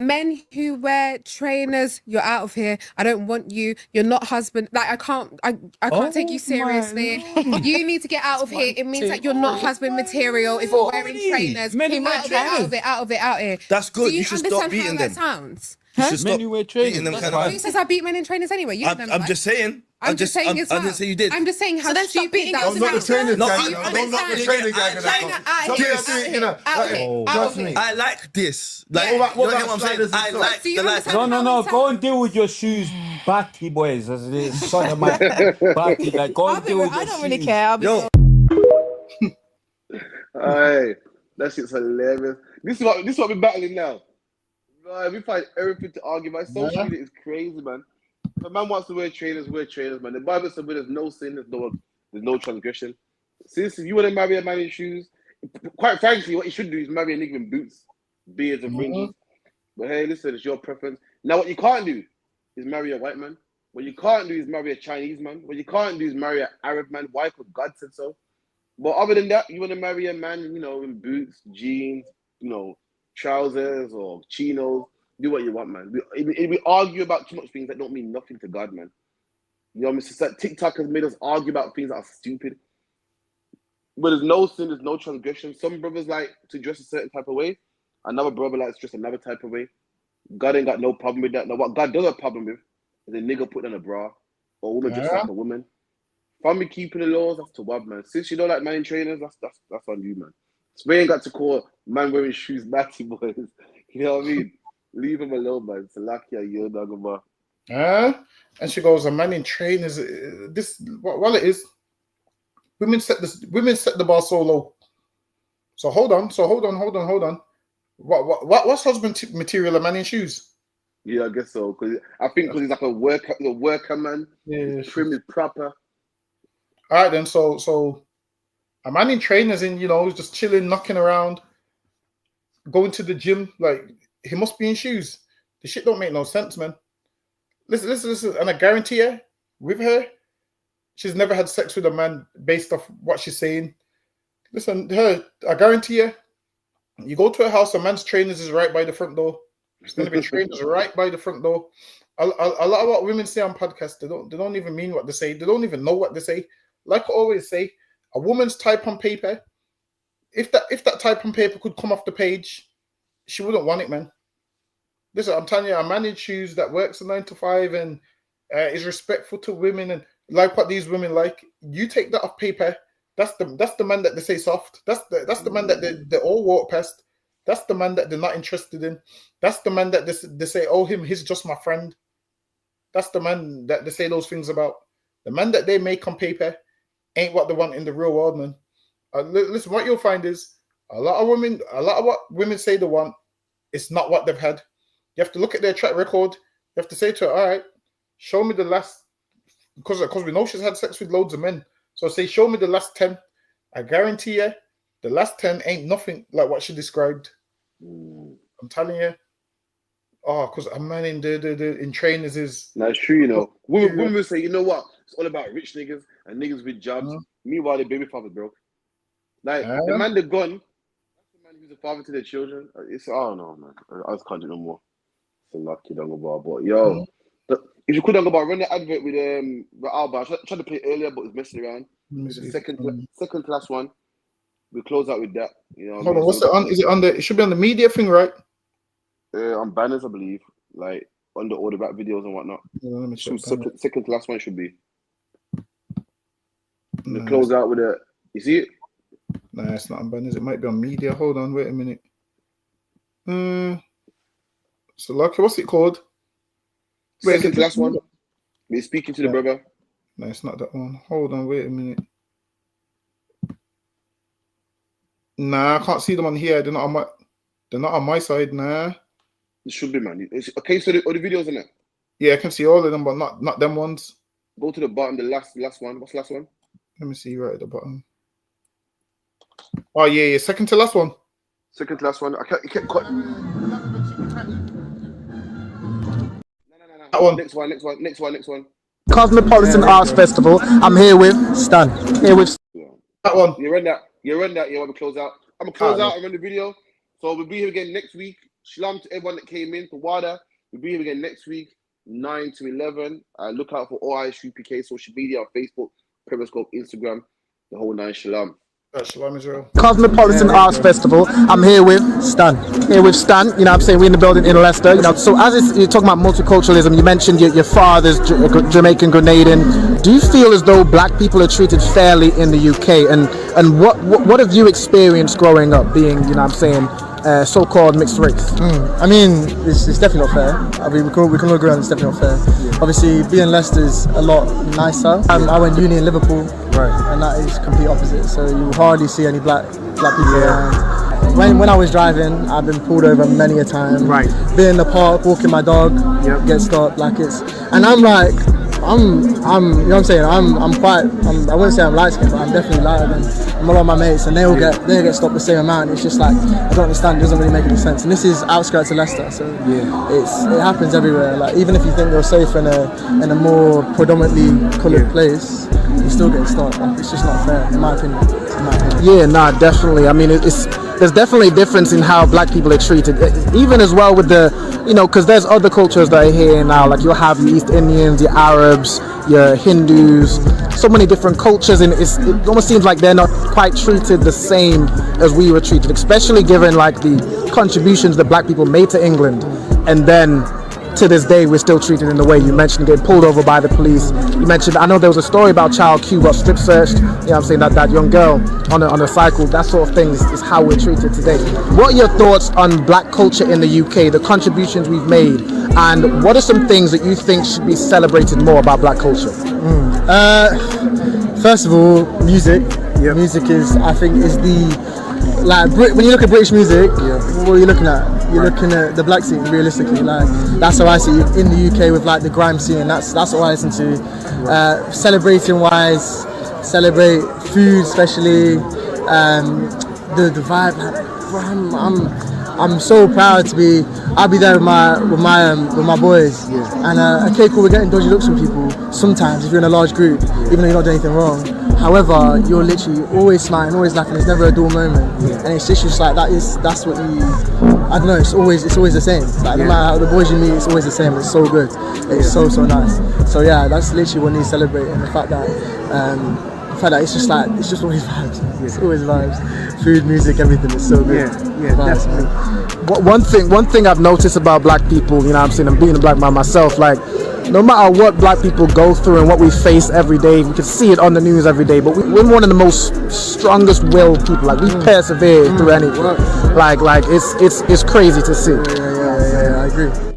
Men who wear trainers, you're out of here. I don't want you. You're not husband. Like I can't take you seriously. You need to get out of here. It means that you're not husband material if you're wearing trainers.
Men who wear trainers.
Out of it.
That's good.
Do
you should stop beating them.
That sounds?
You should stop beating them.
Who says I beat men in trainers anyway? You know
I'm just saying.
I'm just saying as well.
I didn't say you did.
I'm just saying how stupid that
I'm not the trainer gang. I'm not the trainer gang. Trust me.
I like this. Like,
what
I'm saying? I like the life.
No. Go and deal with your shoes, batty boys. As it is, son of my batty. Like, go and deal with your shoes.
I don't really care.
Hey, that shit's hilarious. This is what we're battling now. Right, we find everything to argue about. Social media is crazy, man. If a man wants to wear trainers, man. The Bible says there's no sin, there's no transgression. Since if you want to marry a man in shoes, quite frankly, what you should do is marry a nigga in boots, beards, and fringes. But hey, listen, it's your preference. Now, what you can't do is marry a white man. What you can't do is marry a Chinese man. What you can't do is marry an Arab man. Why? Because God said so. But other than that, you want to marry a man, in boots, jeans, trousers or chinos. Do what you want, man. We argue about too much things that don't mean nothing to God, man. You know what I mean? TikTok has made us argue about things that are stupid. But there's no sin, there's no transgression. Some brothers like to dress a certain type of way. Another brother likes to dress another type of way. God ain't got no problem with that. Now, what God does have a problem with is a nigga putting on a bra or a woman dressed like a woman. If I'm keeping the laws, that's to what, man. Since you don't like man in trainers, that's on you, man. So we ain't got to call man wearing shoes matty boys. You know what I mean? Leave him alone, man. It's lucky you dog.
And she goes, a man in trainers. This well, it is. Women set the bar so low. So hold on. What's husband material? A man in shoes?
Yeah, I guess so. Because he's like a worker man.
Yeah,
trim is proper.
All right then. So a man in trainers he's just chilling, knocking around, going to the gym. Like he must be in shoes. The shit don't make no sense, man. Listen, and I guarantee you, with her, she's never had sex with a man based off what she's saying. Listen, I guarantee you go to a house, a man's trainers is right by the front door. There's going to be trainers right by the front door. A lot of what women say on podcasts, they don't even mean what they say. They don't even know what they say. Like I always say, a woman's type on paper, if that type on paper could come off the page, she wouldn't want it, man. Listen, I'm telling you, a man in shoes that works a 9 to 5 and is respectful to women and like what these women like, you take that off paper, that's the man that they say soft. That's the man that they all walk past. That's the man that they're not interested in. That's the man that they say, oh, he's just my friend. That's the man that they say those things about. The man that they make on paper ain't what they want in the real world, man. Listen, what you'll find is a lot of what women say they want, it's not what they've had. You have to look at their track record. You have to say to her, all right, show me the last, because we know she's had sex with loads of men. So say, show me the last 10. I guarantee you, the last 10 ain't nothing like what she described. I'm telling you. Oh, because a man in trainers is...
That's true, Women will say, you know what? It's all about rich niggas and niggas with jobs. Meanwhile, the baby fathers, bro. Like, the man they're gone, that's the man who's a father to their children. I don't know, man. I just can't do no more. It's a lucky dongle bar. But, yo, if you could dongle bar, run the advert with Alba. I tried to play it earlier, but it's messing around. It's the second class one. We close out with that.
Hold on, what's it on? Is it on the? It should be on the media thing, right?
On banners, I believe, like under all the rap videos and whatnot.
Yeah, let me check.
Second to last one should be.
Nah,
The close out with a. You see it?
Nah, it's not on banners. It might be on media. Hold on, wait a minute. So lucky. What's it called? Wait,
Second to last one. We're speaking to the brother.
No, it's not that one. Hold on, wait a minute. Nah, I can't see them on here. They're not on my side. Nah.
It should be, man. Okay, so all the videos in it.
Yeah, I can see all of them, but not them ones.
Go to the bottom, the last one. What's the last one?
Let me see right at the bottom. Oh yeah, second to last one.
Second to last one. I kept cut.
That one.
Next one.
Cosmopolitan Arts Festival. I'm here with Stan. Here with
that one.
You run that. Yeah, when we close out. I'm gonna close out and run the video. So we'll be here again next week. Shalom to everyone that came in for WADA. We'll be here again next week, 9 to 11. Look out for all ISUPK social media on Facebook, Periscope, Instagram, the whole 9. Shalom.
Shalom Israel.
Cosmopolitan Arts Festival. I'm here with Stan. You know what I'm saying? We're in the building in Leicester. So as you're talking about multiculturalism, you mentioned your father's Jamaican Grenadian. Do you feel as though black people are treated fairly in the UK? And what have you experienced growing up being, you know what I'm saying, so-called mixed race?
I mean, it's definitely not fair. I mean, we can all agree on it's definitely not fair. Obviously, being Leicester is a lot nicer. I went uni in Liverpool, and that is complete opposite. So you hardly see any black people around. When I was driving, I've been pulled over many a time. Being in the park, walking my dog, get stopped. And I'm like, I'm, you know what I'm saying? I wouldn't say I'm light skinned, but I'm definitely lighter than a lot of my mates, and they get stopped the same amount. It's just like, I don't understand. It doesn't really make any sense. And this is outskirts of Leicester, so it happens everywhere. Like, even if you think you're safe in a more predominantly coloured place, you still get stopped. Like, it's just not fair, in my opinion.
Yeah, nah, definitely. I mean, there's definitely a difference in how black people are treated, even as well with the, because there's other cultures that are here now, like you'll have your East Indians, your Arabs, your Hindus, so many different cultures, and it almost seems like they're not quite treated the same as we were treated, especially given like the contributions that black people made to England, and then to this day we're still treated in the way you mentioned, getting pulled over by the police. You mentioned, I know there was a story about Child Q got strip searched, I'm saying, that young girl on a cycle, that sort of thing is how we're treated today. What are your thoughts on black culture in the UK, the contributions we've made, and what are some things that you think should be celebrated more about black culture?
First of all, music. Music is the, like, when you look at British music, what are you looking at? You're looking at the black scene, realistically. Like, that's how I see it in the UK with like the grime scene. That's what I listen to. Celebrating wise, celebrate food, especially the vibe. Like, I'm so proud to be. I'll be there with my boys. And okay, cool. We're getting dodgy looks from people sometimes if you're in a large group, even though you're not doing anything wrong. However, you're literally always smiling, always laughing. It's never a dull moment, and it's just like that's what you. I don't know. It's always the same. Like, no matter how the boys you meet, it's always the same. It's so good. It's so nice. So yeah, that's literally what needs celebrating. The fact that it's just always vibes. It's always vibes. Food, music, everything is so good.
Definitely. One thing I've noticed about black people, you know what I'm saying, and being a black man myself, like, no matter what black people go through and what we face every day, we can see it on the news every day, but we're one of the most strongest willed people. Like, we persevere through anything. Like it's crazy to see.
Yeah, I agree.